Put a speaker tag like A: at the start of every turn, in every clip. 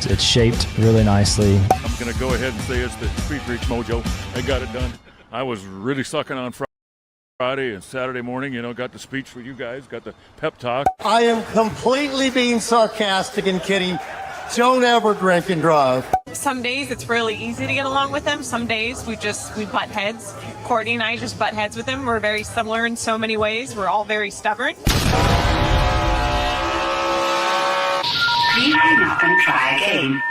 A: It's shaped really nicely.
B: I'm going to go ahead and say it's the SpeedFreaks mojo. They got it done. I was really sucking on Friday and Saturday morning, got the speech for you guys, got the pep talk.
C: I am completely being sarcastic and kidding. Don't ever drink and drive.
D: Some days it's really easy to get along with him. Some days we butt heads. Courtney and I just butt heads with him. We're very similar in so many ways. We're all very stubborn.
E: Please hang up and try again.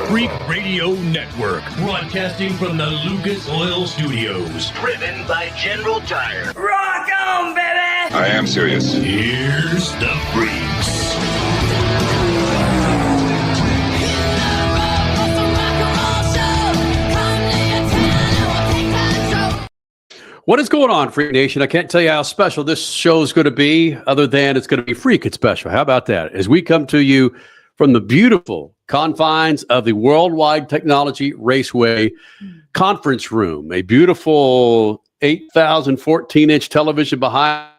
F: Freak Radio Network, broadcasting from the Lucas Oil Studios. Driven by General Tire.
D: Rock on, baby!
G: I am serious.
F: Here's the Freaks.
H: What is going on, Freak Nation? I can't tell you how special this show is going to be, other than it's going to be freaking special. How about that? As we come to you from the beautiful confines of the Worldwide Technology Raceway conference room, a beautiful 8,014-inch television behind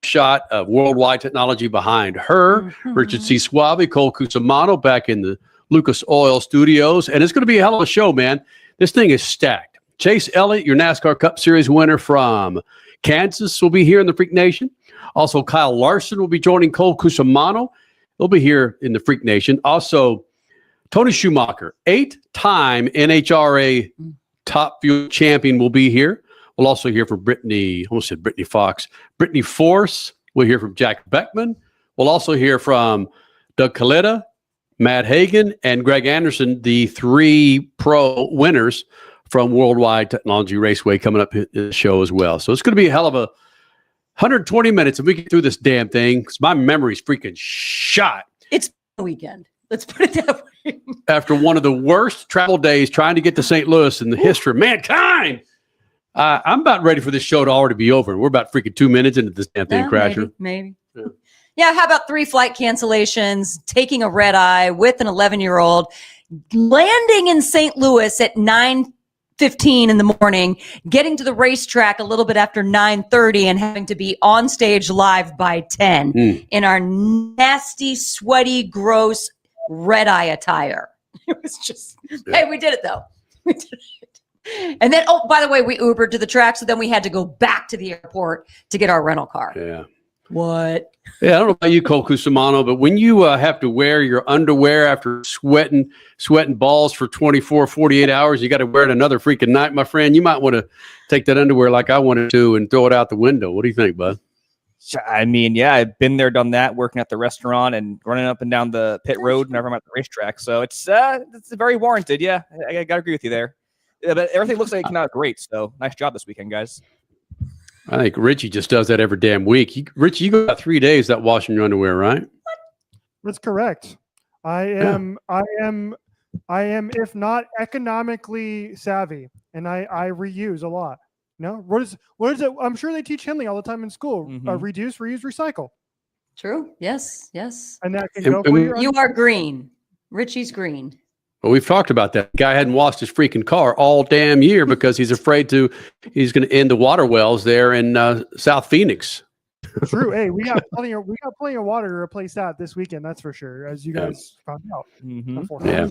H: shot of Worldwide Technology behind her, Richard C. Suave, Cole Cusimano back in the Lucas Oil Studios, and it's going to be a hell of a show, man. This thing is stacked. Chase Elliott, your NASCAR Cup Series winner from Kansas, will be here in the Freak Nation. Also, Kyle Larson will be joining Cole Cusimano. He'll be here in the Freak Nation. Also, Tony Schumacher, 8-time NHRA Top Fuel champion, will be here. We'll also hear from Brittany, I almost said Brittany Fox. Brittany Force. We'll hear from Jack Beckman. We'll also hear from Doug Kalitta, Matt Hagan, and Greg Anderson, the 3 pro winners from Worldwide Technology Raceway, coming up in the show as well. So it's going to be a hell of a 120 minutes if we get through this damn thing, because my memory's freaking shot.
I: It's the weekend. Let's put it that way.
H: After one of the worst travel days trying to get to St. Louis in the history of mankind, I'm about ready for this show to already be over. We're about freaking 2 minutes into this damn thing, Crasher.
I: Maybe. Yeah, how about 3 flight cancellations, taking a red eye with an 11-year-old, landing in St. Louis at 9:15 in the morning, getting to the racetrack a little bit after 9:30 and having to be on stage live by 10 in our nasty, sweaty, gross red-eye attire. It was just, hey, we did it, though. We did it. And then, oh, by the way, we Ubered to the track, so then we had to go back to the airport to get our rental car.
H: Yeah.
I: What?
H: Yeah, I don't know about you, Cole Cusimano, but when you have to wear your underwear after sweating balls for 24, 48 hours, you got to wear it another freaking night, my friend. You might want to take that underwear like I wanted to and throw it out the window. What do you think, bud?
J: I mean, yeah, I've been there, done that, working at the restaurant and running up and down the pit road whenever I'm at the racetrack. So it's very warranted. Yeah, I got to agree with you there. Yeah, but everything looks like it came out great. So nice job this weekend, guys.
H: I think Richie just does that every damn week. Richie, you go about 3 days without washing your underwear, right?
K: That's correct. I am, if not economically savvy, and I reuse a lot. No, what is it? I'm sure they teach Henley all the time in school. Reduce, reuse, recycle.
I: True. Yes.
K: And that can go for your
I: You are green. Richie's green.
H: Well, we've talked about that. The guy hadn't washed his freaking car all damn year because he's afraid he's going to end the water wells there in South Phoenix.
K: True. Hey, we got plenty of water to replace that this weekend. That's for sure. As you guys found out.
H: Yeah,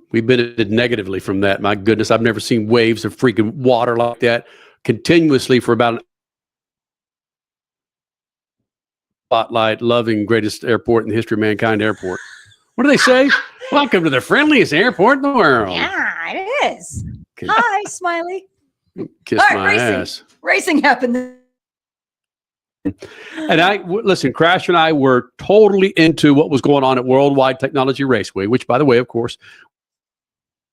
H: we've benefited negatively from that. My goodness, I've never seen waves of freaking water like that continuously for about an spotlight, loving greatest airport in the history of mankind airport. What do they say? Welcome to the friendliest airport in the world.
I: Yeah, it is. Hi, Smiley.
H: Kiss my ass.
I: Racing happened.
H: And listen, Crash and I were totally into what was going on at Worldwide Technology Raceway, which, by the way, of course,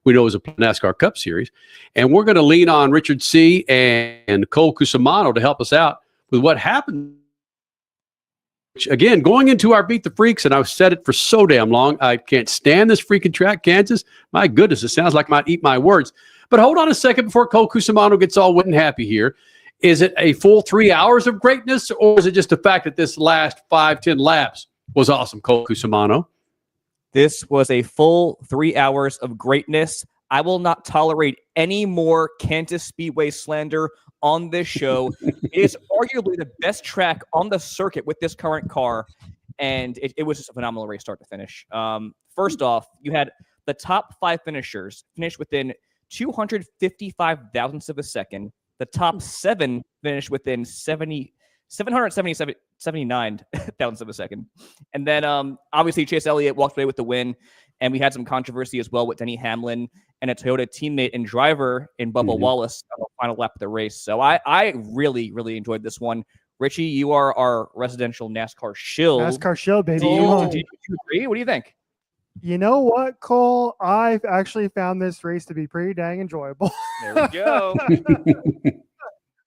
H: we know is a NASCAR Cup Series. And we're going to lean on Richard C. and Cole Cusimano to help us out with what happened. Again, going into our Beat the Freaks, and I've said it for so damn long, I can't stand this freaking track, Kansas. My goodness, it sounds like I might eat my words. But hold on a second before Cole Cusimano gets all wet and happy here. Is it a full 3 hours of greatness, or is it just the fact that this last 5-10 laps was awesome, Cole Cusimano?
J: This was a full 3 hours of greatness. I will not tolerate any more Kansas Speedway slander on this show. It is arguably the best track on the circuit with this current car, and it was just a phenomenal race start to finish. First off, you had the top 5 finishers finish within 255 thousandths of a second. The top 7 finished within 779 thousandths of a second. And then obviously Chase Elliott walked away with the win. And we had some controversy as well with Denny Hamlin and a Toyota teammate and driver in Bubba Wallace on the final lap of the race. So I really, really enjoyed this one. Richie, you are our residential NASCAR shill.
K: NASCAR shill, baby.
J: Do you agree? What do you think?
K: You know what, Cole? I've actually found this race to be pretty dang enjoyable.
J: There we go.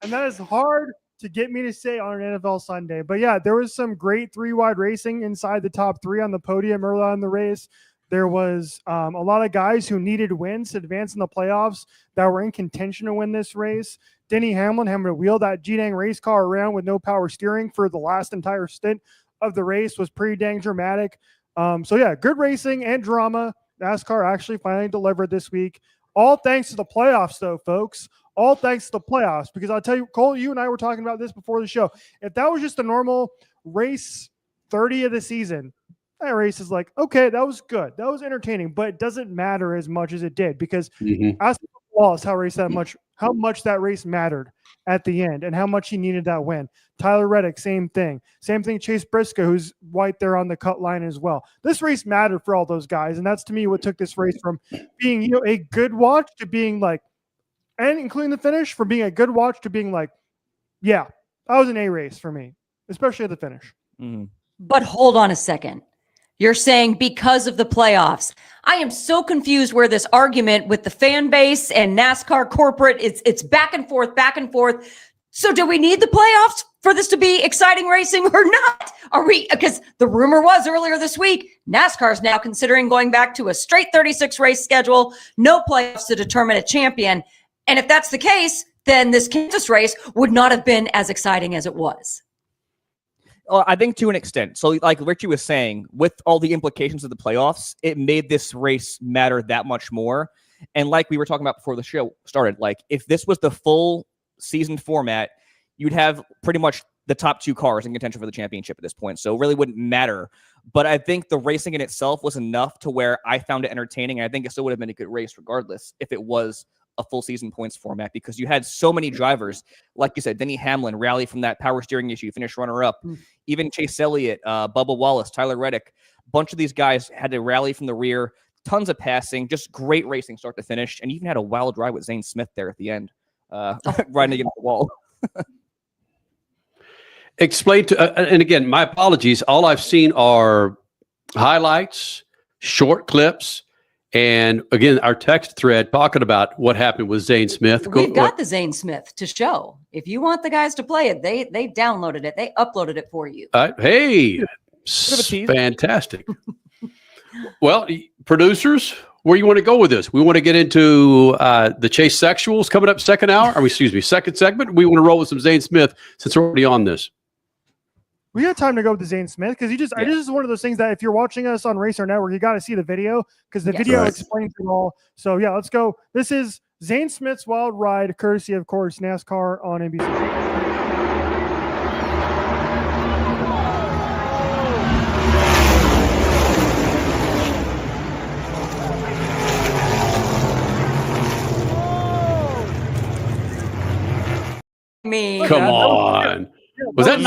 K: And that is hard to get me to say on an NFL Sunday. But yeah, there was some great 3-wide racing inside the top 3 on the podium early on in the race. There was a lot of guys who needed wins to advance in the playoffs that were in contention to win this race. Denny Hamlin having to wheel that G-Dang race car around with no power steering for the last entire stint of the race was pretty dang dramatic. So yeah, good racing and drama. NASCAR actually finally delivered this week. All thanks to the playoffs, though, folks. All thanks to the playoffs. Because I'll tell you, Cole, you and I were talking about this before the show. If that was just a normal race 30 of the season, that race is like, okay, that was good. That was entertaining, but it doesn't matter as much as it did because ask Wallace how much that race mattered at the end and how much he needed that win. Tyler Reddick, same thing. Same thing, Chase Briscoe, who's right there on the cut line as well. This race mattered for all those guys, and that's to me what took this race from being a good watch to being like, and including the finish, from being a good watch to being like, yeah, that was an A race for me, especially at the finish.
I: But hold on a second. You're saying because of the playoffs. I am so confused where this argument with the fan base and NASCAR corporate, it's back and forth, back and forth. So do we need the playoffs for this to be exciting racing or not? Are we, because the rumor was earlier this week, NASCAR is now considering going back to a straight 36 race schedule, no playoffs to determine a champion. And if that's the case, then this Kansas race would not have been as exciting as it was.
J: I think to an extent. So like Richie was saying, with all the implications of the playoffs, it made this race matter that much more. And like we were talking about before the show started, like if this was the full season format, you'd have pretty much the top 2 cars in contention for the championship at this point. So it really wouldn't matter. But I think the racing in itself was enough to where I found it entertaining. And I think it still would have been a good race regardless if it was a full season points format, because you had so many drivers, like you said, Denny Hamlin rally from that power steering issue, finished runner-up. Even Chase Elliott, Bubba Wallace, Tyler Reddick, a bunch of these guys had to rally from the rear, tons of passing, just great racing start to finish, and even had a wild ride with Zane Smith there at the end, riding against the wall.
H: Explain to, and again, my apologies, all I've seen are highlights, short clips, and again, our text thread talking about what happened with Zane Smith.
I: We've got the Zane Smith to show. If you want the guys to play it, they downloaded it. They uploaded it for you.
H: Hey, fantastic. Well, producers, where you want to go with this? We want to get into the Chase Sexuals coming up second segment. We want to roll with some Zane Smith since we're already on this.
K: We got time to go with the Zane Smith because this is one of those things that if you're watching us on Racer Network, you got to see the video because the video explains it all. So yeah, let's go. This is Zane Smith's wild ride, courtesy of course NASCAR on NBC.
H: Come on. Was that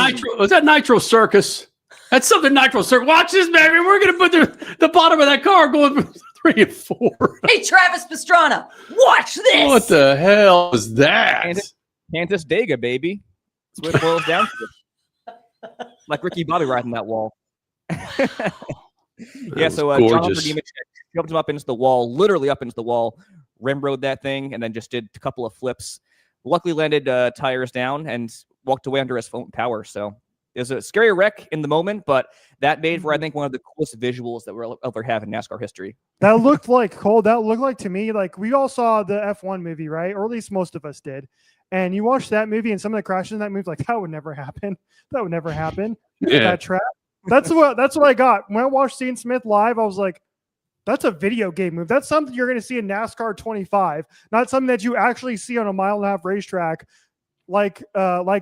H: Nitro Circus? That's something Nitro Circus. Watch this, baby. We're going to put the bottom of that car going 3 and 4.
I: Hey, Travis Pastrana, watch this.
H: What the hell is that?
J: Kansas Dega, baby. That's what it boils down to. Like Ricky Bobby riding that wall. Yeah, so John jumped him up into the wall, literally up into the wall, rim-rode that thing, and then just did a couple of flips. Luckily landed tires down and walked away under his own power. So it was a scary wreck in the moment, but that made for, I think, one of the coolest visuals that we'll ever have in NASCAR history.
K: That looked like, Cole, that looked like to me, like we all saw the F1 movie, right? Or at least most of us did. And you watch that movie and some of the crashes in that movie, like that would never happen. That would never happen.
H: Yeah.
K: That track. That's what I got. When I watched Zane Smith live, I was like, That's a video game move. That's something you're going to see in NASCAR 25, not something that you actually see on a 1.5 mile racetrack like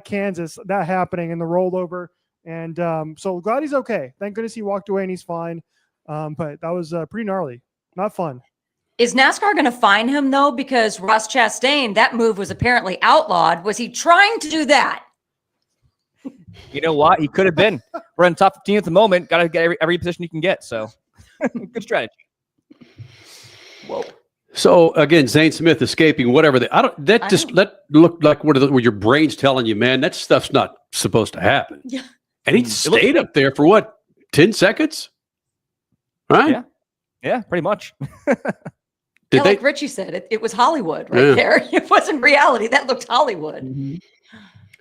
K: Kansas, that happening in the rollover. And so glad he's okay. Thank goodness he walked away and he's fine. But that was pretty gnarly. Not fun.
I: Is NASCAR going to fine him, though? Because Ross Chastain, that move was apparently outlawed. Was he trying to do that?
J: You know what? He could have been. We're in top 15 at the moment. Got to get every position you can get. So good strategy. Whoa.
H: So again, Zane Smith escaping whatever that looked like what your brain's telling you, man. That stuff's not supposed to happen.
I: Yeah.
H: And he stayed up there for what, 10 seconds? Right?
J: Yeah, pretty much.
I: Like Richie said, it was Hollywood there. It wasn't reality. That looked Hollywood.
H: Mm-hmm.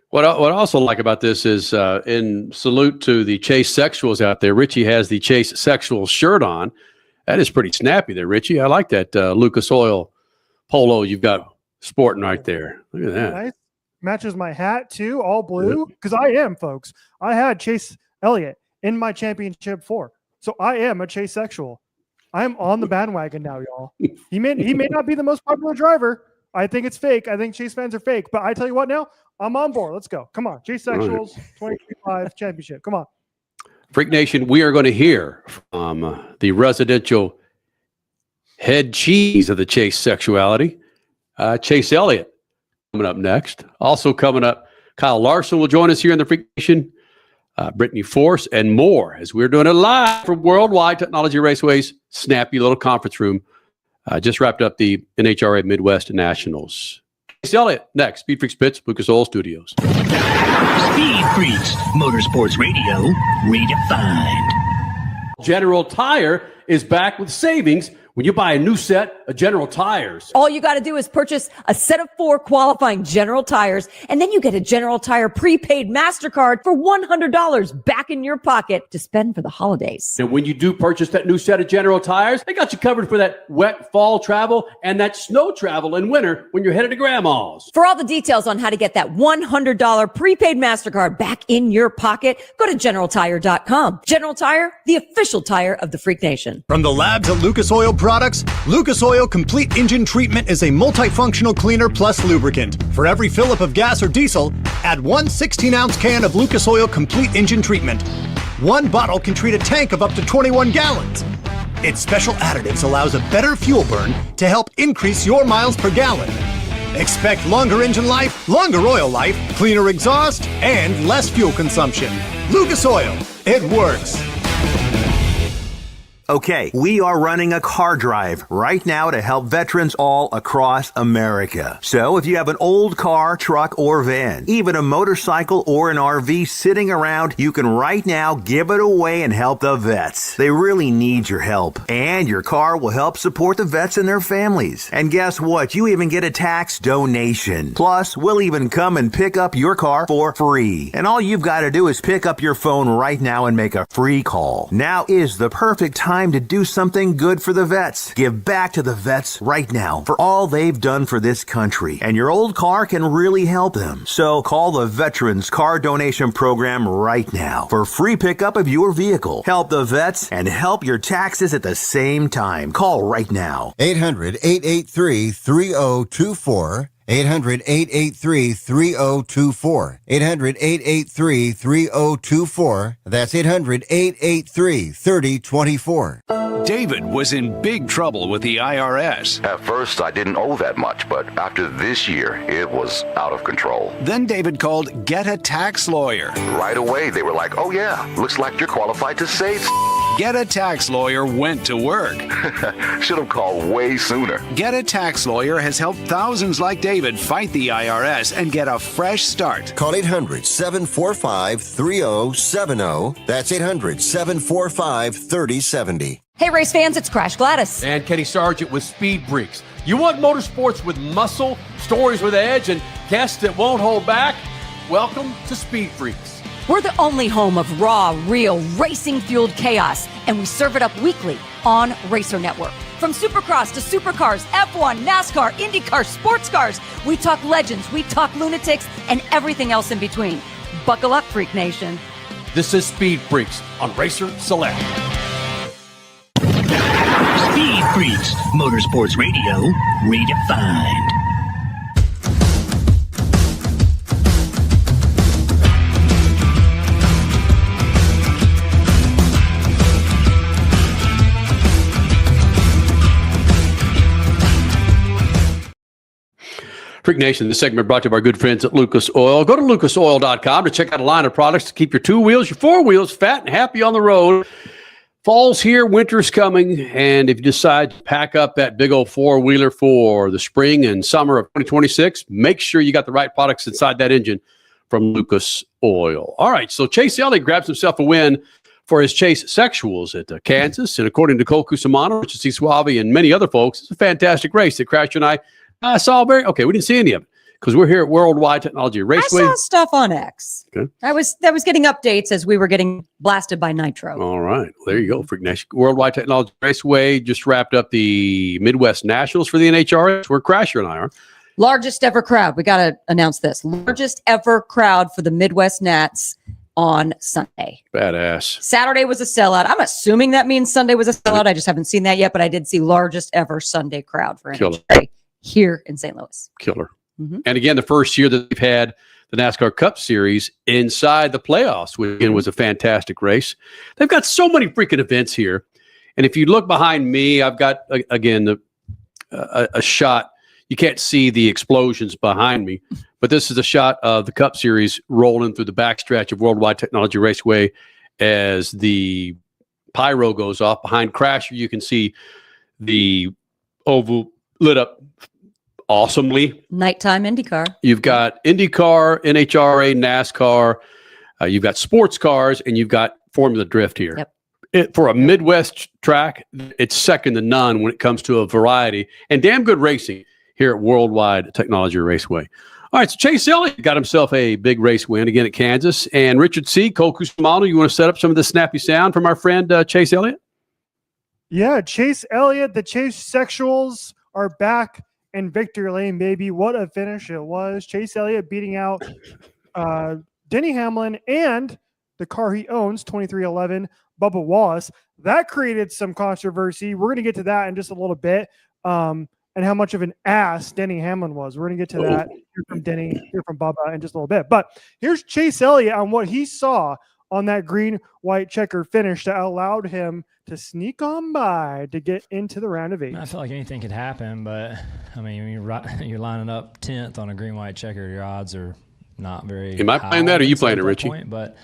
H: What I also like about this is in salute to the Chase Sexuals out there, Richie has the Chase Sexual shirt on. That is pretty snappy there, Richie. I like that Lucas Oil polo you've got sporting right there. Look at that.
K: Nice. Matches my hat too, all blue. Because I am, folks. I had Chase Elliott in my championship 4. So I am a Chase Sexual. I am on the bandwagon now, y'all. He may not be the most popular driver. I think it's fake. I think Chase fans are fake. But I tell you what now, I'm on board. Let's go. Come on. Chase Sexuals 2025 championship. Come on.
H: Freak Nation, we are going to hear from the residential head cheese of the Chase Sexuality, Chase Elliott, coming up next. Also coming up, Kyle Larson will join us here in the Freak Nation, Brittany Force, and more as we're doing it live from Worldwide Technology Raceway's snappy little conference room. Just wrapped up the NHRA Midwest Nationals. Chase Elliott next. Speed Freaks Pits, Lucas Oil Studios.
F: Speed Freaks, Motorsports Radio, redefined.
H: General Tire is back with savings when you buy a new set of General Tires.
G: All you got to do is purchase a set of 4 qualifying General Tires, and then you get a General Tire prepaid MasterCard for $100 back in your pocket to spend for the holidays.
H: And when you do purchase that new set of General Tires, they got you covered for that wet fall travel and that snow travel in winter when you're headed to Grandma's.
G: For all the details on how to get that $100 prepaid MasterCard back in your pocket, go to GeneralTire.com. General Tire, the official tire of the Freak Nation.
L: From the labs at Lucas Oil Products, Lucas Oil Complete Engine Treatment is a multifunctional cleaner plus lubricant. For every fill-up of gas or diesel, add 1 16-ounce can of Lucas Oil Complete Engine Treatment. 1 bottle can treat a tank of up to 21 gallons. Its special additives allows a better fuel burn to help increase your miles per gallon. Expect longer engine life, longer oil life, cleaner exhaust, and less fuel consumption. Lucas Oil, it works.
M: Okay, we are running a car drive right now to help veterans all across America. So if you have an old car, truck, or van, even a motorcycle or an RV sitting around, you can right now give it away and help the vets. They really need your help. And your car will help support the vets and their families. And guess what? You even get a tax donation. Plus, we'll even come and pick up your car for free. And all you've got to do is pick up your phone right now and make a free call. Now is the perfect time to do something good for the vets. Give back to the vets right now for all they've done for this country. And your old car can really help them. So call the Veterans Car Donation Program right now for free pickup of your vehicle. Help the vets and help your taxes at the same time. Call right now.
N: 800-883-3024. 800-883-3024. 800-883-3024. That's 800-883-3024.
O: David was in big trouble with the IRS.
P: At first, I didn't owe that much, but after this year, it was out of control.
O: Then David called Get a Tax Lawyer.
P: Right away, they were like, oh yeah, looks like you're qualified to save.
O: Get a Tax Lawyer went to work.
P: Should have called way sooner.
O: Get a Tax Lawyer has helped thousands like David fight the IRS and get a fresh start.
N: Call 800-745-3070. That's 800-745-3070.
G: Hey, race fans, it's Crash Gladys.
H: And Kenny Sargent with Speed Freaks. You want motorsports with muscle, stories with edge, and guests that won't hold back? Welcome to Speed Freaks.
G: We're the only home of raw, real, racing-fueled chaos, and we serve it up weekly on Racer Network. From Supercross to Supercars, F1, NASCAR, IndyCar, sports cars, we talk legends, we talk lunatics, and everything else in between. Buckle up, Freak Nation.
H: This is Speed Freaks on Racer Select.
F: Speed Freaks, Motorsports Radio, redefined.
H: Freak Nation, this segment brought to you by our good friends at Lucas Oil. Go to lucasoil.com to check out a line of products to keep your two wheels, your four wheels fat and happy on the road. Fall's here, winter's coming, and if you decide to pack up that big old four-wheeler for the spring and summer of 2026, make sure you got the right products inside that engine from Lucas Oil. All right, so Chase Elliott grabs himself a win for his Chase Sexuals at Kansas, and according to Cole Cusimano, Richard C. Suave, and many other folks, it's a fantastic race that Crasher and I saw. We didn't see any of it because we're here at Worldwide Technology Raceway.
I: I saw stuff on X.
H: Okay.
I: I was getting updates as we were getting blasted by Nitro.
H: All right. Well, there you go. Freak Nation. Worldwide Technology Raceway just wrapped up the Midwest Nationals for the NHRA. That's where Crasher and I are.
I: Largest ever crowd. We got to announce this. Largest ever crowd for the Midwest Nats on Sunday.
H: Badass.
I: Saturday was a sellout. I'm assuming that means Sunday was a sellout. I just haven't seen that yet, but I did see largest ever Sunday crowd for NHRA here in St. Louis.
H: Killer. Mm-hmm. And again, the first year that they've had the NASCAR Cup Series inside the playoffs, which again was a fantastic race. They've got so many freaking events here. And if you look behind me, I've got, again, a shot. You can't see the explosions behind me, but this is a shot of the Cup Series rolling through the backstretch of Worldwide Technology Raceway as the pyro goes off. Behind Crasher, you can see the oval lit up awesomely.
I: Nighttime IndyCar.
H: You've got IndyCar, NHRA, NASCAR. You've got sports cars, and you've got Formula Drift here.
I: Yep.
H: For a Midwest track, it's second to none when it comes to a variety and damn good racing here at Worldwide Technology Raceway. All right, so Chase Elliott got himself a big race win again at Kansas. And Richard C., Cole Cusimano, you want to set up some of the snappy sound from our friend Chase Elliott?
K: Yeah, Chase Elliott, the Chase Sexuals are back in victory lane, baby. What a finish it was. Chase Elliott beating out Denny Hamlin and the car he owns, 2311, Bubba Wallace. That created some controversy. We're going to get to that in just a little bit. And how much of an ass Denny Hamlin was. We're going to get to that. Hear from Denny, hear from Bubba in just a little bit. But here's Chase Elliott on what he saw on that green, white checker finish that allowed him to sneak on by to get into the round of 8.
A: I feel like anything could happen, but I mean, you're lining up 10th on a green, white checker. Your odds are not very
H: Am I playing that or are you playing it, Richie?
A: But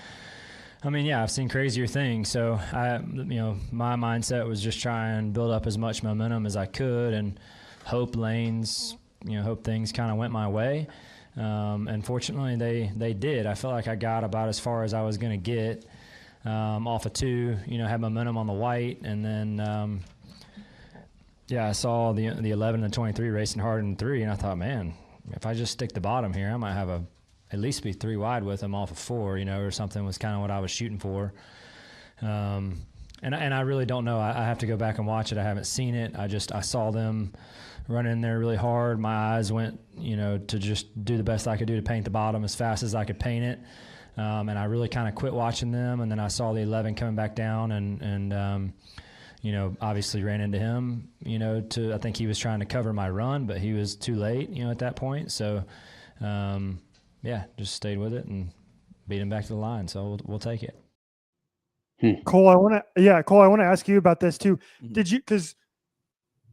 A: I mean, yeah, I've seen crazier things. So my mindset was just try and build up as much momentum as I could and hope things kind of went my way. And fortunately they did. I felt like I got about as far as I was going to get off of 2, had momentum on the white. And then, I saw the 11 and 23 racing hard in 3. And I thought, man, if I just stick the bottom here, I might have at least be 3 wide with them off of 4, or something was kind of what I was shooting for. And I really don't know. I have to go back and watch it. I haven't seen it. I saw them run in there really hard. My eyes went, to just do the best I could do to paint the bottom as fast as I could paint it. And I really kind of quit watching them. And then I saw the 11 coming back down and obviously ran into him, I think he was trying to cover my run, but he was too late, at that point. So, just stayed with it and beat him back to the line. So we'll take it.
K: Cole, I want to ask you about this too. Did you, because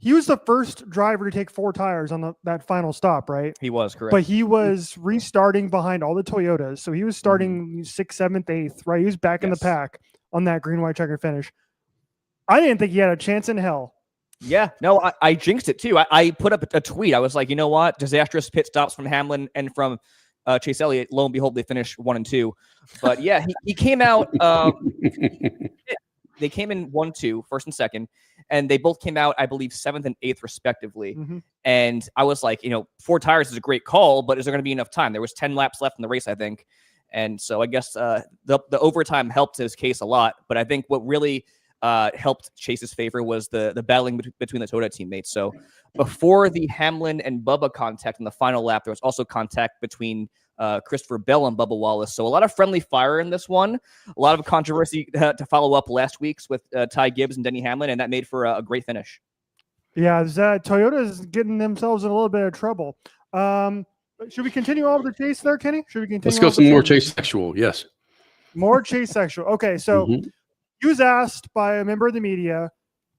K: he was the first driver to take 4 tires on that final stop, right?
J: He was, correct.
K: But he was restarting behind all the Toyotas. So he was starting 6th, 7th, 8th, right? He was back in the pack on that green, white checker finish. I didn't think he had a chance in hell.
J: Yeah, no, I jinxed it too. I put up a tweet. I was like, you know what? Disastrous pit stops from Hamlin and from Chase Elliott. Lo and behold, they finished 1 and 2. But yeah, he came out. They came in 1-2, first and second, and they both came out, I believe, 7th and 8th respectively.
K: Mm-hmm.
J: And I was like, 4 tires is a great call, but is there going to be enough time? There was 10 laps left in the race, I think. And so I guess the overtime helped his case a lot. But I think what really helped Chase's favor was the battling between the Toyota teammates. So before the Hamlin and Bubba contact in the final lap, there was also contact between Christopher Bell and Bubba Wallace. So a lot of friendly fire in this one. A lot of controversy to follow up last week's with Ty Gibbs and Denny Hamlin, and that made for a great finish.
K: Yeah, Toyota's getting themselves in a little bit of trouble. Should we continue on with the chase there, Kenny? Should we continue?
H: Let's go some more chase sexual. Yes.
K: More chase sexual. Okay, so he was asked by a member of the media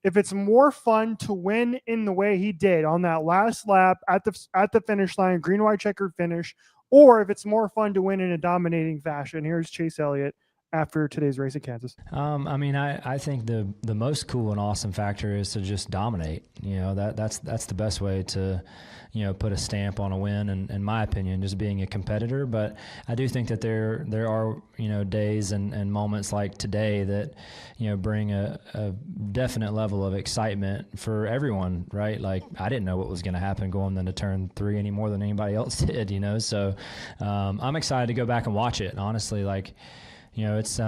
K: if it's more fun to win in the way he did on that last lap at the finish line, green, white, checkered finish, or if it's more fun to win in a dominating fashion. Here's Chase Elliott after today's race at Kansas.
A: I mean, I think the most cool and awesome factor is to just dominate. That's the best way to, put a stamp on a win, in my opinion, just being a competitor. But I do think that there are, days and moments like today that, bring a definite level of excitement for everyone, right? Like, I didn't know what was going to happen going into turn 3 any more than anybody else did, So I'm excited to go back and watch it. And honestly, like, it's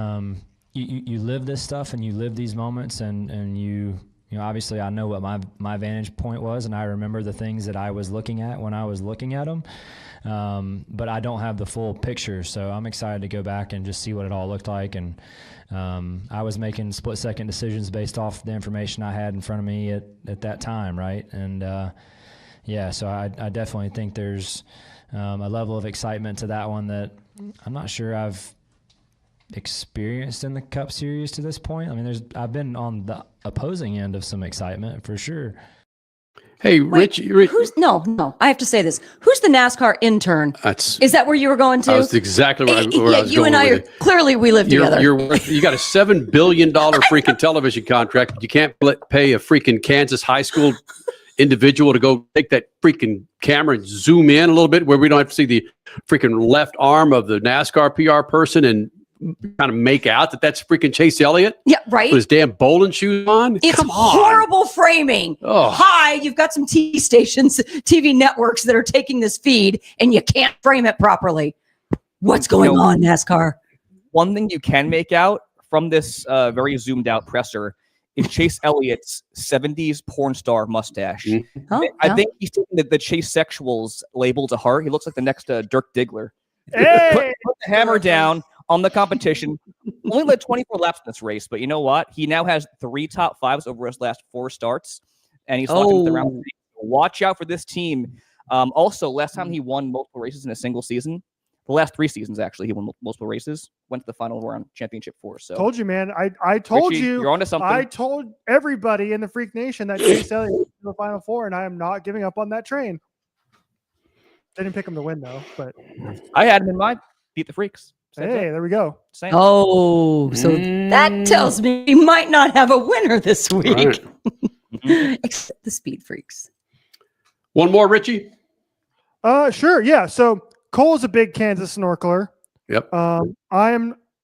A: you live this stuff and you live these moments and you obviously I know what my vantage point was, and I remember the things that I was looking at when I was looking at them, but I don't have the full picture, so I'm excited to go back and just see what it all looked like. And I was making split-second decisions based off the information I had in front of me at that time, right? And so I definitely think there's a level of excitement to that one that I'm not sure I've experienced in the Cup Series to this point. I mean, I've been on the opposing end of some excitement for sure.
H: Hey, Rich,
I: no, I have to say this. Who's the NASCAR intern? Is that where you were going to?
H: That's exactly where I was going.
I: You and I are clearly we live together.
H: You got a $7 billion freaking television contract. You can't pay a freaking Kansas high school individual to go take that freaking camera and zoom in a little bit where we don't have to see the freaking left arm of the NASCAR PR person and kind of make out that that's freaking Chase Elliott.
I: Yeah, right.
H: With his damn bowling shoes on.
I: It's horrible framing.
H: Oh.
I: Hi, you've got some TV stations, TV networks that are taking this feed, and you can't frame it properly. What's going on, NASCAR?
J: One thing you can make out from this very zoomed out presser is Chase Elliott's 70s porn star mustache. I think he's taking the Chase Sexuals label to heart. He looks like the next Dirk Diggler.
K: Hey!
J: Put the hammer down on the competition. Only led 24 laps in this race, but you know what? He now has 3 top 5s over his last 4 starts, and he's locked into the round 3. Watch out for this team. Also, last time he won multiple races in a single season, the last 3 seasons actually, he won multiple races. Went to the final round, championship 4. So
K: told you, man. I told
J: Richie,
K: you.
J: You're onto something.
K: I told everybody in the Freak Nation that Chase Elliott was in the Final 4, and I am not giving up on that train. Didn't pick him to win though, but
J: I had him in mind. Beat the Freaks.
K: Hey, there we go.
I: Oh, so that tells me we might not have a winner this week.
H: Right.
I: Except the Speed Freaks.
H: One more, Richie?
K: Sure. Yeah. So Cole is a big Kansas snorkeler.
H: Yep.
K: I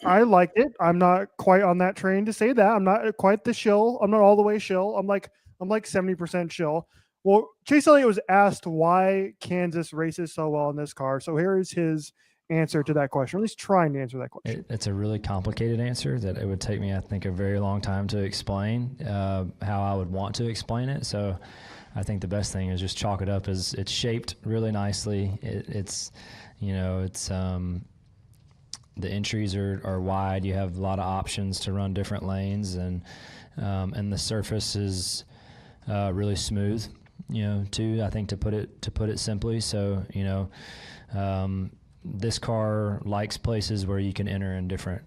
K: liked it. I'm not quite on that train to say that. I'm not quite the shill. I'm not all the way shill. I'm like 70% shill. Well, Chase Elliott was asked why Kansas races so well in this car. So here is his answer to that question, or at least trying to answer that question.
A: It's a really complicated answer that it would take me, I think, a very long time to explain how I would want to explain it. So I think the best thing is just chalk it up as it's shaped really nicely. It's the entries are wide. You have a lot of options to run different lanes, and the surface is really smooth, too, I think, to put it simply. So, this car likes places where you can enter in different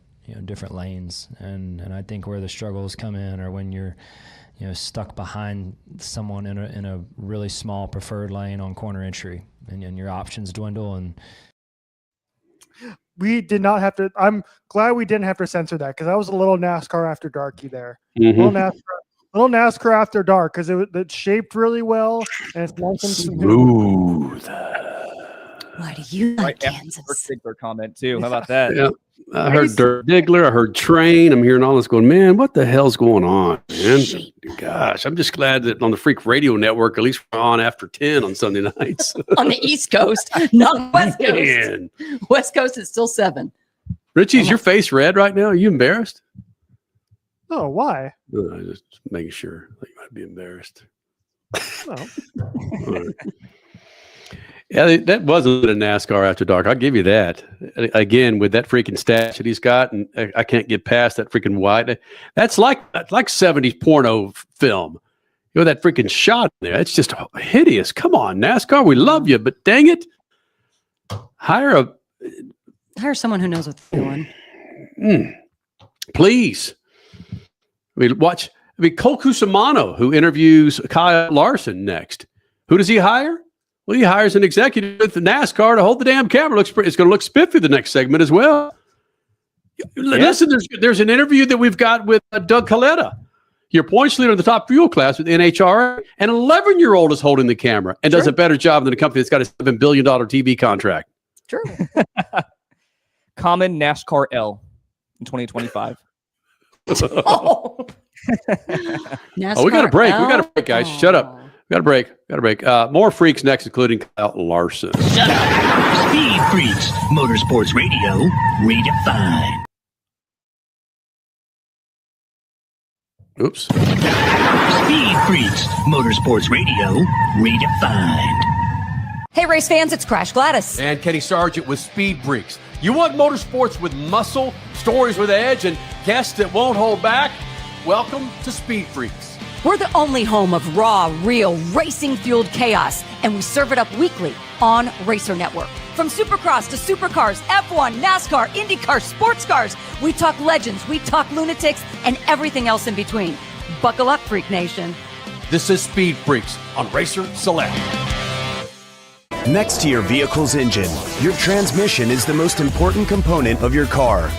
A: lanes, and I think where the struggles come in are when you're stuck behind someone in a really small preferred lane on corner entry, and your options dwindle. And
K: we did not have to. I'm glad we didn't have to censor that, because that was a little NASCAR after darky there. Little NASCAR after dark, because it's shaped really well and it's nice and
H: smooth.
I: Why do you like Kansas?
J: Diggler comment too. How about that?
H: Yeah, I heard Dirk Diggler. I heard Train. I'm hearing all this going, man, what the hell's going on, man? Gosh, I'm just glad that on the Freak Radio Network, at least we're on after 10 on Sunday nights.
I: On the East Coast, not West Coast.
H: Man.
I: West Coast is still 7.
H: Richie, is your face red right now? Are you embarrassed?
K: Oh, why?
H: No, I'm just making sure. I think you might be embarrassed.
K: Oh.
H: Right. Yeah, that wasn't a NASCAR after dark. I'll give you that. Again, with that freaking stash that he's got, and I can't get past that freaking white. That's like 70s porno film. You know, that freaking shot in there. It's just hideous. Come on, NASCAR. We love you, but dang it. Hire
I: someone who knows what they're doing.
H: Please. Cole Cusimano, who interviews Kyle Larson next. Who does he hire? Well, he hires an executive with NASCAR to hold the damn camera. It's going to look spiffy the next segment as well. Yeah. Listen, there's an interview that we've got with Doug Kalitta, your points leader in the top fuel class with NHRA. An 11-year-old is holding the camera and does a better job than a company that's got a $7 billion TV contract.
I: True.
J: Common NASCAR L in 2025.
H: We got a break. We got a break, guys. Shut up. We got a break. More freaks next, including Kyle Larson.
F: Shut up. Speed Freaks, Motorsports Radio, redefined.
H: Oops.
F: Speed Freaks, Motorsports Radio, redefined.
G: Hey, race fans, it's Crash Gladys.
H: And Kenny Sargent with SpeedFreaks. You want motorsports with muscle, stories with edge, and guests that won't hold back? Welcome to SpeedFreaks.
G: We're the only home of raw, real, racing-fueled chaos, and we serve it up weekly on Racer Network. From Supercross to Supercars, F1, NASCAR, IndyCar, sports cars, we talk legends, we talk lunatics, and everything else in between. Buckle up, Freak Nation.
H: This is SpeedFreaks on Racer Select.
Q: Next to your vehicle's engine, your transmission is the most important component of your car.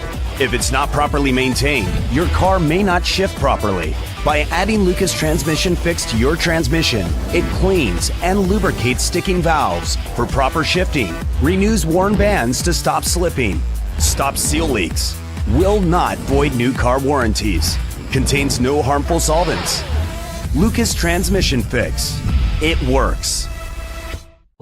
Q: If it's not properly maintained, your car may not shift properly. By adding Lucas Transmission Fix to your transmission, it cleans and lubricates sticking valves for proper shifting, renews worn bands to stop slipping, stops seal leaks, will not void new car warranties, contains no harmful solvents. Lucas Transmission Fix. It works.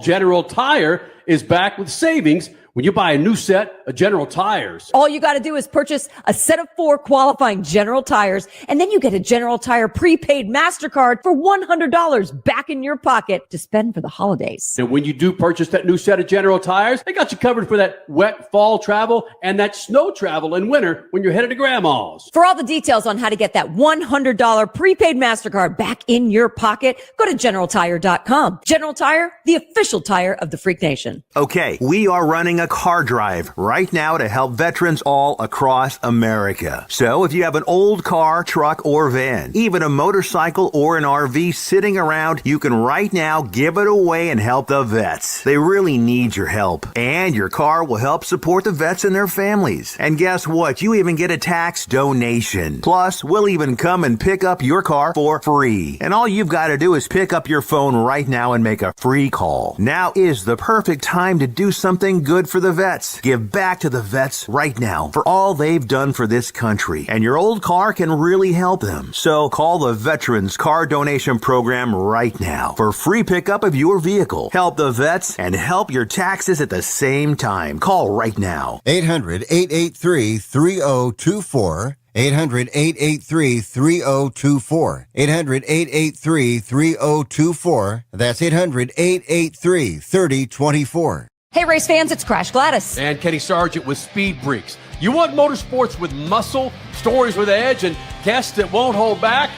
H: General Tire is back with savings when you buy a new set of General Tires.
G: All you got to do is purchase a set of 4 qualifying General Tires, and then you get a General Tire prepaid MasterCard for $100 back in your pocket to spend for the holidays.
H: And when you do purchase that new set of General Tires, they got you covered for that wet fall travel and that snow travel in winter when you're headed to Grandma's.
G: For all the details on how to get that $100 prepaid MasterCard back in your pocket, go to GeneralTire.com. General Tire, the official tire of the Freak Nation.
M: Okay, we are running a car drive right now to help veterans all across America. So if you have an old car, truck, or van, even a motorcycle or an RV sitting around, you can right now give it away and help the vets. They really need your help. And your car will help support the vets and their families. And guess what? You even get a tax donation. Plus, we'll even come and pick up your car for free. And all you've got to do is pick up your phone right now and make a free call. Now is the perfect time to do something good for the vets. Give back to the vets right now for all they've done for this country. And your old car can really help them. So call the Veterans Car Donation Program right now for free pickup of your vehicle. Help the vets and help your taxes at the same time. Call right now.
N: 800-883-3024. 800-883-3024. 800-883-3024. That's 800-883-3024.
G: Hey, race fans, it's Crash Gladys.
H: And Kenny Sargent with SpeedFreaks. You want motorsports with muscle, stories with edge, and guests that won't hold back?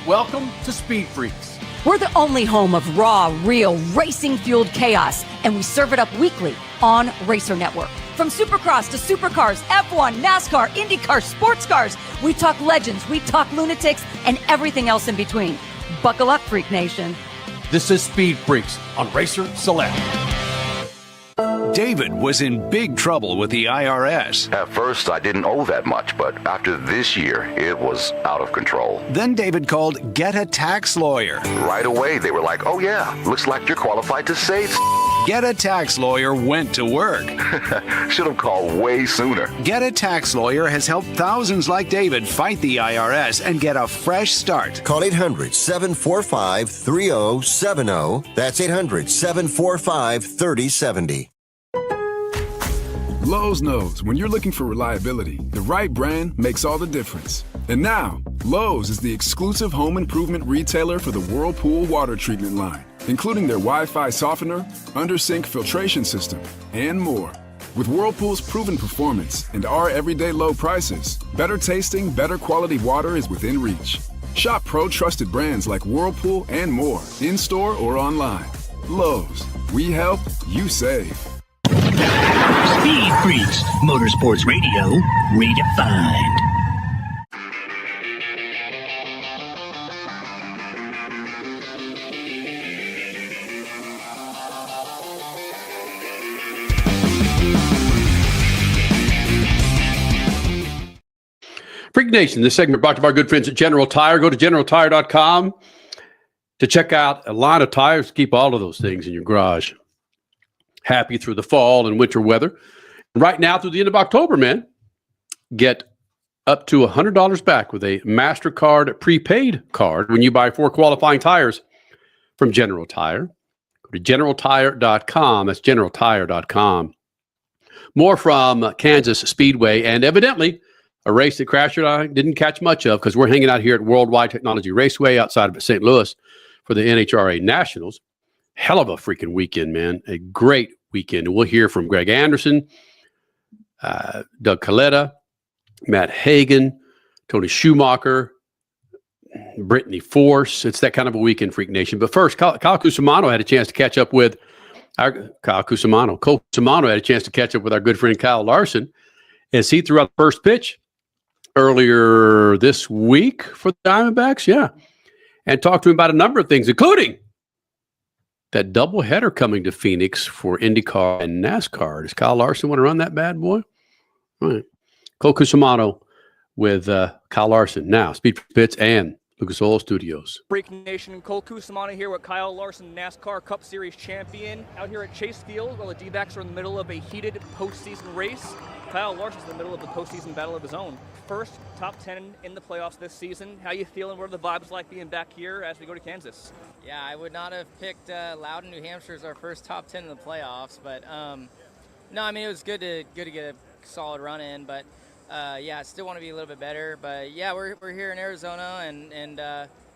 H: Welcome to SpeedFreaks.
G: We're the only home of raw, real, racing-fueled chaos, and we serve it up weekly on Racer Network. From Supercross to Supercars, F1, NASCAR, IndyCar, sports cars, we talk legends, we talk lunatics, and everything else in between. Buckle up, Freak Nation.
H: This is SpeedFreaks on Racer Select.
O: David was in big trouble with the IRS.
P: At first, I didn't owe that much, but after this year, it was out of control.
O: Then David called Get a Tax Lawyer.
P: Right away, they were like, oh yeah, looks like you're qualified to save.
O: Get a Tax Lawyer went to work.
P: Should have called way sooner.
O: Get a Tax Lawyer has helped thousands like David fight the IRS and get a fresh start.
N: Call 800-745-3070. That's 800-745-3070.
R: Lowe's knows when you're looking for reliability, the right brand makes all the difference. And now, Lowe's is the exclusive home improvement retailer for the Whirlpool water treatment line, including their Wi-Fi softener, under-sink filtration system, and more. With Whirlpool's proven performance and our everyday low prices, better tasting, better quality water is within reach. Shop pro-trusted brands like Whirlpool and more, in-store or online. Lowe's, we help, you save.
F: Speed Freaks, Motorsports Radio, redefined.
H: Freak Nation, this segment brought to you by our good friends at General Tire. Go to generaltire.com to check out a line of tires. Keep all of those things in your garage happy through the fall and winter weather. Right now through the end of October, man, get up to $100 back with a MasterCard prepaid card when you buy 4 qualifying tires from General Tire. Go to generaltire.com. That's generaltire.com. More from Kansas Speedway, and evidently a race that Crasher and I didn't catch much of because we're hanging out here at Worldwide Technology Raceway outside of St. Louis for the NHRA Nationals. Hell of a freaking weekend, man. A great weekend. And we'll hear from Greg Anderson, Doug Kalitta, Matt Hagan, Tony Schumacher, Brittany Force. It's that kind of a weekend, Freak Nation. But first, Kyle Cusimano had a chance to catch up with Cole Cusimano had a chance to catch up with our good friend Kyle Larson as he threw out the first pitch earlier this week for the Diamondbacks, and talked to him about a number of things, including that doubleheader coming to Phoenix for IndyCar and NASCAR. Does Kyle Larson want to run that bad boy? All right. Cole Cusimano with Kyle Larson. Now, Speed Pits and Lucas Oil Studios.
J: Freak Nation, Cole Cusimano here with Kyle Larson, NASCAR Cup Series champion, out here at Chase Field while the D-backs are in the middle of a heated postseason race. Kyle Larson's in the middle of the postseason battle of his own. First top 10 in the playoffs this season. How you feeling? What are the vibes like being back here as we go to Kansas?
S: Yeah, I would not have picked Loudon, New Hampshire as our first top 10 in the playoffs, but no, I mean, it was good to get a solid run in, but yeah, I still want to be a little bit better. But yeah, we're here in Arizona and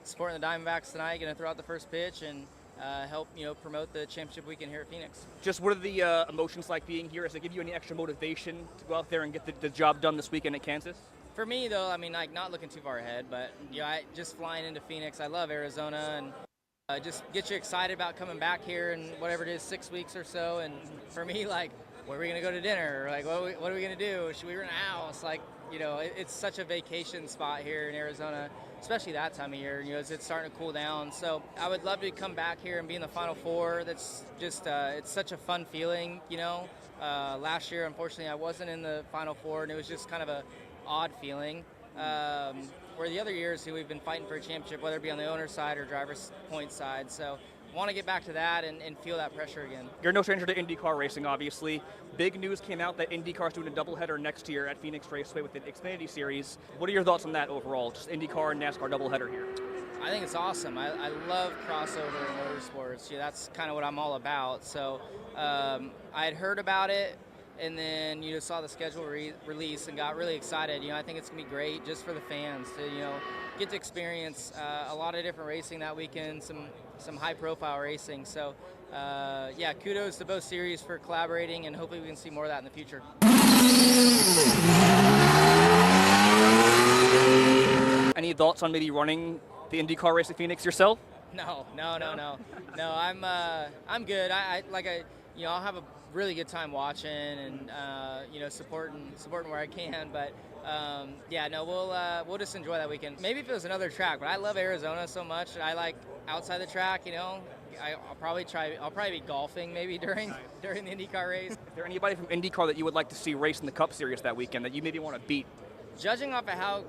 S: supporting the Diamondbacks tonight. Going to throw out the first pitch and help promote the championship weekend here at Phoenix.
J: Just what are the emotions like being here? Does it give you any extra motivation to go out there and get the job done this weekend at Kansas?
S: For me though, I mean, like not looking too far ahead, but I just flying into Phoenix. I love Arizona and just get you excited about coming back here in whatever it is, 6 weeks or so. And for me, like, where are we going to go to dinner? Like, what are we going to do? Should we rent a house? Like, it's such a vacation spot here in Arizona, especially that time of year, as it's starting to cool down. So I would love to come back here and be in the Final Four. That's just, it's such a fun feeling, Last year, unfortunately, I wasn't in the Final Four, and it was just kind of a odd feeling. Where the other years we've been fighting for a championship, whether it be on the owner's side or driver's point side. So want to get back to that and feel that pressure again.
J: You're no stranger to IndyCar racing, obviously. Big news came out that IndyCar is doing a doubleheader next year at Phoenix Raceway with the Xfinity Series. What are your thoughts on that overall, just IndyCar and NASCAR doubleheader here?
S: I think it's awesome. I love crossover in motorsports. That's kind of what I'm all about. So I had heard about it, and then saw the schedule release and got really excited. I think it's gonna be great just for the fans to get to experience a lot of different racing that weekend, some high profile racing. So yeah, kudos to both series for collaborating, and hopefully we can see more of that in the future.
J: Any thoughts on maybe running the IndyCar race at Phoenix yourself?
S: No. I'm good. I'll have a really good time watching and supporting where I can. But we'll just enjoy that weekend. Maybe if it was another track, but I love Arizona so much. I like outside the track. I'll probably be golfing maybe during the IndyCar race.
J: Is there anybody from IndyCar that you would like to see race in the Cup Series that weekend that you maybe want to beat?
S: Judging off of how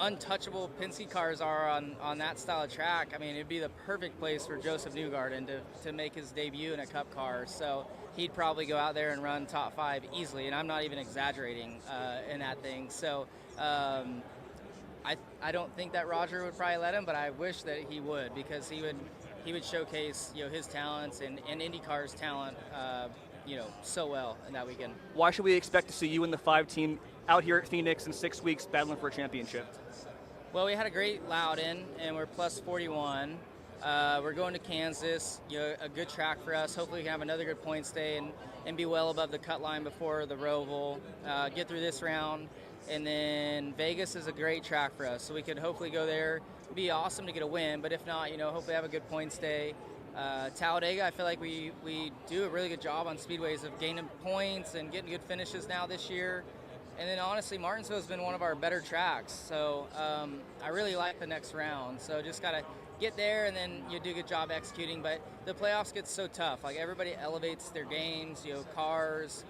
S: untouchable Penske cars are on that style of track, I mean, it'd be the perfect place for Joseph Newgarden to make his debut in a Cup car. So he'd probably go out there and run top 5 easily, and I'm not even exaggerating in that thing. So I don't think that Roger would probably let him, but I wish that he would, because he would showcase his talents and IndyCar's talent so well in that weekend.
J: Why should we expect to see you in the 5 team out here at Phoenix in 6 weeks battling for a championship?
S: Well, we had a great Loudon, and we're plus 41. We're going to Kansas, a good track for us. Hopefully we can have another good points day and be well above the cut line before the Roval. Get through this round, And then Vegas is a great track for us, so we could hopefully go there. It'd be awesome to get a win, but if not, hopefully have a good points day. Talladega, I feel like we do a really good job on speedways of gaining points and getting good finishes now this year. And then honestly, Martinsville has been one of our better tracks, so I really like the next round. So just gotta get there, and then you do a good job executing. But the playoffs get so tough. Like everybody elevates their games, cars,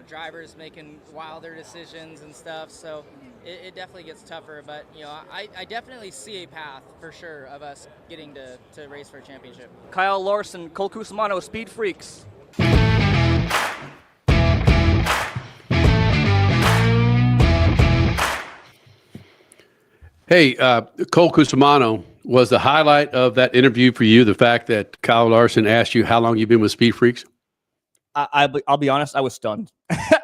S: drivers making wilder decisions and stuff. So it definitely gets tougher. But I definitely see a path for sure of us getting to race for a championship.
J: Kyle Larson, Cole Cusimano, Speed Freaks.
H: Hey, Cole Cusimano, was the highlight of that interview for you the fact that Kyle Larson asked you how long you've been with Speed Freaks?
J: I'll be honest, I was stunned.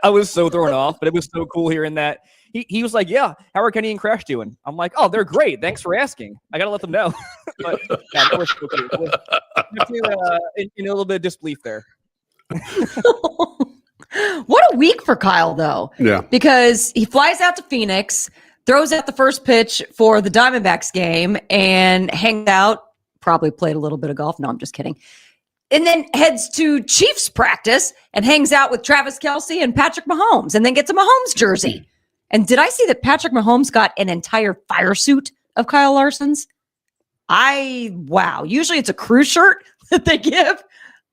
J: I was so thrown off, but it was so cool hearing that. He was like, yeah, how are Kenny and Crash doing? I'm like, oh, they're great. Thanks for asking. I got to let them know. But yeah, that was so cool. In a little bit of disbelief there.
I: What a week for Kyle, though.
H: Yeah.
I: Because he flies out to Phoenix, throws out the first pitch for the Diamondbacks game, and hangs out. Probably played a little bit of golf. No, I'm just kidding. And then heads to Chiefs practice and hangs out with Travis Kelce and Patrick Mahomes, and then gets a Mahomes jersey. And did I see that Patrick Mahomes got an entire fire suit of Kyle Larson's? Wow. Usually it's a crew shirt that they give.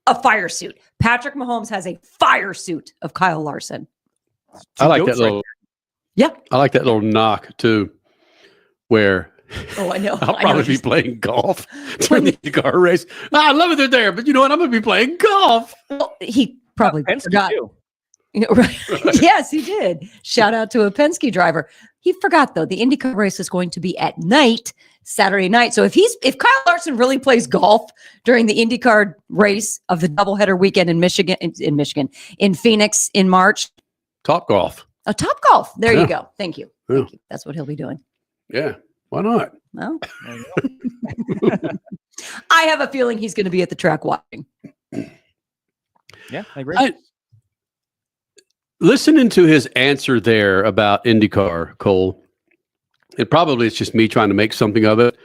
I: A fire suit. Patrick Mahomes has a fire suit of Kyle Larson.
H: I like that little.
I: Yeah.
H: I like that little knock too, where
I: I know.
H: I'll probably be playing golf during the IndyCar race. I love it they're there, but you know what? I'm going to be playing golf.
I: Well, he probably forgot.
J: Too.
I: Right. Yes, he did. Shout out to a Penske driver. He forgot though. The IndyCar race is going to be at night, Saturday night. So if Kyle Larson really plays golf during the IndyCar race of the doubleheader weekend in Phoenix in March,
H: Top Golf.
I: Oh, Top Golf. There you go. Thank you.
H: Yeah.
I: Thank you. That's what he'll be doing.
H: Yeah. Why not?
I: Well, I have a feeling he's going to be at the track watching.
J: Yeah, I agree.
H: Listening to his answer there about IndyCar, Cole, and probably it's just me trying to make something of it.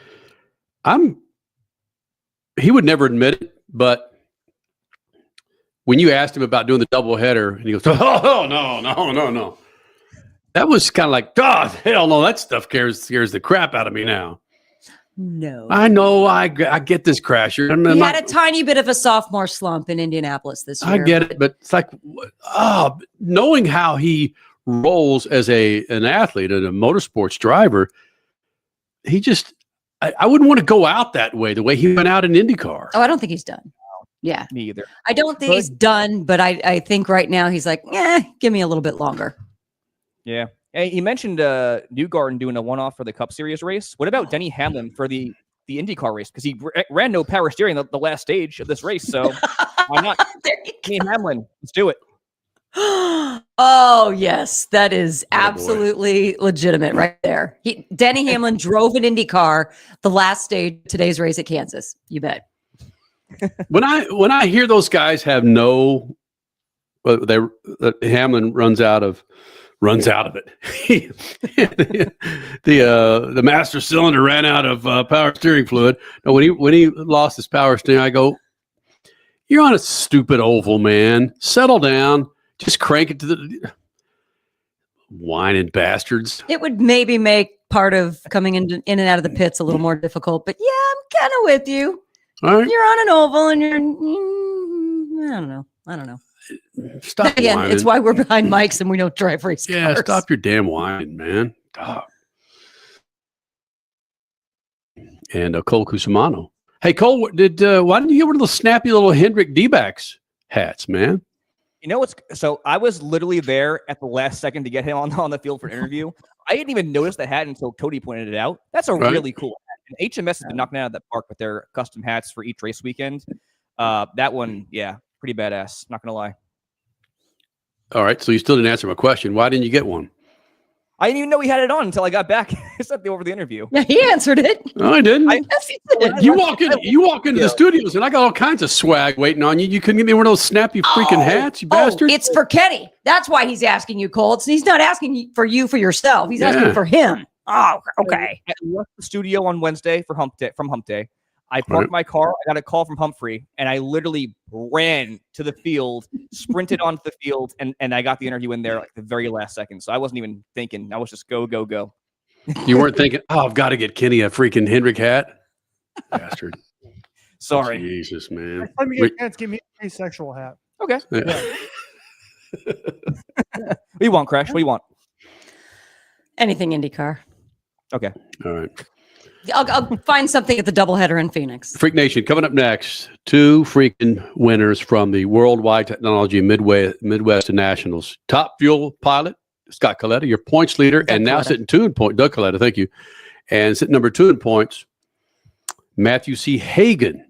H: He would never admit it, but when you asked him about doing the doubleheader, and he goes, "Oh no." That was kind of like, God, hell no, that stuff scares the crap out of me now.
I: No.
H: I know, I get this, Crasher.
I: He had a tiny bit of a sophomore slump in Indianapolis this year.
H: I get it, but it's like, knowing how he rolls as an athlete and a motorsports driver, I wouldn't want to go out that way, the way he went out in IndyCar.
I: Oh, I don't think he's done. Yeah.
J: Me either.
I: I don't think he's done, but I think right now he's like, give me a little bit longer.
J: Yeah. Hey, he mentioned Newgarden doing a one-off for the Cup Series race. What about Denny Hamlin for the IndyCar race? Because he ran no power steering the last stage of this race. So why not? Denny Hamlin, let's do it.
I: Oh, yes. That is absolutely legitimate right there. Denny Hamlin drove an IndyCar the last stage of today's race at Kansas. You bet.
H: When I hear those guys have Hamlin runs out of it. the master cylinder ran out of power steering fluid. No, when he lost his power steering, I go, "You're on a stupid oval, man. Settle down. Just crank it to the whining bastards."
I: It would maybe make part of coming in and out of the pits a little more difficult, but yeah, I'm kind of with you.
H: All right.
I: You're on an oval and you're, I don't know.
H: Stop
I: Again,
H: whining.
I: it's why we're behind mics and we don't drive race cars.
H: Yeah, stop your damn whining, man. Stop. And Cole Cusimano. Hey, Cole, why didn't you get one of those snappy little Hendrick D-backs hats, man?
J: You know what's so I was literally there at the last second to get him on the field for an interview. I didn't even notice the hat until Cody pointed it out. That's a really cool hat. And HMS has been knocking out of the park with their custom hats for each race weekend. That one, yeah, pretty badass. Not gonna lie.
H: All right, so you still didn't answer my question. Why didn't you get one?
J: I didn't even know he had it on until I got back over the interview.
I: Yeah, he answered it.
H: No, I didn't.
I: Yes, he did.
H: You walk into the studios, and I got all kinds of swag waiting on you. You couldn't get me one of those snappy freaking hats, you bastard.
I: It's for Kenny. That's why he's asking you, Colts. He's not asking for you for yourself. He's asking for him. Oh, okay.
J: I left the studio on Wednesday from Hump Day. I parked my car. I got a call from Humphrey, and I literally ran to the field, sprinted onto the field, and I got the interview in there like the very last second. So I wasn't even thinking. I was just go, go, go.
H: You weren't thinking, oh, I've got to get Kenny a freaking Hendrick hat? Bastard.
J: Sorry.
H: Jesus, man.
K: Next time you get a chance, give me a asexual hat.
J: Okay.
H: Yeah.
J: What do you want, Crash? What do you want?
I: Anything IndyCar.
J: Okay.
H: All right.
I: I'll find something at the doubleheader in Phoenix.
H: Freak Nation, coming up next, 2 freaking winners from the Worldwide Technology Midwest Nationals. Top fuel pilot, Scott Kalitta, your points leader, and now sitting 2 in points, Doug Kalitta, thank you. And sitting number 2 in points, Matthew C. Hagan.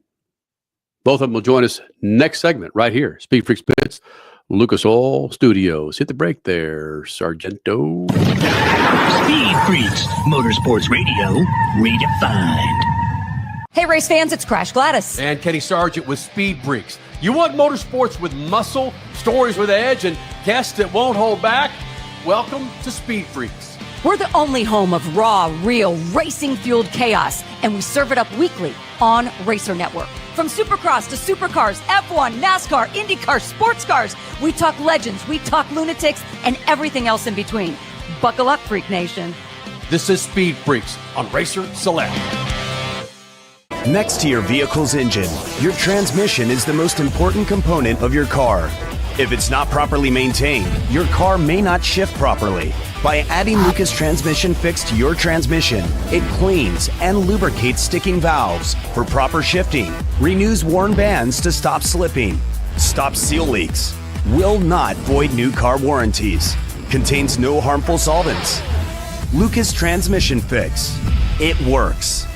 H: Both of them will join us next segment right here. Speed Freaks Pits, Lucas Oil Studios. Hit the break there, Sargento.
F: Speed Freaks, Motorsports Radio, redefined.
G: Hey, race fans, it's Crash Gladys.
H: And Kenny Sargent with Speed Freaks. You want motorsports with muscle, stories with edge, and guests that won't hold back? Welcome to Speed Freaks.
G: We're the only home of raw, real, racing-fueled chaos, and we serve it up weekly on Racer Network. From Supercross to Supercars, F1, NASCAR, IndyCar, sports cars, we talk legends, we talk lunatics, and everything else in between. Buckle up, Freak Nation.
H: This is Speed Freaks on Racer Select.
Q: Next to your vehicle's engine, your transmission is the most important component of your car. If it's not properly maintained, your car may not shift properly. By adding Lucas Transmission Fix to your transmission, it cleans and lubricates sticking valves for proper shifting, renews worn bands to stop slipping, stops seal leaks, will not void new car warranties, contains no harmful solvents. Lucas Transmission Fix. It works.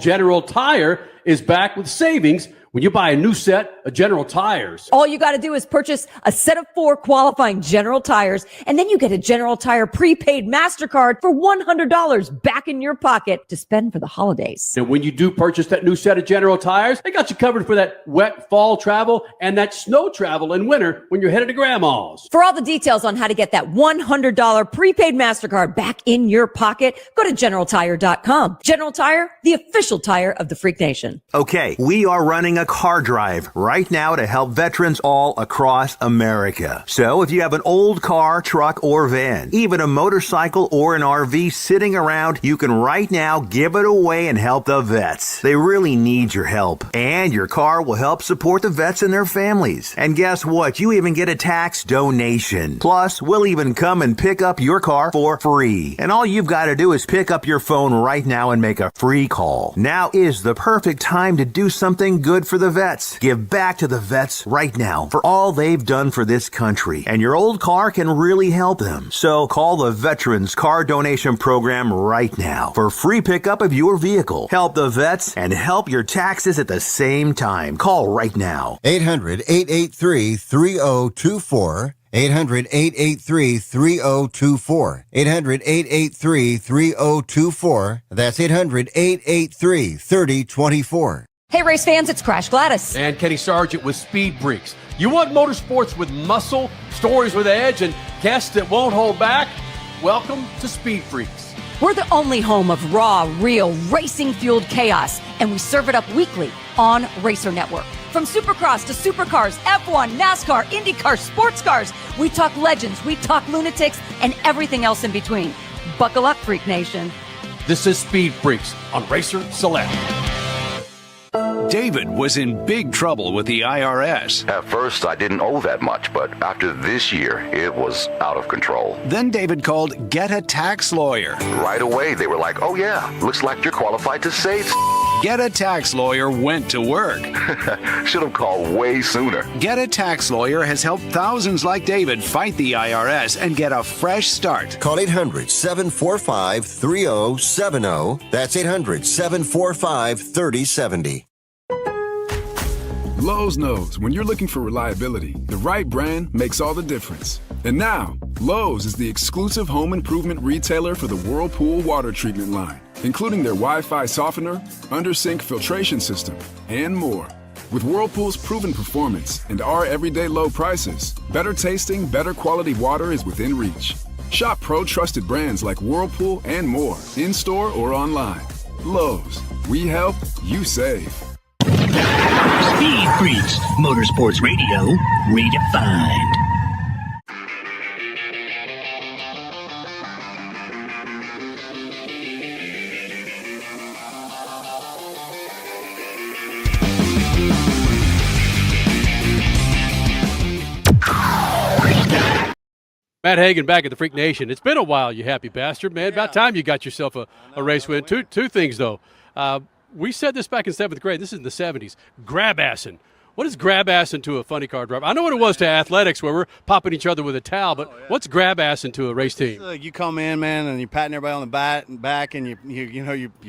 H: General Tire is back with savings when you buy a new set of General Tires.
G: All you got to do is purchase a set of 4 qualifying General Tires, and then you get a General Tire prepaid MasterCard for $100 back in your pocket to spend for the holidays.
H: And when you do purchase that new set of General Tires, they got you covered for that wet fall travel and that snow travel in winter when you're headed to Grandma's.
G: For all the details on how to get that $100 prepaid MasterCard back in your pocket, go to GeneralTire.com. General Tire, the official tire of the Freak Nation.
M: Okay, we are running a car drive right now to help veterans all across America. So if you have an old car, truck, or van, even a motorcycle or an RV sitting around, you can right now give it away and help the vets. They really need your help. And your car will help support the vets and their families. And guess what? You even get a tax donation. Plus, we'll even come and pick up your car for free. And all you've got to do is pick up your phone right now and make a free call. Now is the perfect time to do something good for the vets. Give back to the vets right now for all they've done for this country. And your old car can really help them. So call the Veterans Car Donation Program right now for free pickup of your vehicle. Help the vets and help your taxes at the same time. Call right now.
N: 800-883-3024. 800-883-3024. 800-883-3024. That's 800-883-3024.
G: Hey, race fans, it's Crash Gladys.
H: And Kenny Sargent with Speed Freaks. You want motorsports with muscle, stories with edge, and guests that won't hold back? Welcome to Speed Freaks.
G: We're the only home of raw, real, racing-fueled chaos, and we serve it up weekly on Racer Network. From Supercross to Supercars, F1, NASCAR, IndyCar, sports cars, we talk legends, we talk lunatics, and everything else in between. Buckle up, Freak Nation.
H: This is Speed Freaks on Racer Select.
O: David was in big trouble with the IRS.
P: At first, I didn't owe that much, but after this year, it was out of control.
O: Then David called Get a Tax Lawyer.
P: Right away, they were like, oh yeah, looks like you're qualified to save.
O: Get a Tax Lawyer went to work.
P: Should have called way sooner.
O: Get a Tax Lawyer has helped thousands like David fight the IRS and get a fresh start.
N: Call 800-745-3070. That's 800-745-3070.
R: Lowe's knows when you're looking for reliability, the right brand makes all the difference. And now, Lowe's is the exclusive home improvement retailer for the Whirlpool water treatment line, including their Wi-Fi softener, under-sink filtration system, and more. With Whirlpool's proven performance and our everyday low prices, better tasting, better quality water is within reach. Shop pro-trusted brands like Whirlpool and more, in-store or online. Lowe's, we help, you save.
F: Speed Freaks, Motorsports Radio, redefined.
H: Matt Hagan back at the Freak Nation. It's been a while, you happy bastard, man. About time you got yourself a race win. Two things, though. We said this back in 7th grade. This is in the 70s. Grab-assing. What is grab-assing to a funny car driver? I know what it was to athletics where we're popping each other with a towel, but what's grab-assing to a race team?
T: You come in, man, and you're patting everybody on the back, and you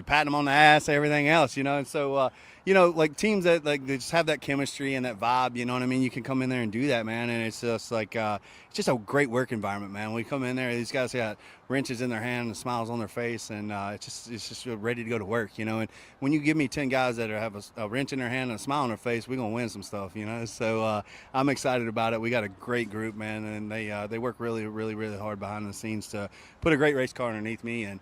T: patting them on the ass, everything else, and so like teams that like they just have that chemistry and that vibe, you know what I mean? You can come in there and do that, man, and it's just like it's just a great work environment, man. When you come in there, these guys got wrenches in their hand and smiles on their face, and it's just ready to go to work, And when you give me 10 guys that have a wrench in their hand and a smile on their face, we're gonna win some stuff, So I'm excited about it. We got a great group, man, and they work really, really, really hard behind the scenes to put a great race car underneath me. And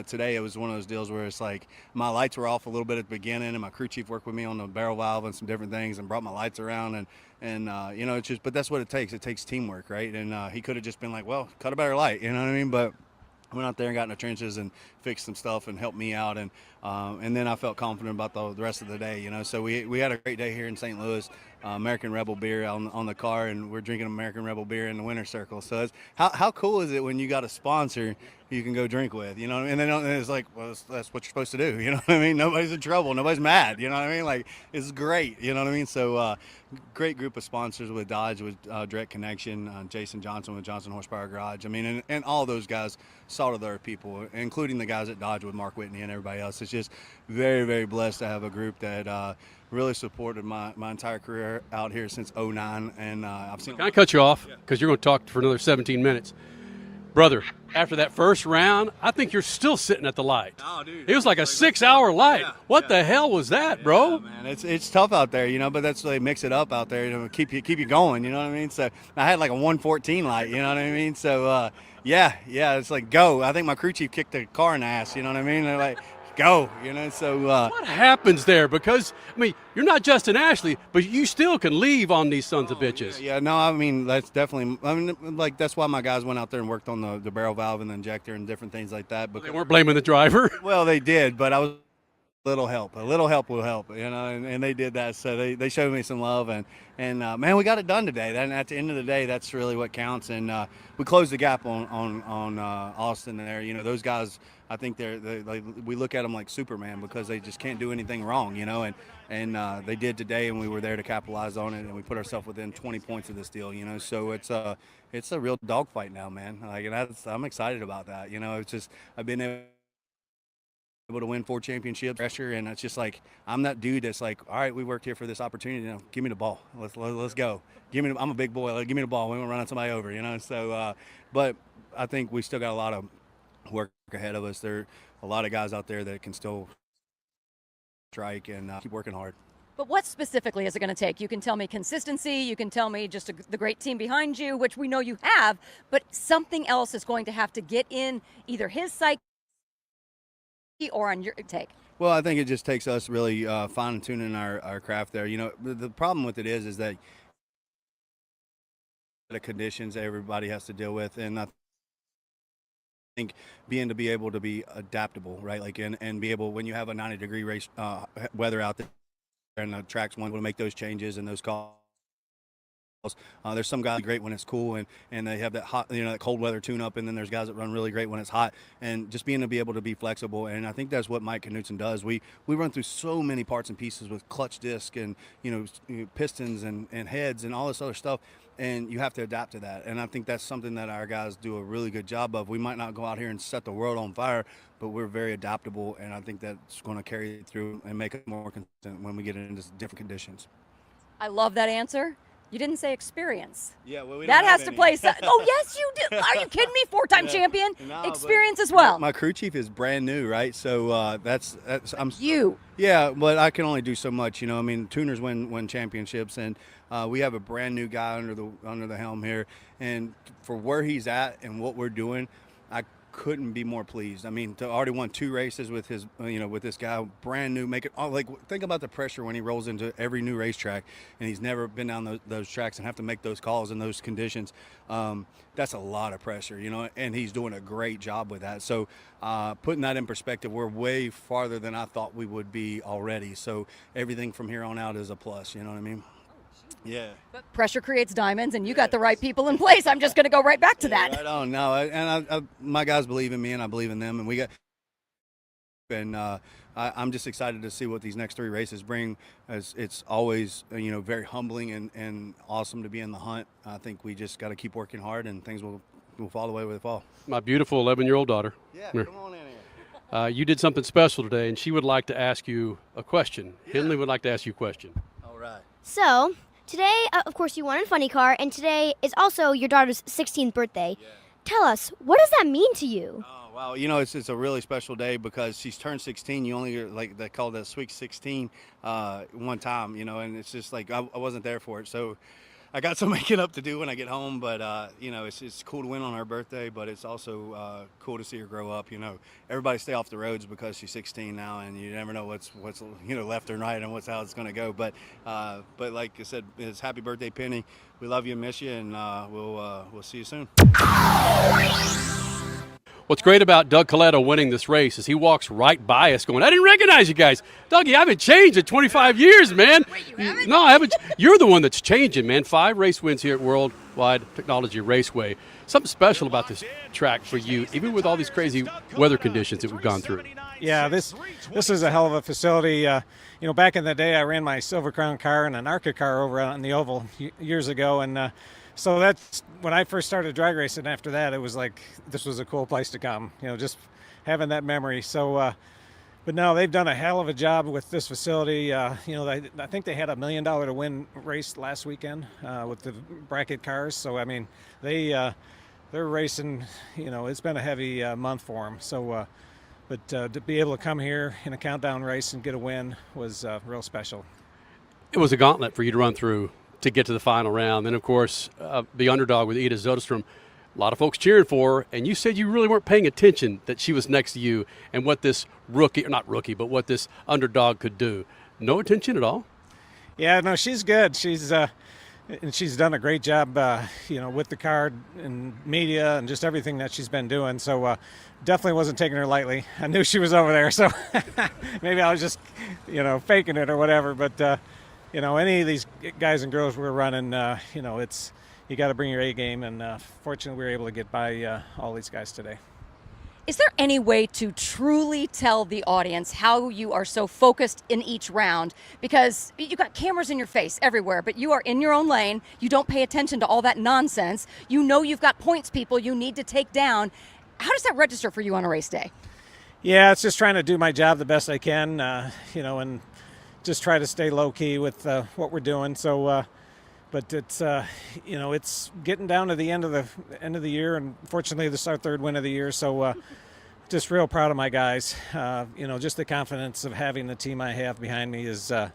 T: today it was one of those deals where it's like my lights were off a little bit at the beginning, and my crew chief worked with me on the barrel valve and some different things and brought my lights around, and it's just, but that's what it takes teamwork, right? And he could have just been like, well, cut a better light, you know what I mean? But I went out there and got in the trenches and fixed some stuff and helped me out, and then I felt confident about the rest of the day, So we had a great day here in St. Louis. American Rebel beer on the car, and we're drinking American Rebel beer in the winner's circle. So how cool is it when you got a sponsor you can go drink with, And then it's like, well, that's what you're supposed to do, you know what I mean? Nobody's in trouble, nobody's mad, you know what I mean? Like, it's great, you know what I mean? So great group of sponsors with Dodge, with Direct Connection, Jason Johnson with Johnson Horsepower Garage. I mean, and all those guys, salt of the earth people, including the guys at Dodge with Mark Whitney and everybody else. It's just very, very blessed to have a group that really supported my entire career out here since '09, and I've seen.
H: Can I cut you off because you're going to talk for another 17 minutes, brother? After that first round, I think you're still sitting at the light.
T: Oh, dude,
H: it was like a 6-hour light. What the hell was that, bro?
T: Man, it's tough out there, but that's they mix it up out there to keep you going. You know what I mean? So I had like a 114 light. You know what I mean? So yeah, it's like go. I think my crew chief kicked the car in the ass. You know what I mean? They're like, go, So
H: what happens there? Because I mean, you're not Justin Ashley, but you still can leave on these sons of bitches.
T: Yeah, no, I mean that's definitely. I mean, like that's why my guys went out there and worked on the barrel valve and the injector and different things like that. But
H: they weren't blaming the driver.
T: Well, they did, but I was a little help will help, and they did that. So they showed me some love, and man, we got it done today. Then at the end of the day, that's really what counts. And we closed the gap on Austin there. Those guys. I think they're like, we look at them like Superman because they just can't do anything wrong, and they did today, and we were there to capitalize on it, and we put ourselves within 20 points of this deal, So it's a real dogfight now, man. Like, and I'm excited about that, It's just I've been able to win 4 championships, pressure, and it's just like I'm that dude that's like, all right, we worked here for this opportunity, give me the ball, let's go. I'm a big boy, give me the ball. We won't run somebody over, So, but I think we still got a lot of work ahead of us. There are a lot of guys out there that can still strike and keep working hard.
G: But what specifically is it going to take? You can tell me consistency. You can tell me just the great team behind you, which we know you have, but something else is going to have to get in either his psyche or on your take.
T: Well, I think it just takes us really fine-tuning our craft there. The problem with it is that the conditions everybody has to deal with, and I think being able to be adaptable, right? Like and be able, when you have a 90-degree race weather out there and the track's one to make those changes and those calls. There's some guys great when it's cool and they have that hot, that cold weather tune up, and then there's guys that run really great when it's hot, and just being able to be flexible. And I think that's what Mike Knutson does. We run through so many parts and pieces with clutch disc and pistons and heads and all this other stuff, and you have to adapt to that. And I think that's something that our guys do a really good job of. We might not go out here and set the world on fire, but we're very adaptable, and I think that's going to carry through and make it more consistent when we get into different conditions.
G: I love that answer. You didn't say experience.
T: Yeah, well, we
G: that
T: don't
G: has
T: have
G: to
T: any.
G: play. Oh, yes, you do. Are you kidding me? Four-time champion,
T: No,
G: experience
T: but
G: as well.
T: My crew chief is brand new, right? So that's I'm
G: you.
T: Yeah, but I can only do so much, you know. I mean, tuners win championships, and we have a brand new guy under the helm here, and for where he's at and what we're doing, I couldn't be more pleased. I mean, to already won 2 races with his, with this guy, brand new, make it all like, think about the pressure when he rolls into every new racetrack and he's never been down those tracks and have to make those calls in those conditions. That's a lot of pressure, and he's doing a great job with that. So putting that in perspective, we're way farther than I thought we would be already. So everything from here on out is a plus, you know what I mean? Yeah.
G: But pressure creates diamonds, and you got the right people in place. I'm just going to go right back to that.
T: Right on. No, and my guys believe in me, and I believe in them, and I'm just excited to see what these next 3 races bring. As it's always, very humbling and awesome to be in the hunt. I think we just got to keep working hard, and things will fall the way they fall.
H: My beautiful 11-year-old daughter.
T: Yeah,
H: Here.
T: come on in here.
H: You did something special today, and she would like to ask you a question. Henley would like to ask you a question.
T: All right.
U: So, today, of course, you won in Funny Car, and today is also your daughter's 16th birthday. Yeah. Tell us, what does that mean to you?
T: Oh, wow. It's a really special day because she's turned 16. You only, they call that Sweet 16 one time, and it's just like I wasn't there for it. So I got some making up to do when I get home, but, it's cool to win on her birthday, but it's also cool to see her grow up. Everybody stay off the roads because she's 16 now, and you never know what's left and right and how it's going to go. But like I said, it's happy birthday, Penny. We love you and miss you, and we'll see you soon.
H: What's great about Doug Kalitta winning this race is he walks right by us going, I didn't recognize you guys. Dougie, I haven't changed in 25 years, man. No, I haven't. You're the one that's changing, man. 5 race wins here at Worldwide Technology Raceway. Something special about this track for you, even with all these crazy weather conditions that we've gone through.
V: Yeah, this is a hell of a facility. Back in the day, I ran my Silver Crown car and an ARCA car over on the Oval years ago, and so that's when I first started drag racing. After that, it was like this was a cool place to come. Just having that memory. So, but no, they've done a hell of a job with this facility. I think they had $1 million to win race last weekend with the bracket cars. So I mean, they're racing. It's been a heavy month for them. So, but to be able to come here in a countdown race and get a win was real special.
H: It was a gauntlet for you to run through to get to the final round. Then, of course, the underdog with Ida Soderstrom, a lot of folks cheering for her, and you said you really weren't paying attention that she was next to you and what this what this underdog could do. No attention at all?
V: Yeah, no, she's good. She's done a great job, with the car and media and just everything that she's been doing. So definitely wasn't taking her lightly. I knew she was over there, so maybe I was just, faking it or whatever. But any of these guys and girls we're running, it's you got to bring your A game, and fortunately we were able to get by all these guys today.
G: Is there any way to truly tell the audience how you are so focused in each round? Because you got cameras in your face everywhere, but you are in your own lane. You don't pay attention to all that nonsense. You've got points people you need to take down. How does that register for you on a race day?
V: Yeah, it's just trying to do my job the best I can, and just try to stay low key with what we're doing. So, but it's it's getting down to the end of the year, and fortunately this is our 3rd win of the year. So, just real proud of my guys. Just the confidence of having the team I have behind me is a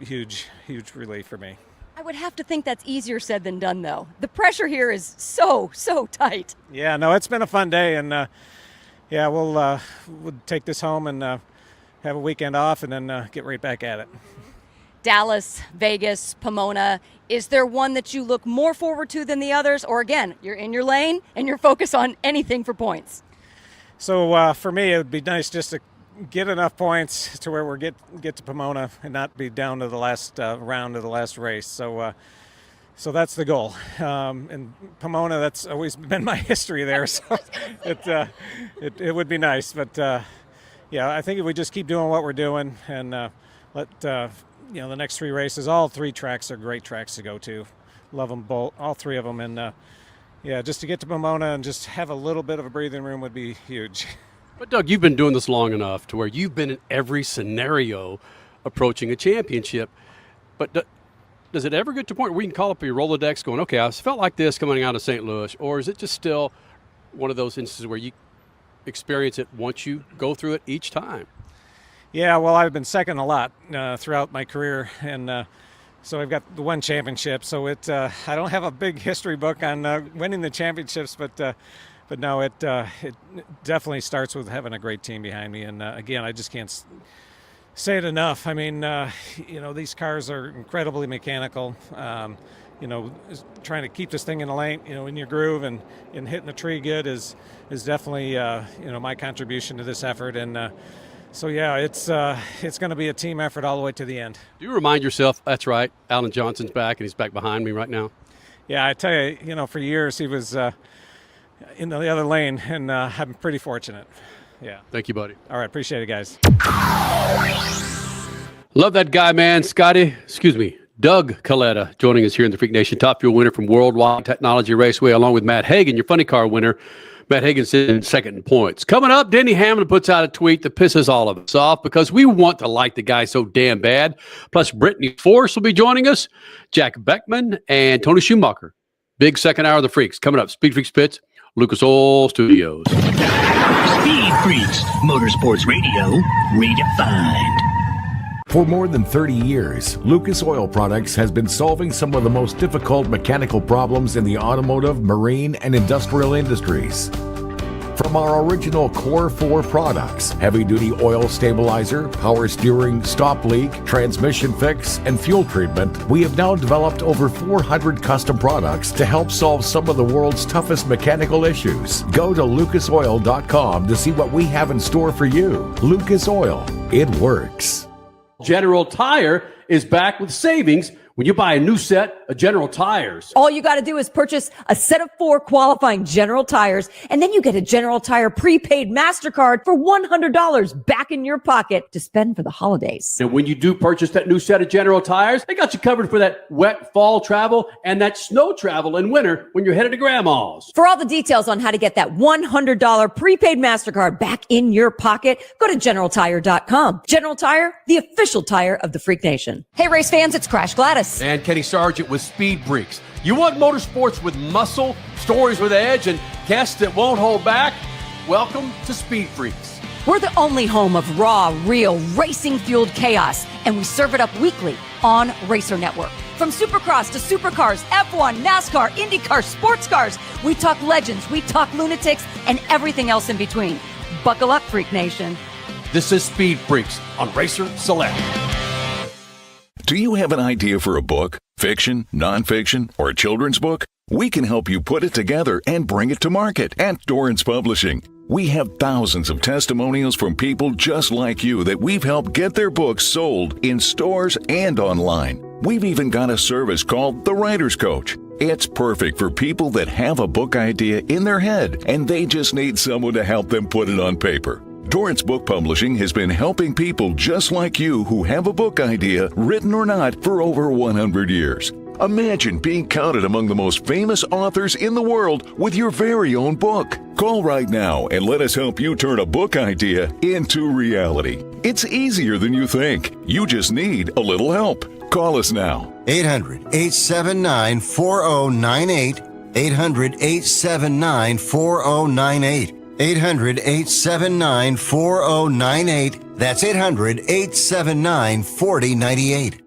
V: huge relief for me.
G: I would have to think that's easier said than done, though. The pressure here is so tight.
V: Yeah, no, it's been a fun day, and we'll take this home and have a weekend off, and then get right back at it.
G: Dallas, Vegas, Pomona. Is there one that you look more forward to than the others? Or again, you're in your lane and you're focused on anything for points?
V: So for me, it would be nice just to get enough points to where we get to Pomona and not be down to the last round of the last race. So that's the goal. And Pomona, that's always been my history there. So it would be nice. But I think if we just keep doing what we're doing and let the next 3 races, all 3 tracks are great tracks to go to. Love them both, all 3 of them. And just to get to Pomona and just have a little bit of a breathing room would be huge.
H: But Doug, you've been doing this long enough to where you've been in every scenario approaching a championship. But does it ever get to a point where we can call up your Rolodex going, okay, I felt like this coming out of St. Louis, or is it just still one of those instances where you experience it once you go through it each time?
V: Yeah, well, I've been second a lot throughout my career, and so I've got the one championship. So I don't have a big history book on winning the championships, but no, it definitely starts with having a great team behind me. And again, I just can't say it enough. I mean, these cars are incredibly mechanical. Trying to keep this thing in the lane, in your groove and hitting the tree good is definitely my contribution to this effort. And so yeah, it's going to be a team effort all the way to the end.
H: Do you remind yourself, that's right, Alan Johnson's back and he's back behind me right now?
V: Yeah, I tell you, for years he was in the other lane, and I'm pretty fortunate. Yeah.
H: Thank you, buddy.
V: All right, appreciate it, guys.
H: Love that guy, man. Doug Kalitta joining us here in the Freak Nation. Top Fuel winner from Worldwide Technology Raceway, along with Matt Hagan, your funny car winner. Matt Hagan's in second in points. Coming up, Denny Hamlin puts out a tweet that pisses all of us off because we want to like the guy so damn bad. Plus, Brittany Force will be joining us, Jack Beckman, and Tony Schumacher. Big second hour of the Freaks. Coming up, SpeedFreaks Pits, Lucas Oil Studios.
F: Speed Freaks, Motorsports Radio, redefined.
B: For more than 30 years, Lucas Oil Products has been solving some of the most difficult mechanical problems in the automotive, marine, and industrial industries. From our original Core 4 products, heavy-duty oil stabilizer, power steering, stop leak, transmission fix, and fuel treatment, we have now developed over 400 custom products to help solve some of the world's toughest mechanical issues. Go to lucasoil.com to see what we have in store for you. Lucas Oil, it works.
H: General Tire is back with savings when you buy a new set of General Tires.
G: All you got to do is purchase a set of 4 qualifying General Tires, and then you get a General Tire prepaid MasterCard for $100 back in your pocket to spend for the holidays.
H: And when you do purchase that new set of General Tires, they got you covered for that wet fall travel and that snow travel in winter when you're headed to Grandma's.
G: For all the details on how to get that $100 prepaid MasterCard back in your pocket, go to GeneralTire.com. General Tire, the official tire of the Freak Nation. Hey, race fans, it's Crash Gladys.
H: And Kenny Sargent with SpeedFreaks. You want motorsports with muscle, stories with edge, and guests that won't hold back? Welcome to SpeedFreaks.
G: We're the only home of raw, real, racing-fueled chaos, and we serve it up weekly on Racer Network. From Supercross to Supercars, F1, NASCAR, IndyCar, sports cars, we talk legends, we talk lunatics, and everything else in between. Buckle up, Freak Nation.
H: This is SpeedFreaks on Racer Select.
C: Do you have an idea for a book, fiction, nonfiction, or a children's book? We can help you put it together and bring it to market at Dorrance Publishing. We have thousands of testimonials from people just like you that we've helped get their books sold in stores and online. We've even got a service called The Writer's Coach. It's perfect for people that have a book idea in their head and they just need someone to help them put it on paper. Dorrance Book Publishing has been helping people just like you who have a book idea, written or not, for over 100 years. Imagine being counted among the most famous authors in the world with your very own book. Call right now and let us help you turn a book idea into reality. It's easier than you think. You just need a little help. Call us now.
N: 800-879-4098. 800-879-4098. 800-879-4098. That's 800-879-4098.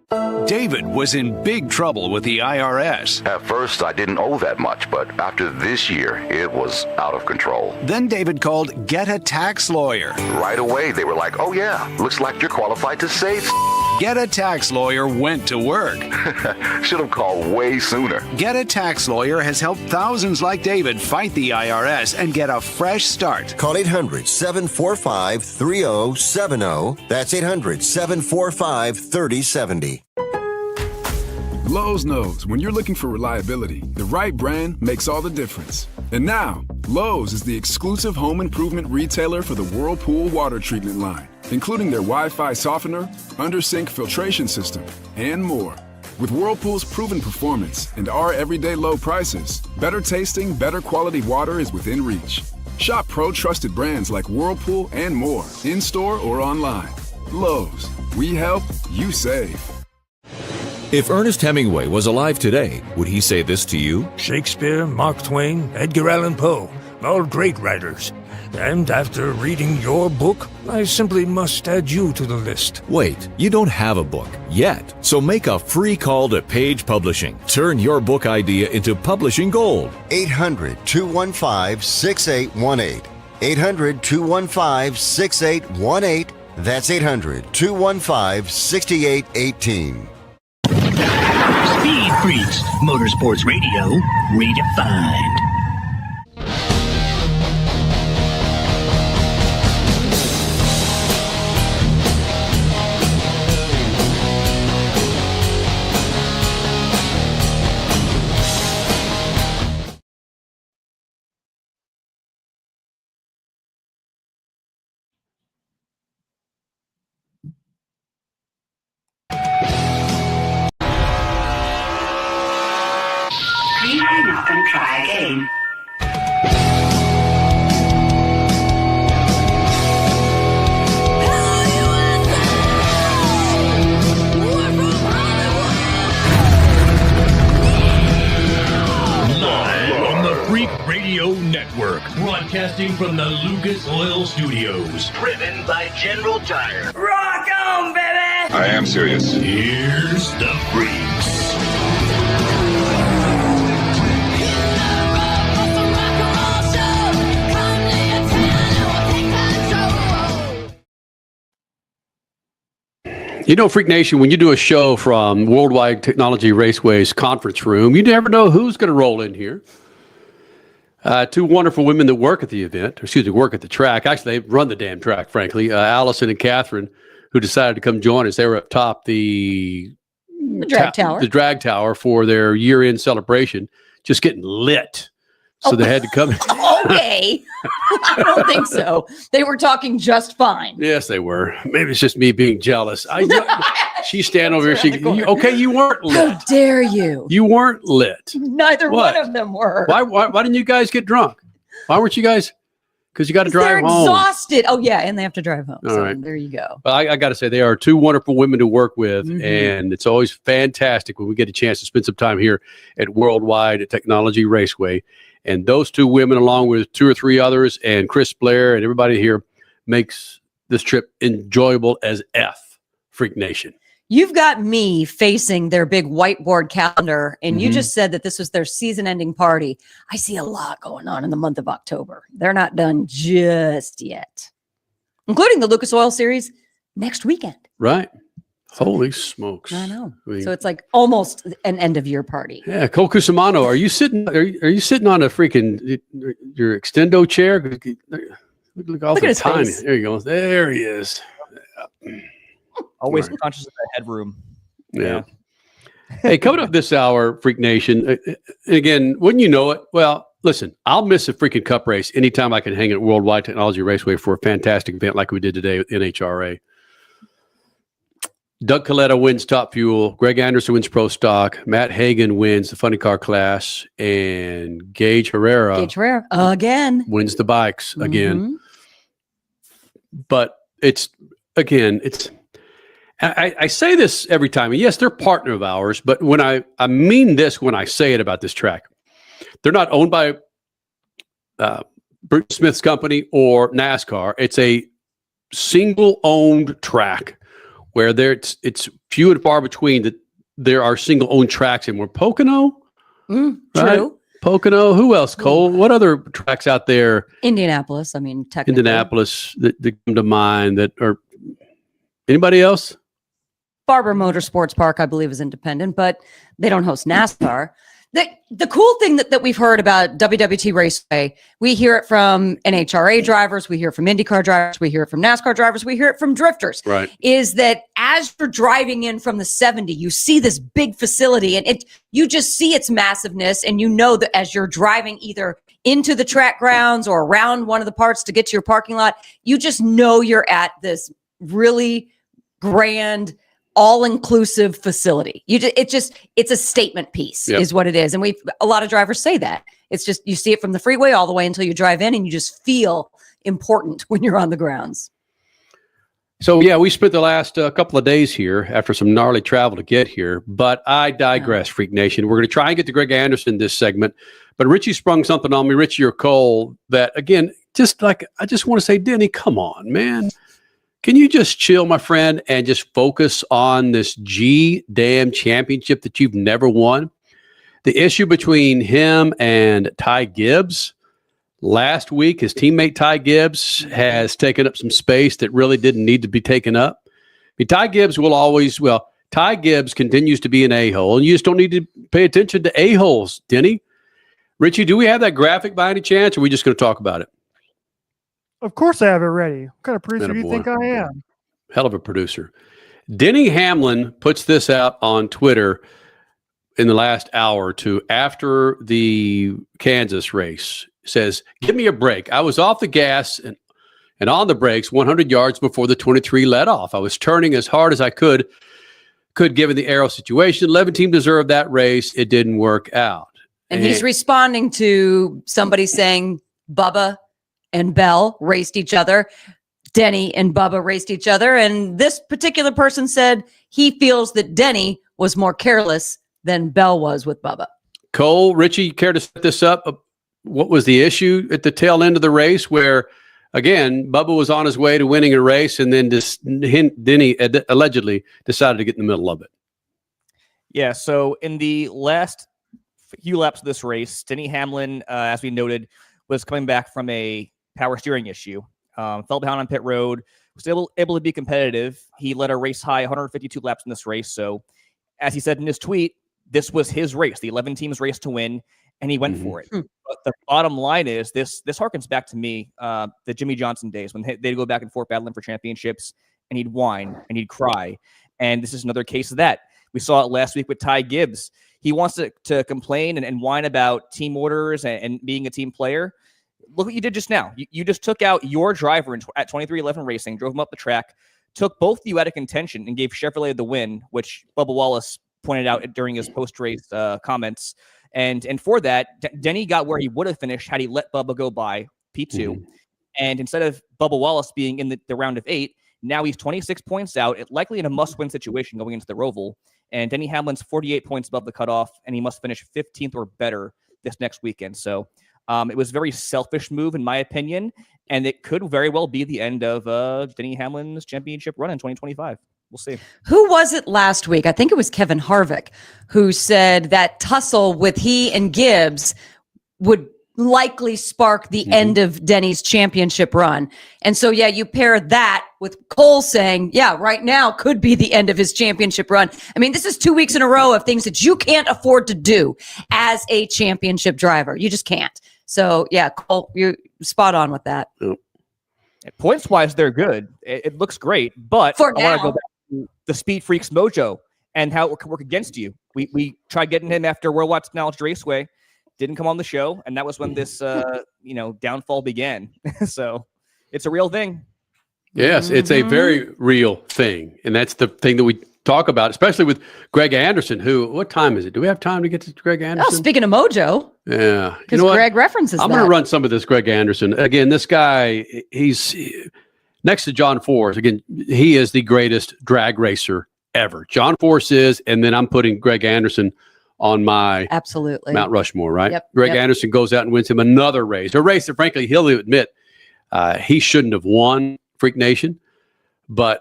O: David was in big trouble with the IRS.
P: At first, I didn't owe that much, but after this year, it was out of control.
O: Then David called Get a Tax Lawyer.
P: Right away, they were like, oh yeah, looks like you're qualified to save.
O: Get a Tax Lawyer went to work.
P: Should have called way sooner.
O: Get a Tax Lawyer has helped thousands like David fight the IRS and get a fresh start.
N: Call 800-745-3070. That's 800-745-3070.
R: Lowe's knows when you're looking for reliability, the right brand makes all the difference. And now, Lowe's is the exclusive home improvement retailer for the Whirlpool water treatment line, including their Wi-Fi softener, under-sink filtration system, and more. With Whirlpool's proven performance and our everyday low prices, better tasting, better quality water is within reach. Shop pro-trusted brands like Whirlpool and more, in-store or online. Lowe's, we help, you save.
D: If Ernest Hemingway was alive today, would he say this to you?
E: Shakespeare, Mark Twain, Edgar Allan Poe, all great writers. And after reading your book, I simply must add you to the list.
D: Wait, you don't have a book yet. So make a free call to Page Publishing. Turn your book idea into publishing gold.
N: 800-215-6818. 800-215-6818. That's 800-215-6818.
F: Speed Freaks, Motorsports Radio, redefined.
W: Please hang up and try again.
F: Live on the Freak Radio Network, broadcasting from the Lucas Oil Studios, driven by General Tire.
W: Rock on, baby!
F: I am serious. Here's the Freaks.
H: You know, Freak Nation, when you do a show from Worldwide Technology Raceway's conference room, you never know who's going to roll in here. Two wonderful women that work at the event, work at the track. Actually, they run the damn track, frankly. Allison and Catherine, who decided to come join us. They were up top the drag tower for their year-end celebration, just getting lit. So they had to come.
I: Okay. I don't think so. They were talking just fine.
H: Yes, they were. Maybe it's just me being jealous. She's standing over here. You weren't lit.
I: How dare you?
H: You weren't lit.
I: Neither one of them were.
H: Why didn't you guys get drunk? Why weren't you guys? Because you got to drive
I: They're
H: home.
I: Exhausted. Oh, yeah. And they have to drive home.
H: All
I: so
H: right.
I: There you go.
H: Well, I got to say, they are two wonderful women to work with. And it's always fantastic when we get a chance to spend some time here at Worldwide Technology Raceway. And those two women, along with two or three others, and Chris Blair and everybody here, makes this trip enjoyable as F, Freak Nation.
I: You've got me facing their big whiteboard calendar, and you just said that this was their season-ending party. I see a lot going on in the month of October. They're not done just yet, including the Lucas Oil Series next weekend.
H: Right. Holy smokes.
I: I know. So it's like almost an end-of-year party.
H: Yeah, Cole Cusimano, are you sitting on a freaking your extendo chair? Look at his tiny. Face. There you go. There he is.
J: Always conscious of that headroom.
H: Yeah. Hey, coming up this hour, Freak Nation. Again, wouldn't you know it? Well, listen, I'll miss a freaking cup race anytime I can hang at Worldwide Technology Raceway for a fantastic event like we did today with NHRA. Doug Kalitta wins Top Fuel. Greg Anderson wins Pro Stock. Matt Hagan wins the Funny Car class. And Gage Herrera
I: again
H: wins the bikes again. But I say this every time. And yes, they're a partner of ours. But when I mean this when I say it about this track. They're not owned by Brittany Smith's company or NASCAR. It's a single-owned track. Where it's few and far between that there are single-owned tracks, and we're Pocono.
I: True.
H: Right? Pocono. Who else, Cole? What other tracks out there?
I: Indianapolis. I mean, technically.
H: Indianapolis that come to mind that are anybody else?
I: Barber Motorsports Park, I believe, is independent, but they don't host NASCAR. The cool thing that we've heard about WWT Raceway, we hear it from NHRA drivers, we hear it from IndyCar drivers, we hear it from NASCAR drivers, we hear it from drifters, is that as you're driving in from the 70, you see this big facility and you just see its massiveness, and you know that as you're driving either into the track grounds or around one of the parts to get to your parking lot, you just know you're at this really grand all-inclusive facility. It's a statement piece is what it is. And a lot of drivers say that. It's just, you see it from the freeway all the way until you drive in, and you just feel important when you're on the grounds.
H: So, yeah, we spent the last couple of days here after some gnarly travel to get here, but I digress, Freak Nation. We're going to try and get to Greg Anderson this segment, but Richie sprung something on me, Richie or Cole, that, again, just like, I just want to say, Denny, come on, man. Can you just chill, my friend, and just focus on this G-damn championship that you've never won? The issue between him and Ty Gibbs last week, his teammate Ty Gibbs has taken up some space that really didn't need to be taken up. I mean, Ty Gibbs Ty Gibbs continues to be an a-hole, and you just don't need to pay attention to a-holes, Denny. Richie, do we have that graphic by any chance, or are we just going to talk about it?
K: Of course I have it ready. What kind of producer do you think I am?
H: Hell of a producer. Denny Hamlin puts this out on Twitter in the last hour or two after the Kansas race. Says, give me a break. I was off the gas and on the brakes 100 yards before the 23 let off. I was turning as hard as I could given the aero situation. 11 team deserved that race. It didn't work out.
I: And he's responding to somebody saying Bubba and Bell raced each other. Denny and Bubba raced each other. And this particular person said he feels that Denny was more careless than Bell was with Bubba.
H: Cole, Richie, care to set this up? What was the issue at the tail end of the race where, again, Bubba was on his way to winning a race and then Denny allegedly decided to get in the middle of it?
J: Yeah, so in the last few laps of this race, Denny Hamlin, as we noted, was coming back from a power steering issue. Fell behind on pit road, was able to be competitive. He led a race high 152 laps in this race. So, as he said in his tweet, this was his race, the 11 teams race to win, and he went for it. But the bottom line is this harkens back to me, the Jimmy Johnson days when they'd go back and forth battling for championships, and he'd whine and he'd cry. And this is another case of that. We saw it last week with Ty Gibbs. He wants to complain and whine about team orders and being a team player. Look what you did just now. You just took out your driver at 2311 Racing, drove him up the track, took both of you out of contention, and gave Chevrolet the win, which Bubba Wallace pointed out during his post-race comments. And for that, Denny got where he would have finished had he let Bubba go by P2. And instead of Bubba Wallace being in the round of 8, now he's 26 points out, likely in a must-win situation going into the Roval. And Denny Hamlin's 48 points above the cutoff, and he must finish 15th or better this next weekend. So it was a very selfish move, in my opinion, and it could very well be the end of Denny Hamlin's championship run in 2025. We'll see.
I: Who was it last week? I think it was Kevin Harvick who said that tussle with he and Gibbs would likely spark the end of Denny's championship run. And so, yeah, you pair that with Cole saying, yeah, right now could be the end of his championship run. I mean, this is 2 weeks in a row of things that you can't afford to do as a championship driver. You just can't. So, yeah, Cole, you're spot on with that.
J: Points-wise, they're good. It looks great, but
I: for
J: I
I: now,
J: want to go back to the Speed Freaks mojo and how it could work against you. We tried getting him after Worldwide Technology Raceway. Didn't come on the show, and that was when this downfall began. So it's a real thing.
H: Yes, it's a very real thing, and that's the thing that we talk about, especially with Greg Anderson. What time is it? Do we have time to get to Greg Anderson?
I: Oh, speaking of mojo,
H: yeah,
I: because Greg references
H: I'm going to run some of this Greg Anderson again. This guy, he's next to John Force. Again, he is the greatest drag racer ever. John Force is, and then I'm putting Greg Anderson on my
I: absolutely
H: Mount Rushmore, right?
I: Yep,
H: Greg Anderson goes out and wins him another race, a race that frankly he'll admit he shouldn't have won, Freak Nation. But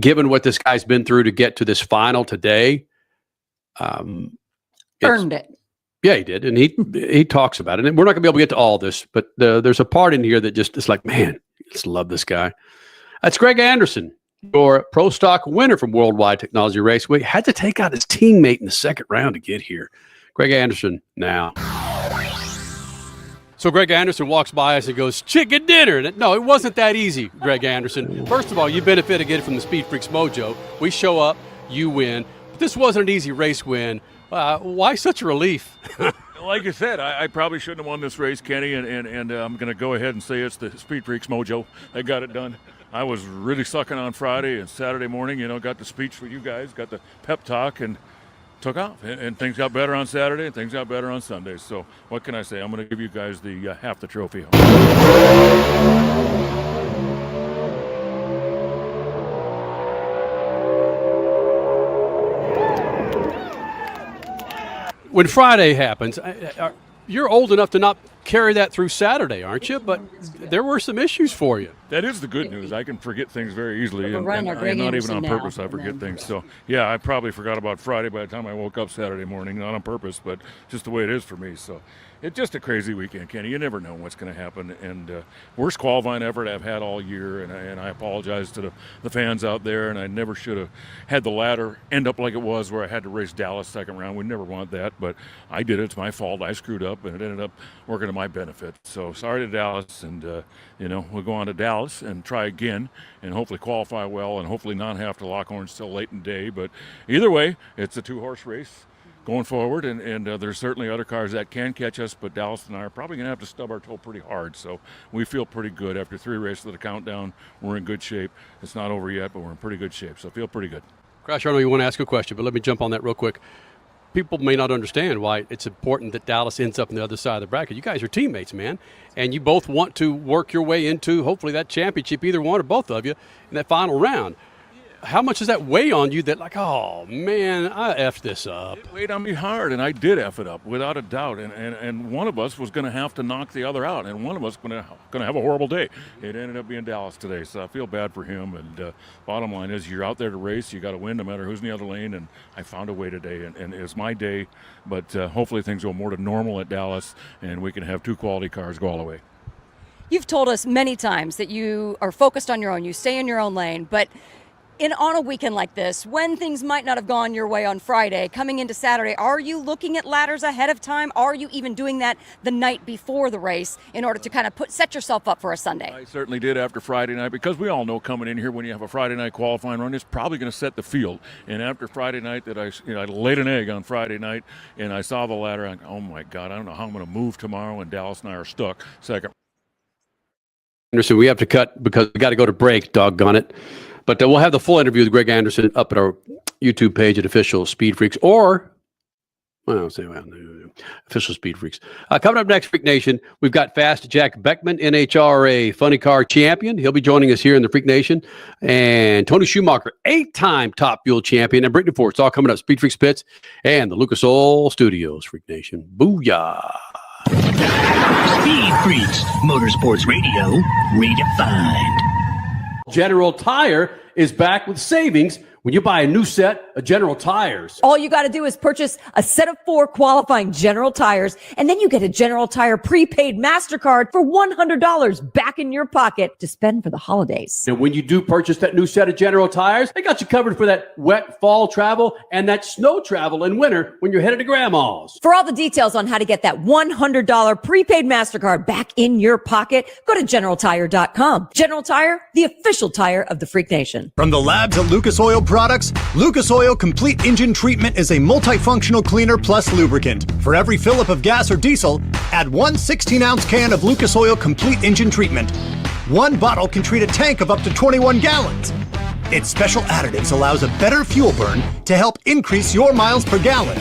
H: given what this guy's been through to get to this final today,
I: earned it.
H: Yeah, he did, and he talks about it. And we're not going to be able to get to all this, but there's a part in here that just is like, man, I just love this guy. That's Greg Anderson. Your Pro Stock winner from Worldwide Technology Raceway had to take out his teammate in the second round to get here. Greg Anderson now. So Greg Anderson walks by us and goes, chicken dinner. No, it wasn't that easy, Greg Anderson. First of all, you benefit again from the Speed Freaks mojo. We show up, you win. But this wasn't an easy race win. Why such a relief?
A: Like I said, I probably shouldn't have won this race, Kenny, and I'm going to go ahead and say it's the Speed Freaks mojo that got it done. I was really sucking on Friday and Saturday morning, got the speech with you guys, got the pep talk, and took off. And things got better on Saturday, and things got better on Sunday. So what can I say? I'm going to give you guys the half the trophy.
H: when Friday happens, you're old enough to not carry that through Saturday, aren't you? But there were some issues for you.
A: That is the good news. I can forget things very easily, and
I: running our Greg
A: not even
I: Anderson
A: on
I: now.
A: purpose. I forget things. So, yeah, I probably forgot about Friday by the time I woke up Saturday morning. Not on purpose, but just the way it is for me. So, it's just a crazy weekend, Kenny. You never know what's going to happen. And worst qualifying effort I've had all year, and I apologize to the fans out there, and I never should have had the ladder end up like it was where I had to race Dallas second round. We never want that, but I did it. It's my fault. I screwed up, and it ended up working to my benefit. So, sorry to Dallas, and, we'll go on to Dallas and try again and hopefully qualify well and hopefully not have to lock horns till late in the day. But either way, it's a two-horse race going forward, and there's certainly other cars that can catch us, but Dallas and I are probably going to have to stub our toe pretty hard. So we feel pretty good. After 3 races of the countdown, we're in good shape. It's not over yet, but we're in pretty good shape, so feel pretty good.
H: Crash, I know you want to ask a question, but let me jump on that real quick. People may not understand why it's important that Dallas ends up on the other side of the bracket. You guys are teammates, man, and you both want to work your way into hopefully that championship, either one or both of you, in that final round. How much does that weigh on you that, like, oh, man, I effed this up?
A: It weighed on me hard, and I did F it up, without a doubt. And one of us was going to have to knock the other out, and one of us going to have a horrible day. It ended up being Dallas today, so I feel bad for him. And bottom line is, you're out there to race. You got to win no matter who's in the other lane, and I found a way today, and it's my day. But hopefully things go more to normal at Dallas, and we can have 2 quality cars go all the way.
G: You've told us many times that you are focused on your own. You stay in your own lane, but on a weekend like this, when things might not have gone your way on Friday, coming into Saturday, are you looking at ladders ahead of time? Are you even doing that the night before the race in order to kind of set yourself up for a Sunday?
A: I certainly did after Friday night, because we all know coming in here when you have a Friday night qualifying run, it's probably going to set the field. And after Friday night, that I laid an egg on Friday night, and I saw the ladder. I go, oh my God, I don't know how I'm going to move tomorrow. And Dallas and I are stuck second.
H: Anderson, we have to cut because we got to go to break. Doggone it. But we'll have the full interview with Greg Anderson up at our YouTube page at Official Speed Freaks, or Official Speed Freaks. Coming up next, Freak Nation, we've got Fast Jack Beckman, NHRA Funny Car Champion. He'll be joining us here in the Freak Nation. And Tony Schumacher, 8-time Top Fuel Champion. And Brittany Ford. It's all coming up. Speed Freaks Pits and the Lucas Oil Studios, Freak Nation. Booyah.
F: Speed Freaks, Motorsports Radio, redefined.
H: General Tire is back with savings when you buy a new set of General Tires.
G: All you got to do is purchase a set of 4 qualifying General Tires, and then you get a General Tire prepaid MasterCard for $100 back in your pocket to spend for the holidays.
H: And when you do purchase that new set of General Tires, they got you covered for that wet fall travel and that snow travel in winter when you're headed to Grandma's.
G: For all the details on how to get that $100 prepaid MasterCard back in your pocket, go to GeneralTire.com. General Tire, the official tire of the Freak Nation.
L: From the labs at Lucas Oil Products, Lucas Oil Complete Engine Treatment is a multifunctional cleaner plus lubricant. For every fill-up of gas or diesel, add 1 16-ounce can of Lucas Oil Complete Engine Treatment. 1 bottle can treat a tank of up to 21 gallons. Its special additives allows a better fuel burn to help increase your miles per gallon.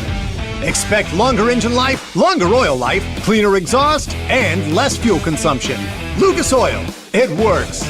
L: Expect longer engine life, longer oil life, cleaner exhaust, and less fuel consumption. Lucas Oil, it works.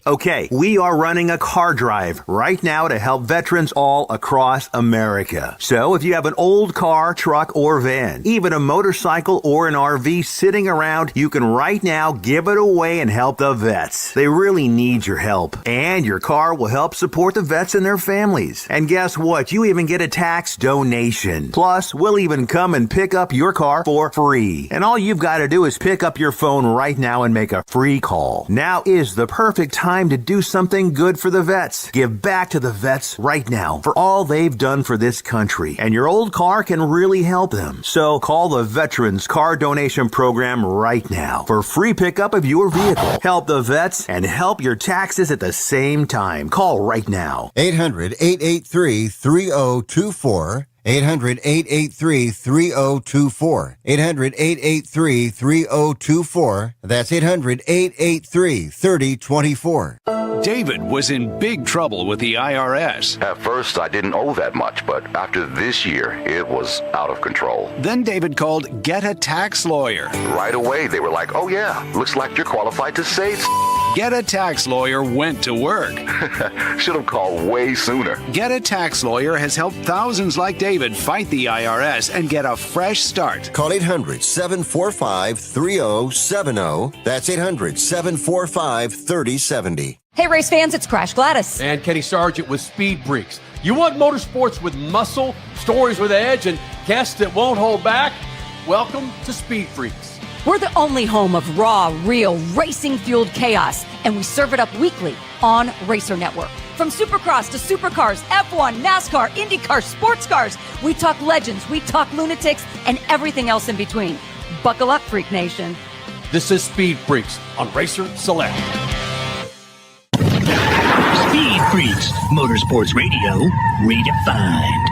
M: Okay, we are running a car drive right now to help veterans all across America. So if you have an old car, truck, or van, even a motorcycle or an RV sitting around, you can right now give it away and help the vets. They really need your help. And your car will help support the vets and their families. And guess what? You even get a tax donation. Plus, we'll even come and pick up your car for free. And all you've got to do is pick up your phone right now and make a free call. Now is the perfect time to do something good for the vets. Give back to the vets right now for all they've done for this country. And your old car can really help them. So call the Veterans Car Donation Program right now for free pickup of your vehicle. Help the vets and help your taxes at the same time. Call right now.
N: 800-883-3024. 800-883-3024. 800-883-3024. That's 800-883-3024.
O: David was in big trouble with the IRS.
P: At first, I didn't owe that much, but after this year, it was out of control.
O: Then David called Get a Tax Lawyer.
P: Right away, they were like, oh yeah, looks like you're qualified to save.
O: Get a Tax Lawyer went to work.
P: Should have called way sooner.
O: Get a Tax Lawyer has helped thousands like David fight the IRS and get a fresh start.
N: Call 800-745-3070. That's 800-745-3070.
G: Hey, race fans, it's Crash Gladys.
Q: And Kenny Sargent with SpeedFreaks. You want motorsports with muscle, stories with edge, and guests that won't hold back? Welcome to SpeedFreaks.
G: We're the only home of raw, real, racing-fueled chaos, and we serve it up weekly on Racer Network. From Supercross to Supercars, F1, NASCAR, IndyCar, sports cars, we talk legends, we talk lunatics, and everything else in between. Buckle up, Freak Nation.
Q: This is SpeedFreaks on Racer Select.
F: Speed Freaks, Motorsports Radio, redefined.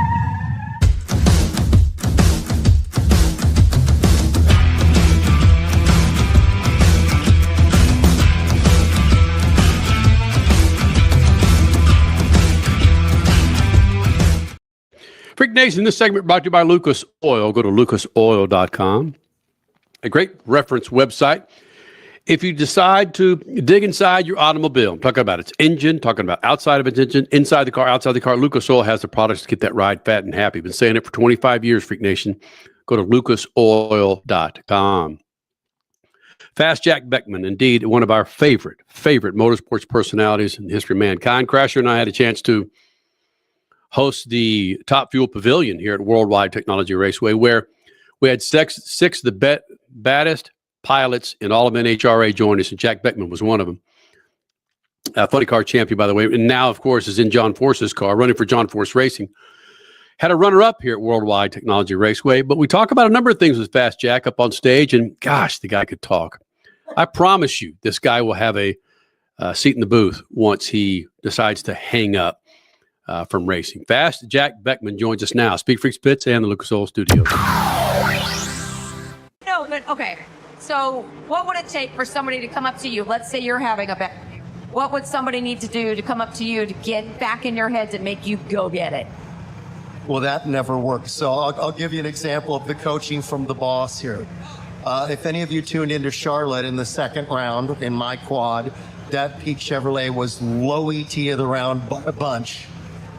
H: Freak Nation, this segment brought to you by Lucas Oil. Go to lucasoil.com. A great reference website. If you decide to dig inside your automobile, I'm talking about its engine, talking about outside of its engine, inside the car, outside the car, Lucas Oil has the products to get that ride fat and happy. Been saying it for 25 years, Freak Nation. Go to lucasoil.com. Fast Jack Beckman, indeed, one of our favorite motorsports personalities in the history of mankind. Crasher and I had a chance to host the Top Fuel Pavilion here at Worldwide Technology Raceway, where we had six of the baddest pilots in all of NHRA join us, and Jack Beckman was one of them. Funny car champion, by the way, and now, of course, is in John Force's car, running for John Force Racing. Had a runner-up here at Worldwide Technology Raceway, but we talk about a number of things with Fast Jack up on stage, and gosh, the guy could talk. I promise you, this guy will have a seat in the booth once he decides to hang up from racing. Fast Jack Beckman joins us now. SpeedFreaks Pits and the Lucas Oil Studios.
S: No, but okay. So what would it take for somebody to come up to you? Let's say you're having a bad. What would somebody need to do to come up to you to get back in your head to make you go get it?
U: Well, that never works. So I'll give you an example of the coaching from the boss here. If any of you tuned into Charlotte in the second round in my quad, that Pete Chevrolet was low ET of the round bunch,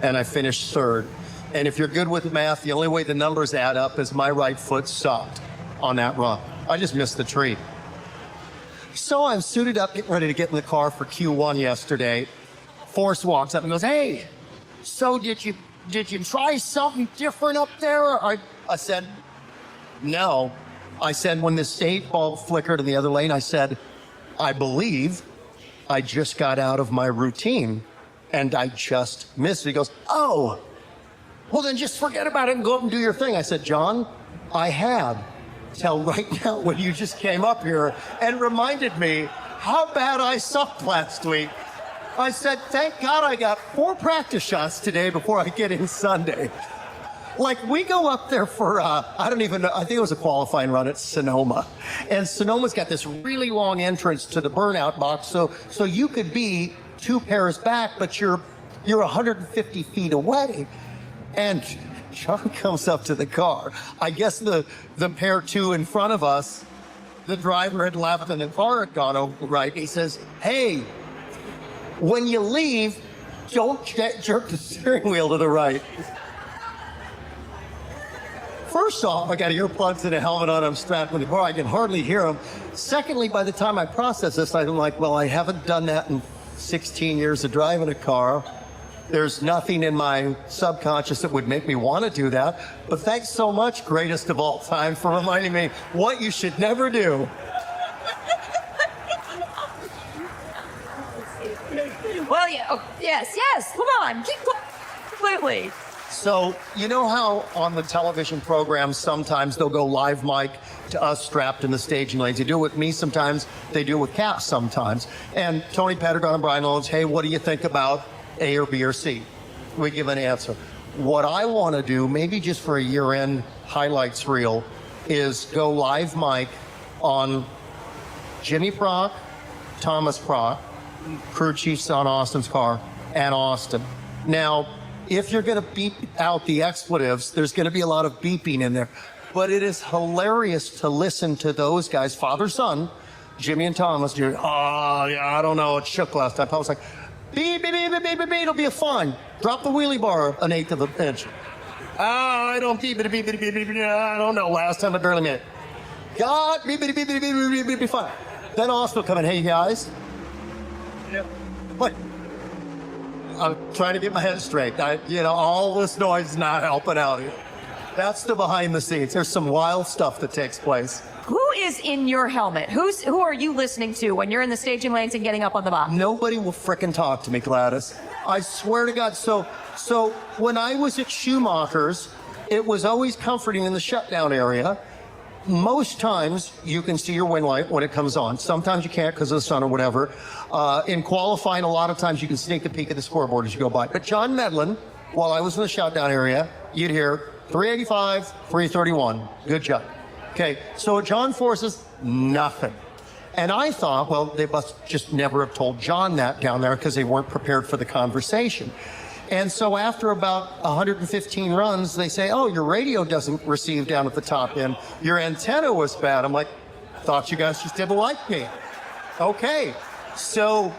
U: and I finished third. And if you're good with math, the only way the numbers add up is my right foot stopped on that run. I just missed the tree. So I'm suited up, getting ready to get in the car for Q1 yesterday. Force walks up and goes, "Hey, so did you try something different up there?" I said, "No." I said, when the state bulb flickered in the other lane, I said, "I believe I just got out of my routine and I just missed it." He goes, "Oh, well then just forget about it and go up and do your thing." I said, "John, I had till right now when you just came up here and reminded me how bad I sucked last week." I said, "Thank God I got 4 practice shots today before I get in Sunday." Like, we go up there for, I don't even know, I think it was a qualifying run at Sonoma. And Sonoma's got this really long entrance to the burnout box, so you could be 2 pairs back, but you're 150 feet away. And John comes up to the car. I guess the pair 2 in front of us, the driver had left and the car had gone over right. He says, "Hey, when you leave, don't jerk the steering wheel to the right." First off, I got earplugs and a helmet on. I'm strapped with the car. I can hardly hear them. Secondly, by the time I process this, I'm like, well, I haven't done that in 16 years of driving a car. There's nothing in my subconscious that would make me want to do that. But thanks so much, greatest of all time, for reminding me what you should never do.
S: Well, yeah, oh, yes, come on, keep going. Completely.
U: So, you know how on the television programs, sometimes they'll go live mic to us strapped in the staging lanes. They do it with me sometimes, they do it with Cass sometimes. And Tony Patagon and Brian Owens, "Hey, what do you think about A or B or C?" We give an answer. What I want to do, maybe just for a year-end highlights reel, is go live mic on Jimmy Prock, Thomas Prock, crew chiefs on Austin's car, and Austin. Now, if you're going to beep out the expletives, there's going to be a lot of beeping in there. But it is hilarious to listen to those guys, father-son, Jimmy and Thomas, oh, yeah, I don't know. It shook last time. I was like, beep, beep, beep, beep, beep, beep, it'll be a fine. Drop the wheelie bar an eighth of an inch. I don't beep, beep, beep, beep, beep, beep, I don't know. Last time I barely made it. God, beep, beep, beep, beep, beep, beep, beep, beep, fine. Then Austin will come in, hey, guys. Yeah. What? I'm trying to get my head straight. All this noise is not helping out here. That's the behind the scenes. There's some wild stuff that takes place.
S: Who is in your helmet? Who are you listening to when you're in the staging lanes and getting up on the box?
U: Nobody will frickin' talk to me, Gladys. I swear to God. So when I was at Schumacher's, it was always comforting in the shutdown area. Most times you can see your wing light when it comes on. Sometimes you can't because of the sun or whatever. In qualifying, a lot of times you can sneak a peek at the scoreboard as you go by. But John Medlin, while I was in the shutdown area, you'd hear 385, 331. Good job. Okay, so at John Force's, nothing. And I thought, well, they must just never have told John that down there because they weren't prepared for the conversation. And so after about 115 runs, they say, oh, your radio doesn't receive down at the top end. Your antenna was bad. I'm like, thought you guys just didn't like me. Okay, so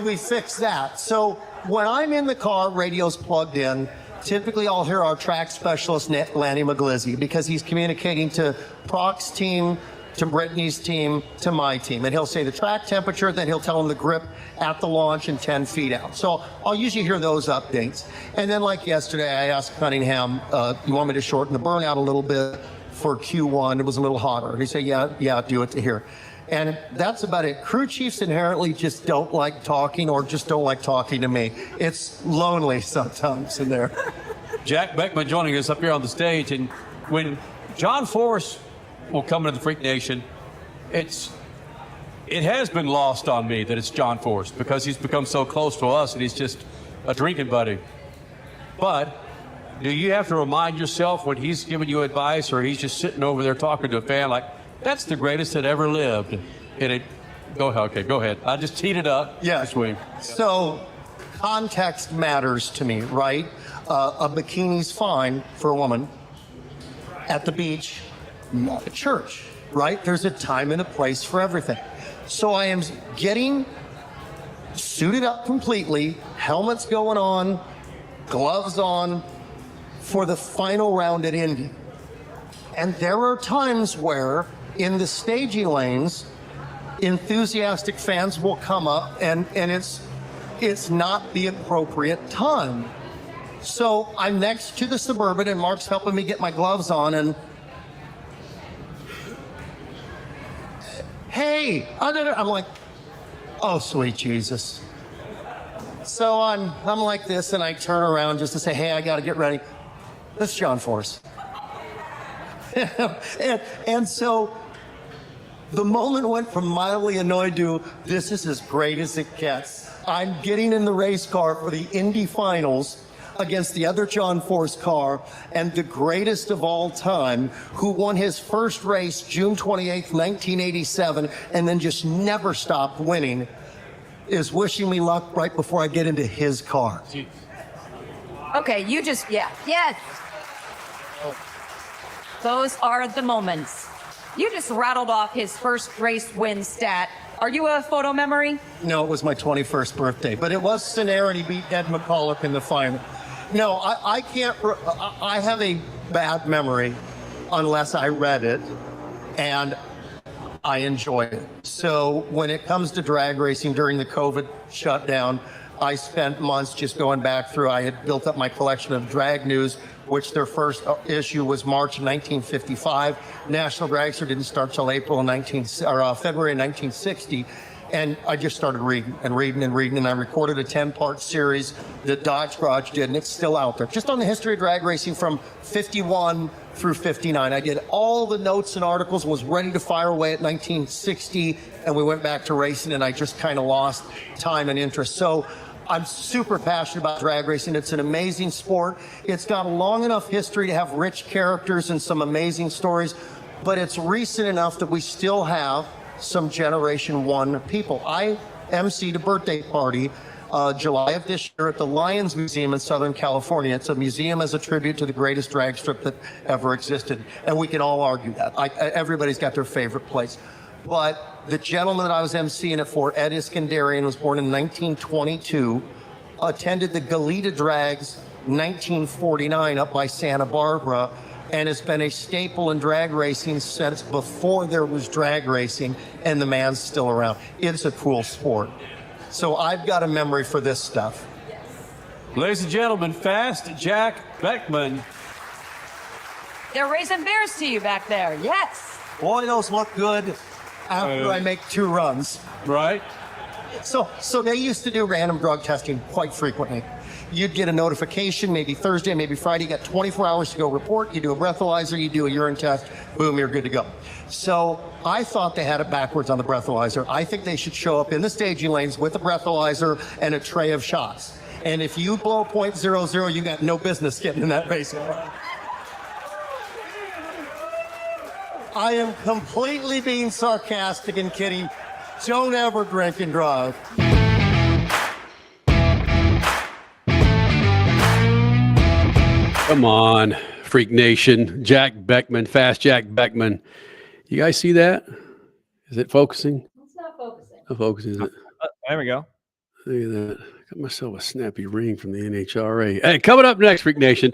U: we fixed that. So when I'm in the car, radio's plugged in, typically I'll hear our track specialist, Lanny McGlizzy, because he's communicating to Proc's team, to Brittany's team, to my team. And he'll say the track temperature, then he'll tell them the grip at the launch and 10 feet out. So I'll usually hear those updates. And then like yesterday, I asked Cunningham, you want me to shorten the burnout a little bit for Q1? It was a little hotter. And he said, yeah, do it to here. And that's about it. Crew chiefs inherently just don't like talking or just don't like talking to me. It's lonely sometimes in there.
Q: Jack Beckman joining us up here on the stage. And when John Force will come into the Freak Nation, it has been lost on me that it's John Force because he's become so close to us and he's just a drinking buddy. But do you have to remind yourself when he's giving you advice or he's just sitting over there talking to a fan like, that's the greatest that ever lived? And go ahead. I just teed it up.
U: Yeah. So context matters to me, right? A bikini's fine for a woman at the beach, not at church, right? There's a time and a place for everything. So I am getting suited up completely, helmets going on, gloves on for the final round at Indy. And there are times where in the staging lanes, enthusiastic fans will come up and it's not the appropriate time. So I'm next to the Suburban and Mark's helping me get my gloves on and hey, I'm like, oh, sweet Jesus. So I'm like this, and I turn around just to say, hey, I got to get ready. This is John Force. and so the moment went from mildly annoyed to, this is as great as it gets. I'm getting in the race car for the Indy Finals against the other John Force car, and the greatest of all time, who won his first race June 28th, 1987, and then just never stopped winning, is wishing me luck right before I get into his car.
S: Okay, yes. Those are the moments. You just rattled off his first race win stat. Are you a photo memory?
U: No, it was my 21st birthday, but it was Cincinnati beat Ed McCulloch in the final. No, I can't. I have a bad memory unless I read it, and I enjoy it. So when it comes to drag racing during the COVID shutdown, I spent months just going back through. I had built up my collection of drag news, which their first issue was March of 1955. National Dragster didn't start till February 1960. And I just started reading, and I recorded a 10-part series that Dodge Garage did, and it's still out there. Just on the history of drag racing from 51 through 59. I did all the notes and articles, was ready to fire away at 1960, and we went back to racing, and I just kind of lost time and interest. So I'm super passionate about drag racing. It's an amazing sport. It's got a long enough history to have rich characters and some amazing stories, but it's recent enough that we still have some Generation 1 people. I emceed a birthday party July of this year at the Lions Museum in Southern California. It's a museum as a tribute to the greatest drag strip that ever existed. And we can all argue that. Everybody's got their favorite place. but the gentleman that I was emceeing it for, Ed Iskandarian, was born in 1922, attended the Kalitta Drags 1949 up by Santa Barbara, and has been a staple in drag racing since before there was drag racing, and the man's still around. It's a cool sport. So I've got a memory for this stuff.
Q: Ladies and gentlemen, Fast Jack Beckman.
I: They're raising bears to you back there. Yes.
U: Boy, those look good after I make 2 runs.
Q: Right.
U: So they used to do random drug testing quite frequently. You'd get a notification, maybe Thursday, maybe Friday. You got 24 hours to go report. You do a breathalyzer, you do a urine test, boom, you're good to go. So I thought they had it backwards on the breathalyzer. I think they should show up in the staging lanes with a breathalyzer and a tray of shots. And if you blow .00, you got no business getting in that race. I am completely being sarcastic and kidding. Don't ever drink and drive.
H: Come on, Freak Nation. Jack Beckman, Fast Jack Beckman. You guys see that? Is it focusing?
I: It's not focusing.
H: Not focusing, is it?
J: There we go.
H: Look at that. Got myself a snappy ring from the NHRA. Hey, coming up next, Freak Nation,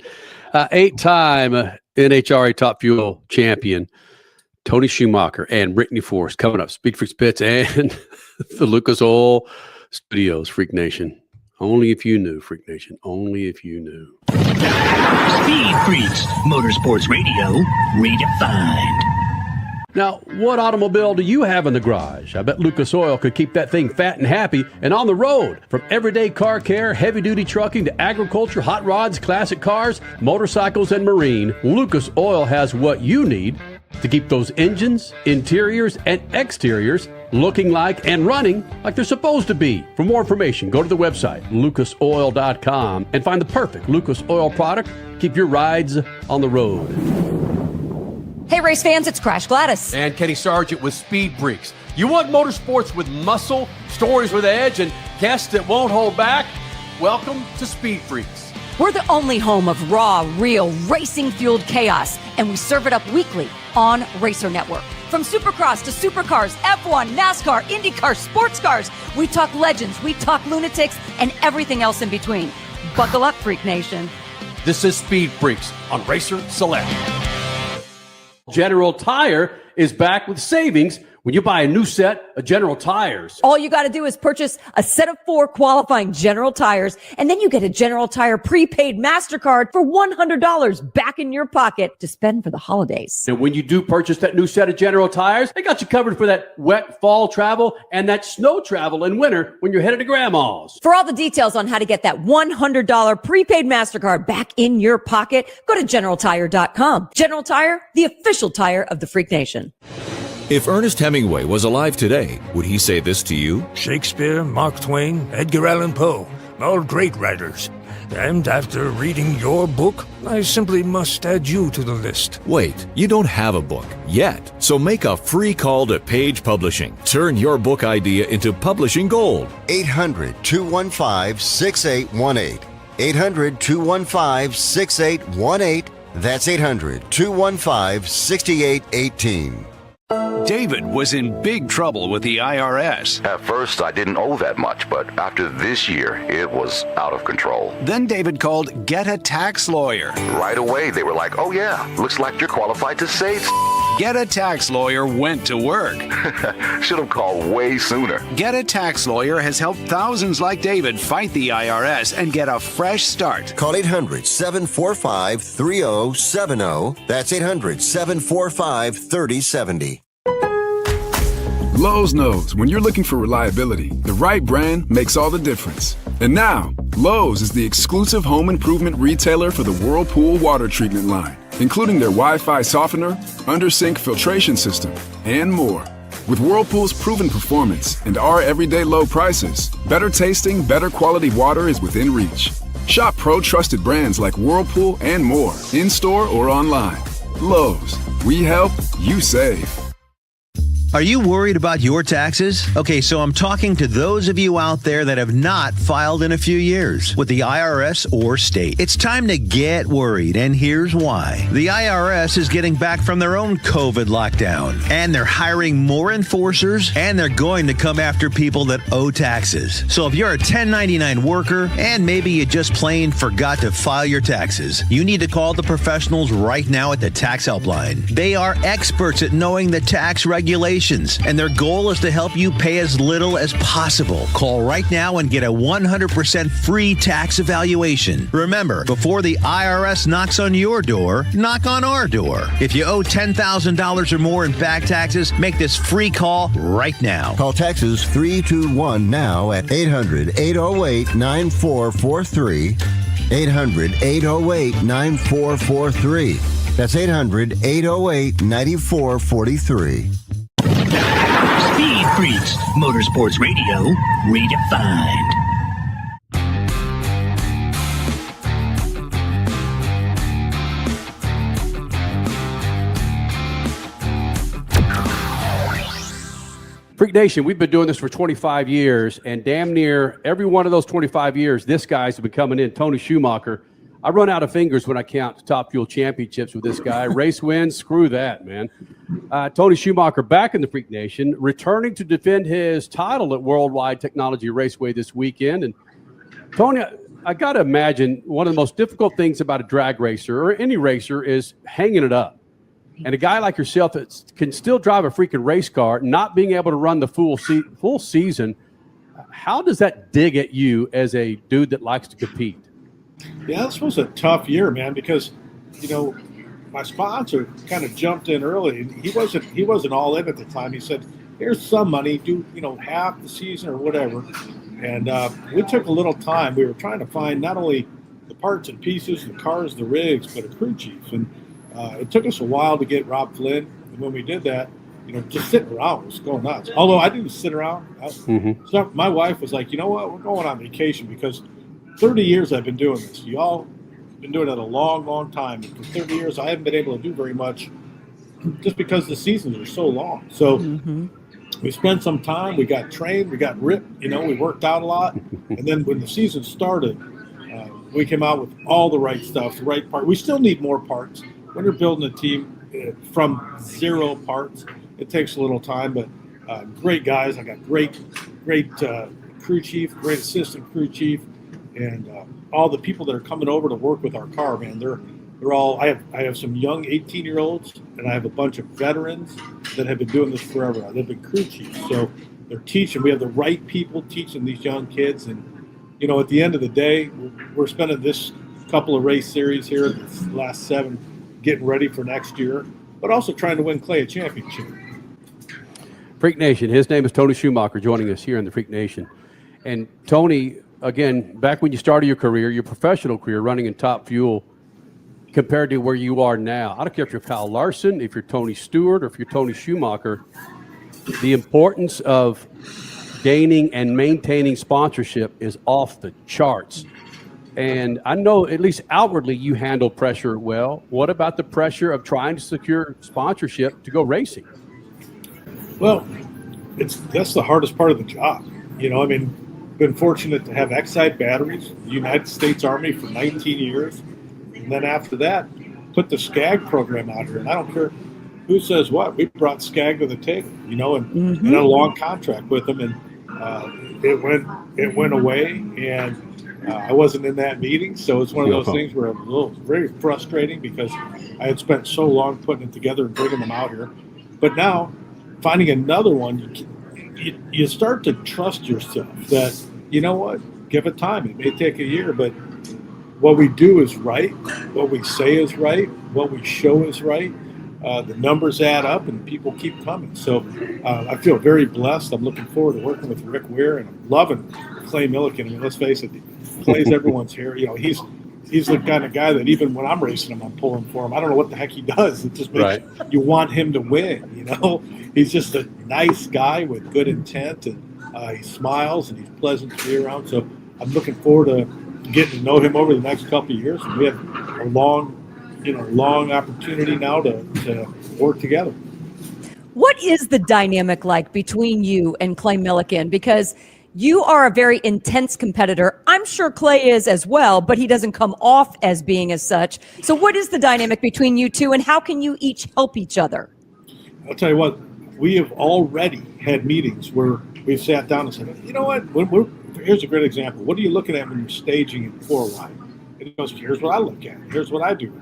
H: 8-time NHRA Top Fuel champion, Tony Schumacher and Brittany Force coming up. SpeedFreaks Pits and the Lucas Oil Studios, Freak Nation. Only if you knew, Freak Nation. Only if you knew.
F: Speed Freaks, Motorsports Radio, redefined.
H: Now, what automobile do you have in the garage? I bet Lucas Oil could keep that thing fat and happy and on the road. From everyday car care, heavy-duty trucking to agriculture, hot rods, classic cars, motorcycles, and marine, Lucas Oil has what you need to keep those engines, interiors, and exteriors looking like and running like they're supposed to be. For more information, go to the website, lucasoil.com, and find the perfect Lucas Oil product. Keep your rides on the road.
G: Hey, race fans, it's Crash Gladys.
B: And Kenny Sargent with SpeedFreaks. You want motorsports with muscle, stories with edge, and guests that won't hold back? Welcome to SpeedFreaks.
G: We're the only home of raw, real, racing-fueled chaos, and we serve it up weekly on Racer Network. From Supercross to Supercars, F1, NASCAR, IndyCar, sports cars, we talk legends, we talk lunatics, and everything else in between. Buckle up, Freak Nation.
B: This is SpeedFreaks on Racer Select.
H: General Tire is back with savings when you buy a new set of General Tires.
G: All you got to do is purchase a set of 4 qualifying General Tires, and then you get a General Tire prepaid MasterCard for $100 back in your pocket to spend for the holidays.
H: And when you do purchase that new set of General Tires, they got you covered for that wet fall travel and that snow travel in winter when you're headed to Grandma's.
G: For all the details on how to get that $100 prepaid MasterCard back in your pocket, go to GeneralTire.com. General Tire, the official tire of the Freak Nation.
D: If Ernest Hemingway was alive today, would he say this to you?
E: Shakespeare, Mark Twain, Edgar Allan Poe, all great writers. And after reading your book, I simply must add you to the list.
D: Wait, you don't have a book yet. So make a free call to Page Publishing. Turn your book idea into publishing gold.
N: 800-215-6818. 800-215-6818. That's 800-215-6818.
O: David was in big trouble with the IRS.
P: At first, I didn't owe that much, but after this year, it was out of control.
O: Then David called Get a Tax Lawyer.
P: Right away, they were like, oh yeah, looks like you're qualified to save.
O: Get a Tax Lawyer went to work.
P: Should have called way sooner.
O: Get a Tax Lawyer has helped thousands like David fight the IRS and get a fresh start.
N: Call 800-745-3070. That's 800-745-3070.
R: Lowe's knows when you're looking for reliability, the right brand makes all the difference. And now, Lowe's is the exclusive home improvement retailer for the Whirlpool water treatment line, including their Wi-Fi softener, under-sink filtration system, and more. With Whirlpool's proven performance and our everyday low prices, better tasting, better quality water is within reach. Shop pro-trusted brands like Whirlpool and more, in-store or online. Lowe's, we help, you save.
C: Are you worried about your taxes? Okay, so I'm talking to those of you out there that have not filed in a few years with the IRS or state. It's time to get worried, and here's why. The IRS is getting back from their own COVID lockdown, and they're hiring more enforcers, and they're going to come after people that owe taxes. So if you're a 1099 worker, and maybe you just plain forgot to file your taxes, you need to call the professionals right now at the Tax Helpline. They are experts at knowing the tax regulations, and their goal is to help you pay as little as possible. Call right now and get a 100% free tax evaluation. Remember, before the IRS knocks on your door, knock on our door. If you owe $10,000 or more in back taxes, make this free call right now.
N: Call Taxes 321 now at 800-808-9443. 800-808-9443. That's 800-808-9443.
F: Speed Freaks, Motorsports Radio, redefined.
H: Freak Nation, we've been doing this for 25 years, and damn near every one of those 25 years, this guy's been coming in. Tony Schumacher. I run out of fingers when I count Top Fuel championships with this guy. Race wins, screw that, man. Tony Schumacher back in the Freak Nation, returning to defend his title at Worldwide Technology Raceway this weekend. And Tony, I got to imagine one of the most difficult things about a drag racer or any racer is hanging it up. And a guy like yourself that can still drive a freaking race car, not being able to run the full season, how does that dig at you as a dude that likes to compete?
T: Yeah, this was a tough year, man, because, you know, my sponsor kind of jumped in early. He wasn't all in at the time. He said, here's some money, do, you know, half the season or whatever. And we took a little time. We were trying to find not only the parts and pieces, the cars, the rigs, but a crew chief. And it took us a while to get Rob Flynn. And when we did that, you know, just sitting around was going nuts. Although I didn't sit around. So my wife was like, you know what, we're going on vacation because 30 years I've been doing this. You all been doing it a long, long time. And for 30 years, I haven't been able to do very much just because the seasons are so long. So we spent some time. We got trained. We got ripped. You know, we worked out a lot. And then when the season started, we came out with all the right stuff, the right part. We still need more parts. When you're building a team from zero parts, it takes a little time. But great guys. I got great crew chief, great assistant crew chief. And all the people that are coming over to work with our car, man, they're all. I have some young 18-year-olds, and I have a bunch of veterans that have been doing this forever. They've been crew chiefs, so they're teaching. We have the right people teaching these young kids, and you know, at the end of the day, we're spending this couple of race series here, this last 7, getting ready for next year, but also trying to win Clay a championship.
H: Freak Nation. His name is Tony Schumacher, joining us here in the Freak Nation, and Tony. Again, back when you started your career, your professional career, running in Top Fuel, compared to where you are now, I don't care if you're Kyle Larson, if you're Tony Stewart, or if you're Tony Schumacher, the importance of gaining and maintaining sponsorship is off the charts. And I know, at least outwardly, you handle pressure well. What about the pressure of trying to secure sponsorship to go racing?
T: Well, that's the hardest part of the job. You know, I mean, been fortunate to have Exide Batteries, the United States Army for 19 years. And then after that, put the SCAG program out here. And I don't care who says what. We brought SCAG to the table, you know, and had a long contract with them. And it went away. And I wasn't in that meeting. So it's one of those things where it was very frustrating because I had spent so long putting it together and bringing them out here. But now, finding another one, you start to trust yourself that, you know what, give it time. It may take a year, but what we do is right. What we say is right. What we show is right. The numbers add up and people keep coming. So I feel very blessed. I'm looking forward to working with Rick Weir, and I'm loving Clay Millican. I mean, let's face it, Clay's everyone's here. You know, he's the kind of guy that even when I'm racing him, I'm pulling for him. I don't know what the heck he does. It just makes you want him to win, you know. He's just a nice guy with good intent, and he smiles and he's pleasant to be around. So I'm looking forward to getting to know him over the next couple of years. And we have a long opportunity now to work together.
G: What what is the dynamic like between you and Clay Millican? Because you are a very intense competitor. I'm sure Clay is as well, but he doesn't come off as being as such. So what is the dynamic between you two, and how can you each help each other?
T: I'll tell you what, we have already had meetings where we've sat down and said, you know what, here's a great example. What are you looking at when you're staging in 4-wide? And he goes, here's what I look at. Here's what I do.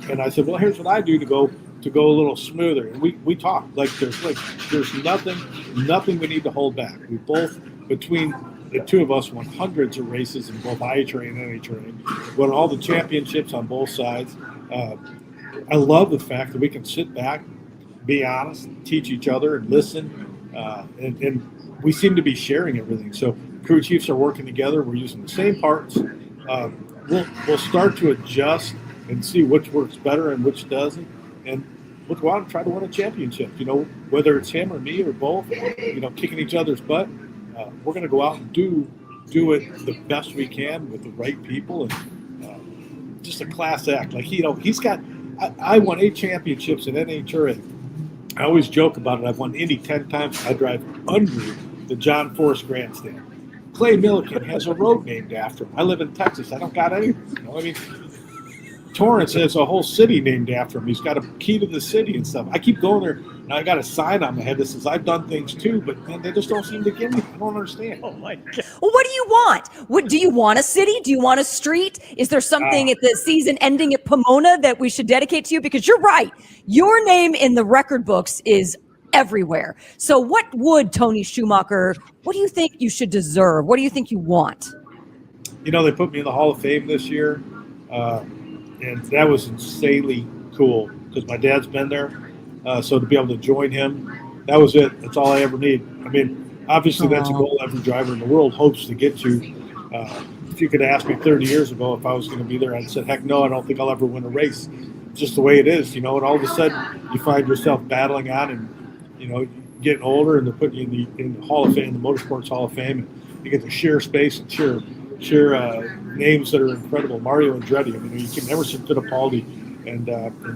T: And I said, well, here's what I do to go a little smoother. And we talk like there's nothing we need to hold back. We both, between the two of us, won hundreds of races in both IHRA and NHRA, won all the championships on both sides. I love the fact that we can sit back, be honest, teach each other, and listen, and we seem to be sharing everything. So crew chiefs are working together. We're using the same parts. We'll start to adjust and see which works better and which doesn't, and we'll go out and try to win a championship. You know, whether it's him or me or both, you know, kicking each other's butt. We're going to go out and do it the best we can with the right people, and just a class act. Like, you know, he's got. I won 8 championships in NHRA. I always joke about it. I've won Indy 10 times. I drive under the John Force grandstand. Clay Millican has a road named after him. I live in Texas. I don't got anything. You know, I mean, Torrance has a whole city named after him. He's got a key to the city and stuff. I keep going there, and I got a sign on my head that says I've done things too, but man, they just don't seem to give me. I don't understand.
G: Oh my God! Well, what do you want? What do you want? A city? Do you want a street? Is there something at the season ending at Pomona that we should dedicate to you? Because you're right, your name in the record books is everywhere. So, what would Tony Schumacher? What do you think you should deserve? What do you think you want?
T: You know, they put me in the Hall of Fame this year. And that was insanely cool because my dad's been there. So to be able to join him, that was it. That's all I ever need. I mean, obviously that's a goal every driver in the world hopes to get to. If you could ask me 30 years ago if I was going to be there, I'd said, heck no, I don't think I'll ever win a race. It's just the way it is, you know, and all of a sudden you find yourself battling on and, you know, getting older and they're putting you in the Hall of Fame, the Motorsports Hall of Fame, and you get to share space and share names that are incredible. Mario Andretti. I mean, you can never sit Fittipaldi and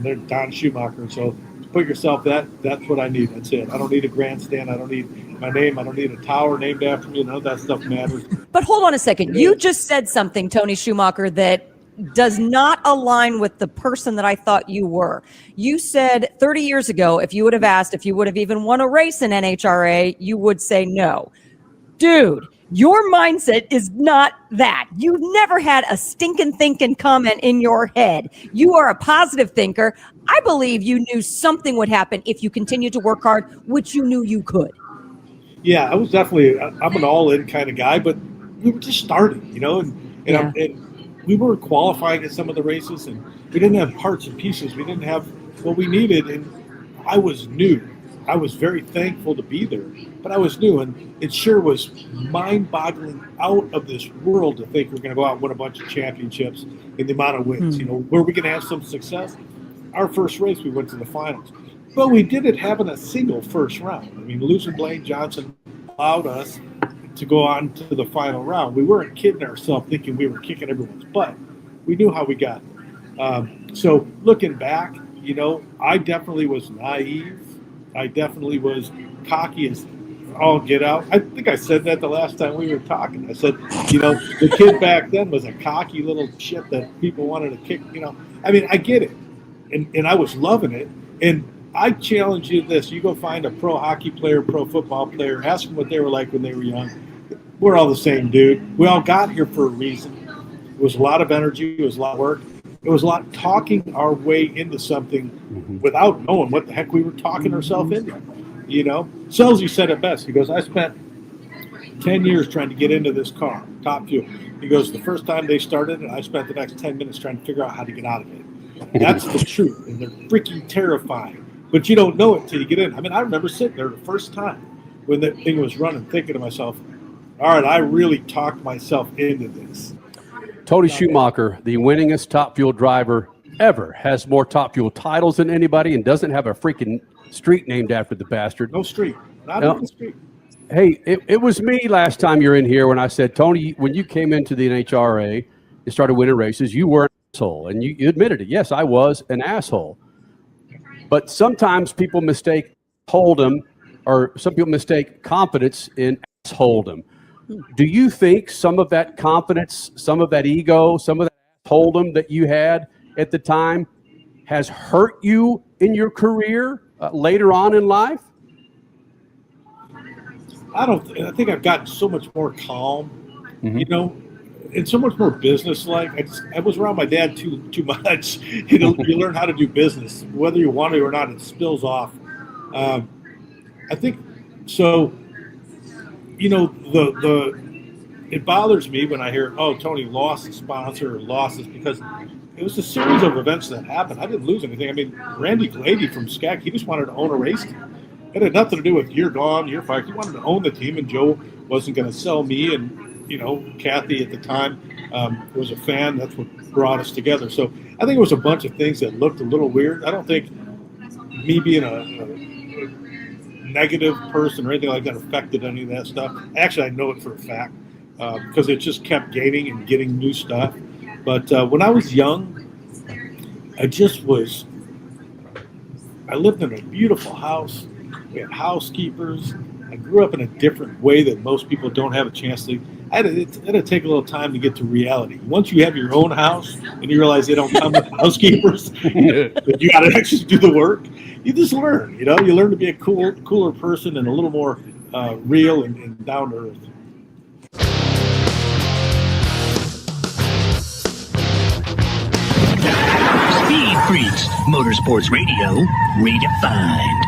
T: they're Don Schumacher. So to put yourself that's what I need. That's it. I don't need a grandstand. I don't need my name. I don't need a tower named after me. None of that stuff matters.
G: But hold on a second. You just said something, Tony Schumacher, that does not align with the person that I thought you were. You said 30 years ago, if you would have asked if you would have even won a race in NHRA, you would say no. Dude, your mindset is not that. You've never had a stinking thinking comment in your head. You are a positive thinker. I believe you knew something would happen if you continued to work hard, which you knew you could.
T: Yeah, I was definitely, I'm an all-in kind of guy, but we were just starting, you know, and we weren't qualifying at some of the races, and we didn't have parts and pieces. We didn't have what we needed, and I was new. I was very thankful to be there, but I was new, and it sure was mind-boggling, out of this world to think we're going to go out and win a bunch of championships in the amount of wins. You know, were we going to have some success? Our first race, we went to the finals, but we did it having a single first round. I mean, losing Blaine Johnson allowed us to go on to the final round. We weren't kidding ourselves thinking we were kicking everyone's butt. We knew how we got there. So looking back, you know, I definitely was naive. I definitely was cocky as all get out. I think I said that the last time we were talking. I said, you know, the kid back then was a cocky little shit that people wanted to kick, you know. I mean, I get it. And I was loving it. And I challenge you this. You go find a pro hockey player, pro football player, ask them what they were like when they were young. We're all the same, dude. We all got here for a reason. It was a lot of energy. It was a lot of work. It was a lot talking our way into something without knowing what the heck we were talking ourselves into. You know, Selzy said it best. He goes, I spent 10 years trying to get into this car, Top Fuel. He goes, the first time they started it, I spent the next 10 minutes trying to figure out how to get out of it. That's the truth. And they're freaking terrifying. But you don't know it till you get in. I mean, I remember sitting there the first time when that thing was running, thinking to myself, all right, I really talked myself into this.
H: Tony Schumacher, the winningest Top Fuel driver ever, has more Top Fuel titles than anybody and doesn't have a freaking street named after the bastard.
T: No street. Not even street.
H: Hey, it was me last time you're in here when I said, Tony, when you came into the NHRA and started winning races, you were an asshole. And you admitted it. Yes, I was an asshole. But sometimes people mistake Hold'em or some people mistake confidence in assholedom. Do you think some of that confidence, some of that ego, some of that assholedom that you had at the time has hurt you in your career later on in life?
T: I think I've gotten so much more calm, you know, and so much more business-like. I was around my dad too much. You know, you learn how to do business, whether you want to or not. It spills off. I think so. You know, it bothers me when I hear, "Oh, Tony lost a sponsor or lost this," because it was a series of events that happened. I didn't lose anything. I mean, Randy Glady from SCAC, he just wanted to own a race team. It had nothing to do with you're gone, you're fired. He wanted to own the team, and Joe wasn't going to sell me. And, you know, Kathy at the time was a fan. That's what brought us together. So I think it was a bunch of things that looked a little weird. I don't think me being a negative person or anything like that affected any of that stuff. Actually, I know it for a fact because it just kept gaining and getting new stuff. But when I was young, I lived in a beautiful house. We had housekeepers. I grew up in a different way that most people don't have a chance to. I had to take a little time to get to reality. Once you have your own house and you realize they don't come with housekeepers, that you got to actually do the work, you just learn. You know, you learn to be a cooler person and a little more real and down to earth.
F: SpeedFreaks, Motorsports Radio, redefined.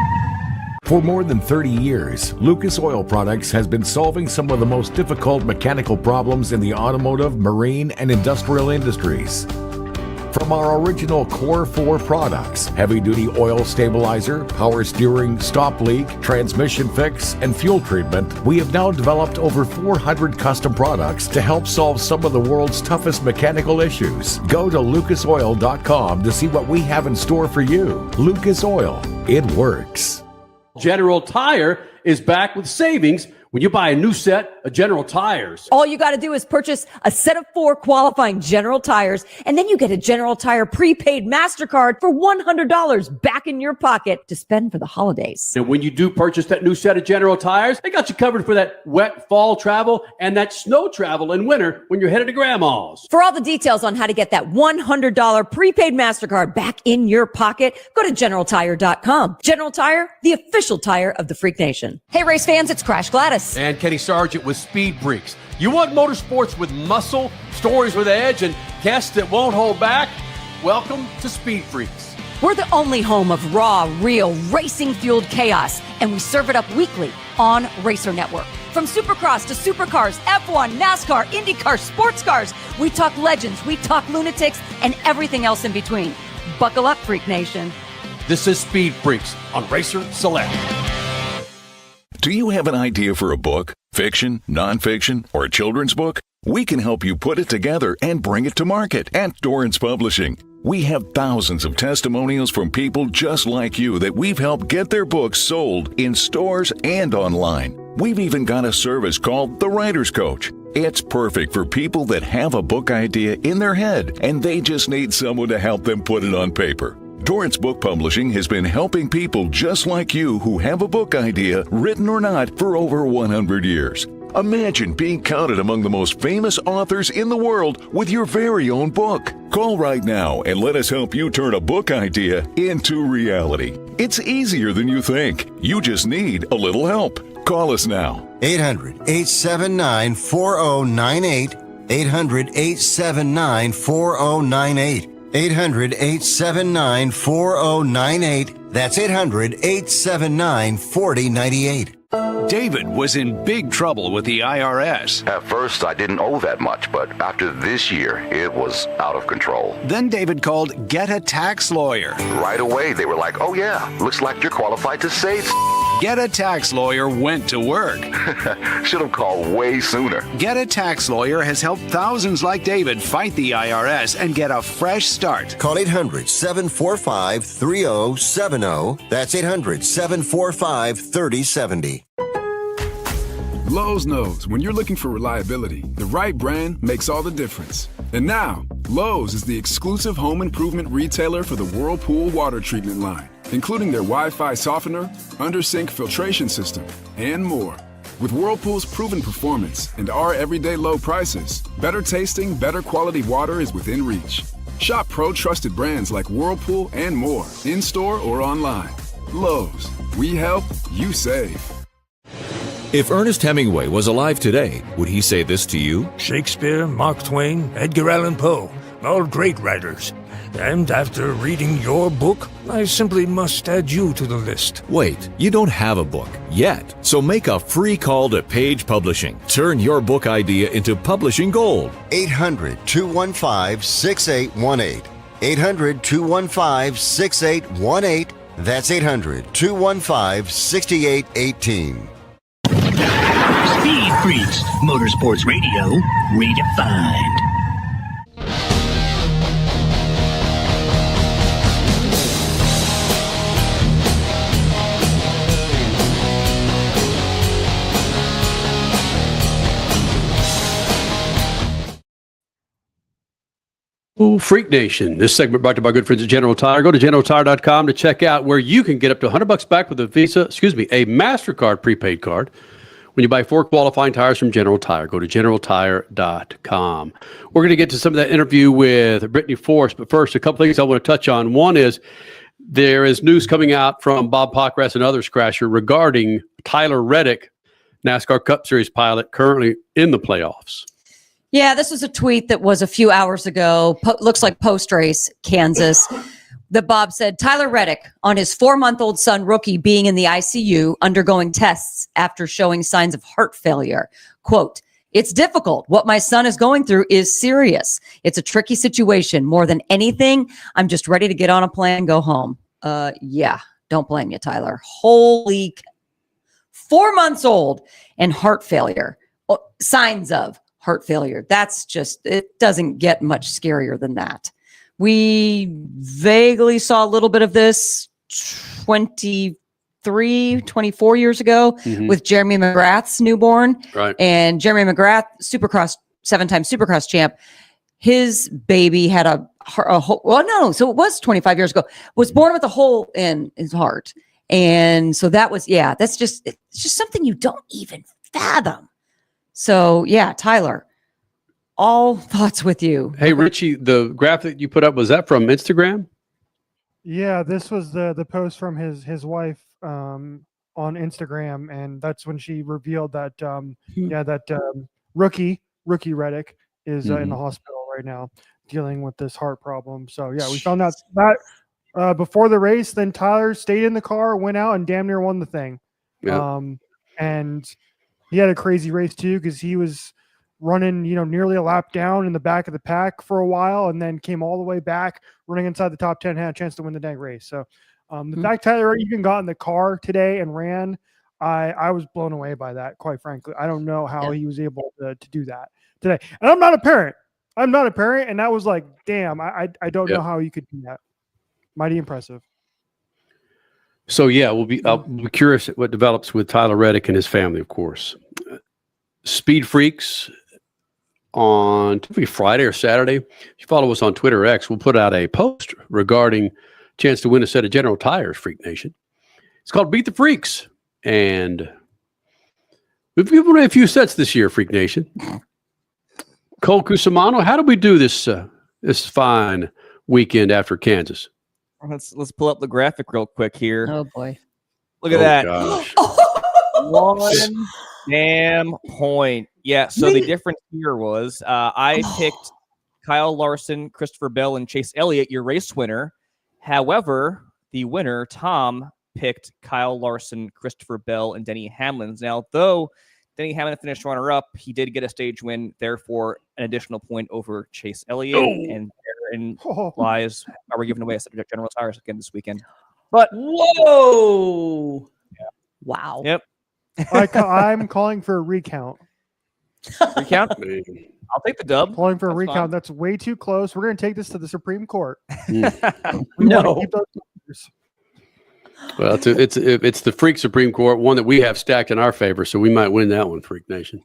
K: For more than 30 years, Lucas Oil Products has been solving some of the most difficult mechanical problems in the automotive, marine, and industrial industries. From our original Core 4 products, heavy-duty oil stabilizer, power steering, stop leak, transmission fix, and fuel treatment, we have now developed over 400 custom products to help solve some of the world's toughest mechanical issues. Go to lucasoil.com to see what we have in store for you. Lucas Oil, it works.
H: General Tire is back with savings when you buy a new set of General Tires.
G: All you got to do is purchase a set of 4 qualifying General Tires, and then you get a General Tire prepaid MasterCard for $100 back in your pocket to spend for the holidays.
H: And when you do purchase that new set of General Tires, they got you covered for that wet fall travel and that snow travel in winter when you're headed to Grandma's.
G: For all the details on how to get that $100 prepaid MasterCard back in your pocket, go to GeneralTire.com. General Tire, the official tire of the Freak Nation. Hey, race fans, it's Crash Gladys.
B: And Kenny Sargent with SpeedFreaks. You want motorsports with muscle, stories with edge, and guests that won't hold back? Welcome to SpeedFreaks.
G: We're the only home of raw, real, racing-fueled chaos, and we serve it up weekly on Racer Network. From Supercross to Supercars, F1, NASCAR, IndyCar, sports cars, we talk legends, we talk lunatics, and everything else in between. Buckle up, Freak Nation.
B: This is SpeedFreaks on Racer Select.
D: Do you have an idea for a book, fiction, nonfiction, or a children's book? We can help you put it together and bring it to market at Dorrance Publishing. We have thousands of testimonials from people just like you that we've helped get their books sold in stores and online. We've even got a service called The Writer's Coach. It's perfect for people that have a book idea in their head and they just need someone to help them put it on paper. Dorrance Book Publishing has been helping people just like you who have a book idea, written or not, for over 100 years. Imagine being counted among the most famous authors in the world with your very own book. Call right now and let us help you turn a book idea into reality. It's easier than you think. You just need a little help. Call us now.
N: 800-879-4098. 800-879-4098. 800-879-4098. That's 800-879-4098.
O: David was in big trouble with the IRS.
P: At first, I didn't owe that much, but after this year, it was out of control.
O: Then David called Get a Tax Lawyer.
P: Right away, they were like, "Oh yeah, looks like you're qualified to save."
O: Get a Tax Lawyer went to work.
P: Should have called way sooner.
O: Get a Tax Lawyer has helped thousands like David fight the IRS and get a fresh start.
N: Call 800-745-3070. That's 800-745-3070.
R: Lowe's knows when you're looking for reliability, the right brand makes all the difference. And now, Lowe's is the exclusive home improvement retailer for the Whirlpool water treatment line, including their Wi-Fi softener, under-sink filtration system, and more. With Whirlpool's proven performance and our everyday low prices, better tasting, better quality water is within reach. Shop pro-trusted brands like Whirlpool and more, in-store or online. Lowe's, we help, you save.
A: If Ernest Hemingway was alive today, would he say this to you?
E: Shakespeare, Mark Twain, Edgar Allan Poe, all great writers. And after reading your book, I simply must add you to the list.
A: Wait, you don't have a book yet, so make a free call to Page Publishing. Turn your book idea into publishing gold.
N: 800-215-6818. 800-215-6818. That's 800-215-6818.
F: Speed Freaks, Motorsports Radio, redefined.
H: Ooh, Freak Nation. This segment brought to you by good friends at General Tire. Go to generaltire.com to check out where you can get up to $100 back with a MasterCard prepaid card when you buy 4 qualifying tires from General Tire. Go to generaltire.com. We're going to get to some of that interview with Brittany Force, but first, a couple things I want to touch on. One is there is news coming out from Bob Pockrass and others, Crasher, regarding Tyler Reddick, NASCAR Cup Series pilot, currently in the playoffs.
I: Yeah, this was a tweet that was a few hours ago. Looks like post-race, Kansas. That Bob said, Tyler Reddick, on his 4-month-old son, Rookie, being in the ICU, undergoing tests after showing signs of heart failure. Quote, "It's difficult. What my son is going through is serious. It's a tricky situation. More than anything, I'm just ready to get on a plane and go home." Yeah, don't blame you, Tyler. Holy 4 months old and heart failure. Signs of heart failure. That's just, it doesn't get much scarier than that. We vaguely saw a little bit of this 24 years ago with Jeremy McGrath's newborn.
H: Right.
I: And Jeremy McGrath, Supercross, 7-time Supercross champ, his baby had a hole. Well, no, so it was 25 years ago, was born with a hole in his heart. And so that was, yeah, it's just something you don't even fathom. So, yeah, Tyler, all thoughts with you.
H: Hey, Richie, the graphic you put up, was that from Instagram?
V: Yeah, this was the post from his wife on Instagram, and that's when she revealed that rookie Reddick is in the hospital right now dealing with this heart problem. So, yeah, we found out that before the race. Then Tyler stayed in the car, went out, and damn near won the thing.
H: Yeah.
V: And he had a crazy race too, because he was running, nearly a lap down in the back of the pack for a while, and then came all the way back, running inside the top 10, had a chance to win the dang race. So the fact Tyler even got in the car today and ran, I was blown away by that, quite frankly. I don't know how he was able to do that today. And I'm not a parent, and that was like, damn, I don't know how you could do that. Mighty impressive.
H: So, yeah, I'll be curious at what develops with Tyler Reddick and his family, of course. Speed Freaks on Friday or Saturday. If you follow us on Twitter or X, we'll put out a post regarding chance to win a set of General Tires, Freak Nation. It's called Beat the Freaks. And we've given away a few sets this year, Freak Nation. Cole Cusimano, how did we do this fine weekend after Kansas?
J: Let's pull up the graphic real quick here.
I: Oh boy.
J: Look at that.
H: Gosh.
J: 1 damn point. Yeah, so the difference here was I picked Kyle Larson, Christopher Bell, and Chase Elliott, your race winner. However, the winner, Tom, picked Kyle Larson, Christopher Bell, and Denny Hamlin. Now, though Denny Hamlin finished runner-up, he did get a stage win, therefore an additional point over Chase Elliott. And therein lies how we're giving away a set of General Tires again this weekend. But
I: whoa. Yeah. Wow.
J: Yep.
V: I'm calling for a recount.
J: Recount? I'll take the dub.
V: Calling for a recount. Fine. That's way too close. We're going to take this to the Supreme Court.
H: No. Well, it's the Freak Supreme Court, one that we have stacked in our favor, so we might win that one, Freak Nation.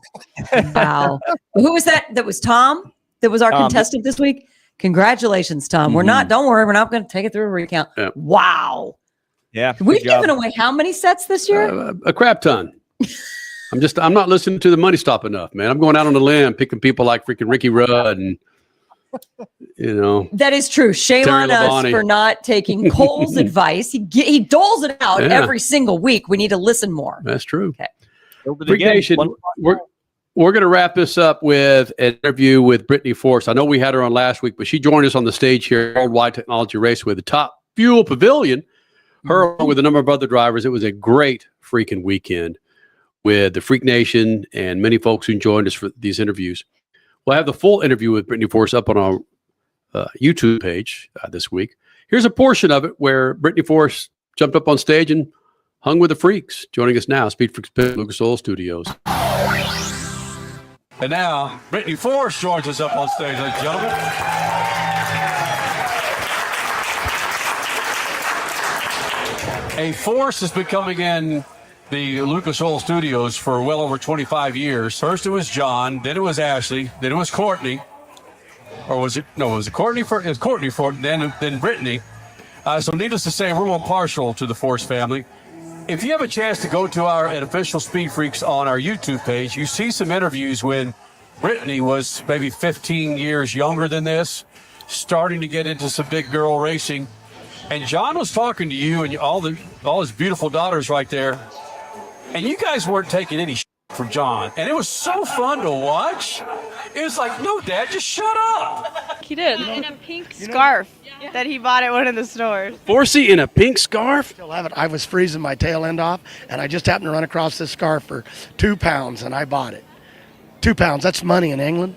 I: Wow. Who was that? That was Tom? That was our contestant this week? Congratulations, Tom. Don't worry, we're not going to take it through a recount. Yeah. Wow.
J: Yeah.
I: We've given away how many sets this year?
H: A crap ton. I'm not listening to the money stop enough, man. I'm going out on the limb, picking people like freaking Ricky Rudd and,
I: That is true. Shame
H: Terry
I: on us
H: Labonte.
I: for not taking Cole's advice. He doles it out every single week. We need to listen more.
H: That's true.
I: Okay.
H: Freak Nation, we're going to wrap this up with an interview with Brittany Force. I know we had her on last week, but she joined us on the stage here at Worldwide Technology Raceway, the Top Fuel Pavilion. Her along with a number of other drivers. It was a great freaking weekend with the Freak Nation and many folks who joined us for these interviews. We'll have the full interview with Brittany Force up on our YouTube page this week. Here's a portion of it where Brittany Force jumped up on stage and hung with the freaks. Joining us now, SpeedFreaks Pit, Lucas Oil Studios.
Q: And now, Brittany Force joins us up on stage, ladies and gentlemen. A Force has been coming in the Lucas Oil Studios for well over 25 years. First it was John, then it was Ashley, then it was Courtney. Or was it? No, it was Courtney first. It was Courtney first, then Brittany. So needless to say, we're more partial to the Force family. If you have a chance to go to our official Speed Freaks on our YouTube page, you see some interviews when Brittany was maybe 15 years younger than this, starting to get into some big girl racing. And John was talking to you and all his beautiful daughters right there. And you guys weren't taking any shit from John. And it was so fun to watch. It was like, no, Dad, just shut up.
L: He did. In a pink scarf that he bought at one of the stores.
H: Forsey in a pink scarf?
M: Still have it. I was freezing my tail end off, and I just happened to run across this scarf for £2, and I bought it. £2, that's money in England.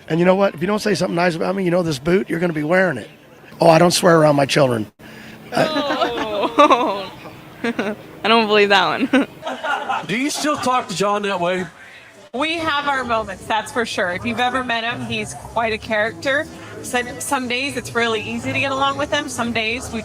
M: And you know what? If you don't say something nice about me, you know this boot, you're going to be wearing it. Oh, I don't swear around my children.
L: Oh. I don't believe that one.
Q: Do you still talk to John that way?
L: We have our moments, that's for sure. If you've ever met him, he's quite a character. Some days it's really easy to get along with him. Some days we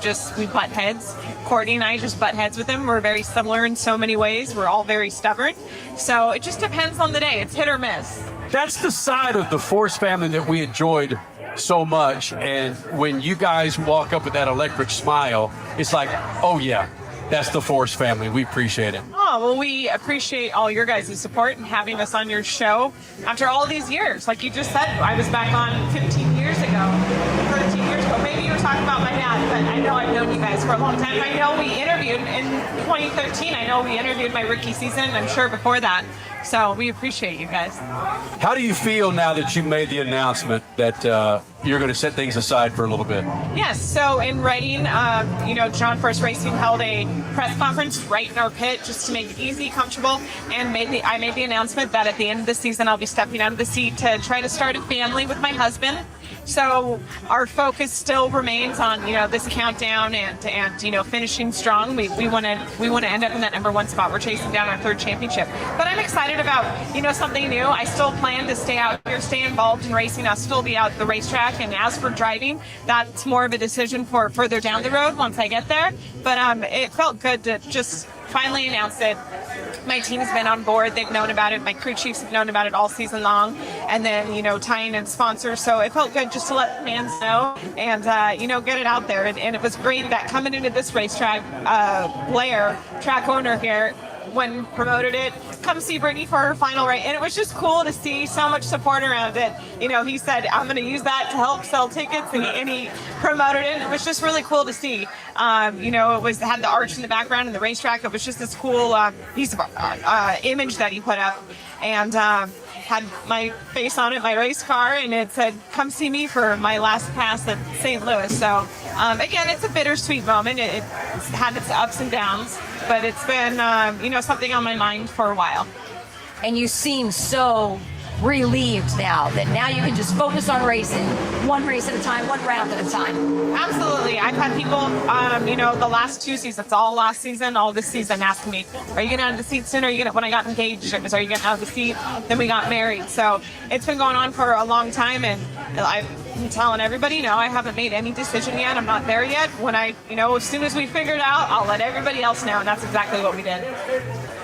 L: butt heads. Courtney and I just butt heads with him. We're very similar in so many ways. We're all very stubborn. So it just depends on the day. It's hit or miss.
Q: That's the side of the Force family that we enjoyed so much. And when you guys walk up with that electric smile, it's like, oh yeah, that's the Force family. We appreciate it.
L: Oh, well, we appreciate all your guys' support and having us on your show after all these years. Like you just said, I was back on 15 years ago, 13 years ago. Maybe you were talking about my dad, but I know I've known you guys for a long time. I know we interviewed in 2013. I know we interviewed my rookie season, I'm sure before that. So we appreciate you guys.
Q: How do you feel now that you made the announcement that you're going to set things aside for a little bit?
L: Yes, so in writing, John Force Racing held a press conference right in our pit just to make it easy, comfortable, and I made the announcement that at the end of the season I'll be stepping out of the seat to try to start a family with my husband. So our focus still remains on this countdown and finishing strong. We want to end up in that #1 spot. We're chasing down our 3rd championship. But I'm excited about something new. I still plan to stay out here, stay involved in racing. I'll still be out at the racetrack. And as for driving, that's more of a decision for further down the road once I get there. But it felt good to just finally announce it. My team has been on board. They've known about it. My crew chiefs have known about it all season long. And then, tying in sponsors. So it felt good just to let fans know and, get it out there. And it was great that coming into this racetrack, Blair, track owner here, when promoted it, come see Brittany for her final race. And it was just cool to see so much support around it. He said, I'm going to use that to help sell tickets, and he promoted it. It was just really cool to see. It had the arch in the background and the racetrack. It was just this cool piece of image that he put up. And had my face on it, my race car, and it said, come see me for my last pass at St. Louis. So, again, it's a bittersweet moment. It had its ups and downs, but it's been, something on my mind for a while.
G: And you seem so relieved now that now you can just focus on racing, one race at a time, one round at a time.
L: Absolutely. I've had people, the last 2 seasons, all last season, all this season, asking me, are you going to out of the seat soon? When I got engaged, are you getting out of the seat? Then we got married. So it's been going on for a long time, and I'm telling everybody, no, I haven't made any decision yet. I'm not there yet. When as soon as we figure it out, I'll let everybody else know, and that's exactly what we did.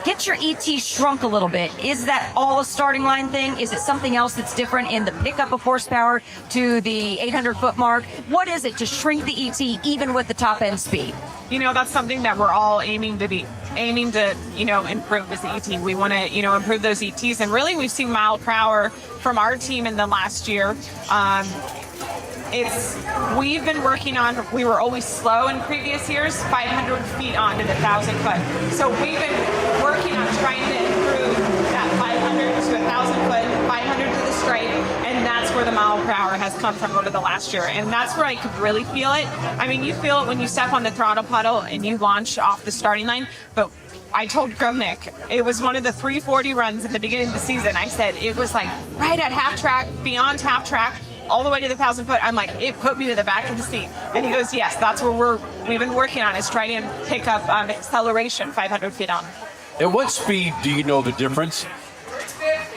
G: Get your ET shrunk a little bit. Is that all a starting line thing? Is it something else that's different in the pickup of horsepower to the 800-foot mark? What is it to shrink the ET even with the top end speed?
L: That's something that we're all aiming to improve as the ET. We want to, improve those ETs. And really, we've seen mile per hour from our team in the last year. We've been working on, we were always slow in previous years, 500 feet onto the 1,000 foot. So we've been working on trying to improve that 500 to 1,000 foot, 500 to the stripe, and that's where the mile per hour has come from over the last year. And that's where I could really feel it. I mean, you feel it when you step on the throttle pedal and you launch off the starting line, but I told Gromnick, it was one of the 340 runs at the beginning of the season. I said, it was like right at half track, beyond half track, all the way to the 1,000 foot. I'm like, it put me to the back of the seat. And he goes, yes, that's where we've been working on, is trying to pick up acceleration 500 feet on.
Q: At what speed do you know the difference?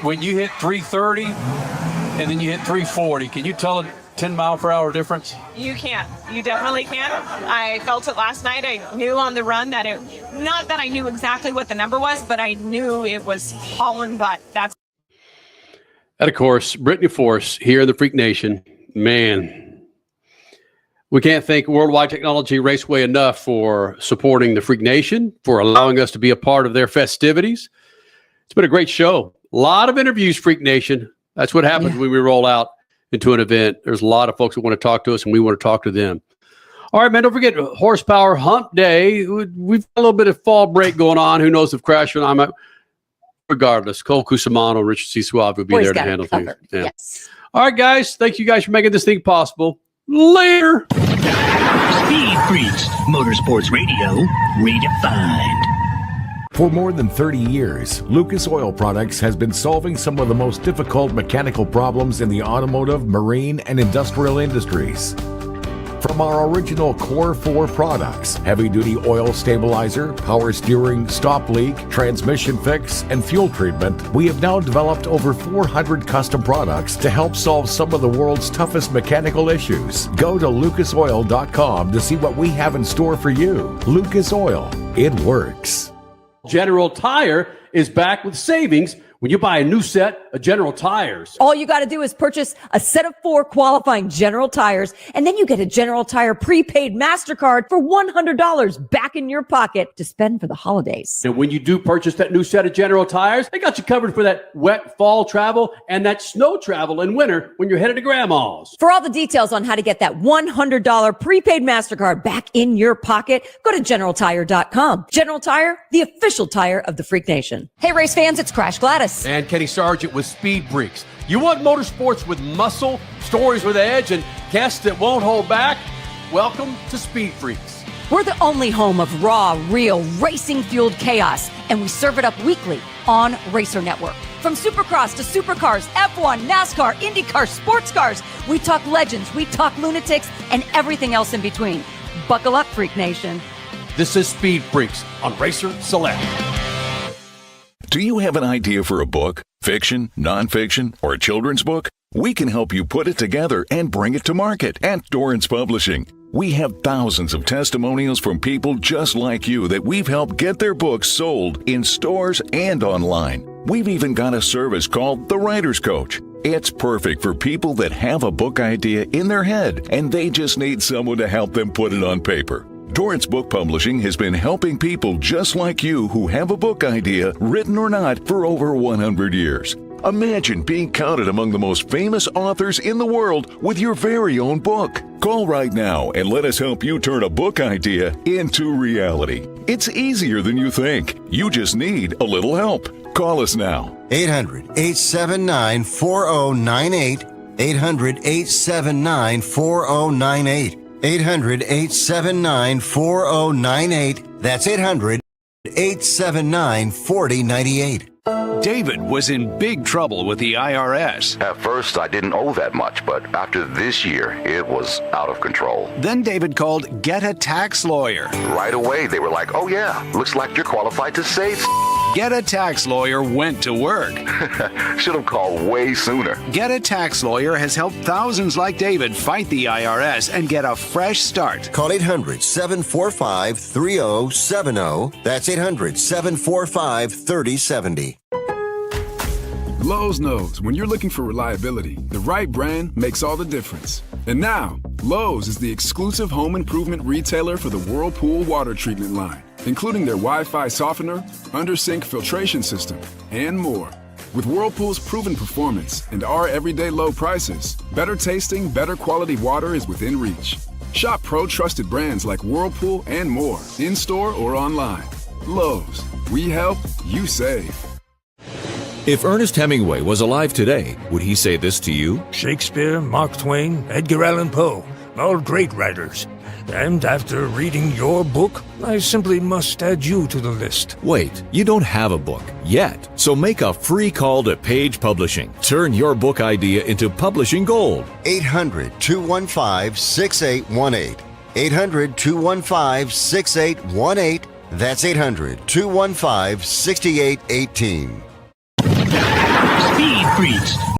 Q: When you hit 330 and then you hit 340, can you tell a 10 mile per hour difference?
L: You can. You definitely can. I felt it last night. I knew on the run that not that I knew exactly what the number was, but I knew it was hauling butt.
H: And of course, Brittany Force here in the Freak Nation. Man, we can't thank Worldwide Technology Raceway enough for supporting the Freak Nation, for allowing us to be a part of their festivities. It's been a great show. A lot of interviews, Freak Nation. That's what happens when we roll out into an event. There's a lot of folks that want to talk to us, and we want to talk to them. All right, man, don't forget Horsepower Hump Day. We've got a little bit of fall break going on. Who knows if Crash and I regardless, Cole Cusimano, Richard C. Suave will be there to handle things. Yeah.
G: Yes.
H: All right, guys. Thank you guys for making this thing possible. Later.
F: Speed Freaks, Motorsports Radio, redefined.
K: For more than 30 years, Lucas Oil Products has been solving some of the most difficult mechanical problems in the automotive, marine, and industrial industries. From our original Core 4 products, heavy-duty oil stabilizer, power steering, stop leak, transmission fix, and fuel treatment, we have now developed over 400 custom products to help solve some of the world's toughest mechanical issues. Go to lucasoil.com to see what we have in store for you. Lucas Oil, it works.
H: General Tire is back with savings when you buy a new set of General Tires.
G: All you got to do is purchase a set of 4 qualifying General Tires, and then you get a General Tire prepaid MasterCard for $100 back in your pocket to spend for the holidays.
H: And when you do purchase that new set of General Tires, they got you covered for that wet fall travel and that snow travel in winter when you're headed to Grandma's.
G: For all the details on how to get that $100 prepaid MasterCard back in your pocket, go to GeneralTire.com. General Tire, the official tire of the Freak Nation. Hey, race fans, it's Crash Gladys.
B: And Kenny Sargent with SpeedFreaks. You want motorsports with muscle, stories with edge, and guests that won't hold back? Welcome to SpeedFreaks.
G: We're the only home of raw, real, racing-fueled chaos, and we serve it up weekly on Racer Network. From Supercross to Supercars, F1, NASCAR, IndyCar, sports cars, we talk legends, we talk lunatics, and everything else in between. Buckle up, Freak Nation.
B: This is SpeedFreaks on Racer Select.
D: Do you have an idea for a book, fiction, nonfiction, or a children's book? We can help you put it together and bring it to market at Dorrance Publishing. We have thousands of testimonials from people just like you that we've helped get their books sold in stores and online. We've even got a service called The Writer's Coach. It's perfect for people that have a book idea in their head and they just need someone to help them put it on paper. Dorrance Book Publishing has been helping people just like you who have a book idea, written or not, for over 100 years. Imagine being counted among the most famous authors in the world with your very own book. Call right now and let us help you turn a book idea into reality. It's easier than you think. You just need a little help. Call us now.
N: 800-879-4098. 800-879-4098. 800-879-4098. That's 800-879-4098.
O: David was in big trouble with the IRS.
P: At first, I didn't owe that much, but after this year, it was out of control.
O: Then David called Get a Tax Lawyer.
P: Right away, they were like, oh yeah, looks like you're qualified to save.
O: Get a Tax Lawyer went to work.
P: Should have called way sooner.
O: Get a Tax Lawyer has helped thousands like David fight the IRS and get a fresh start.
N: Call 800-745-3070. That's 800-745-3070.
R: Lowe's knows when you're looking for reliability, the right brand makes all the difference. And now, Lowe's is the exclusive home improvement retailer for the Whirlpool water treatment line, including their Wi-Fi softener, under-sink filtration system, and more. With Whirlpool's proven performance and our everyday low prices, better tasting, better quality water is within reach. Shop pro-trusted brands like Whirlpool and more, in-store or online. Lowe's, we help, you save.
A: If Ernest Hemingway was alive today, would he say this to you?
E: Shakespeare, Mark Twain, Edgar Allan Poe, all great writers. And after reading your book, I simply must add you to the list.
A: Wait, you don't have a book yet. So make a free call to Page Publishing. Turn your book idea into publishing gold.
N: 800-215-6818. 800-215-6818. That's 800-215-6818.
F: Speed Freaks.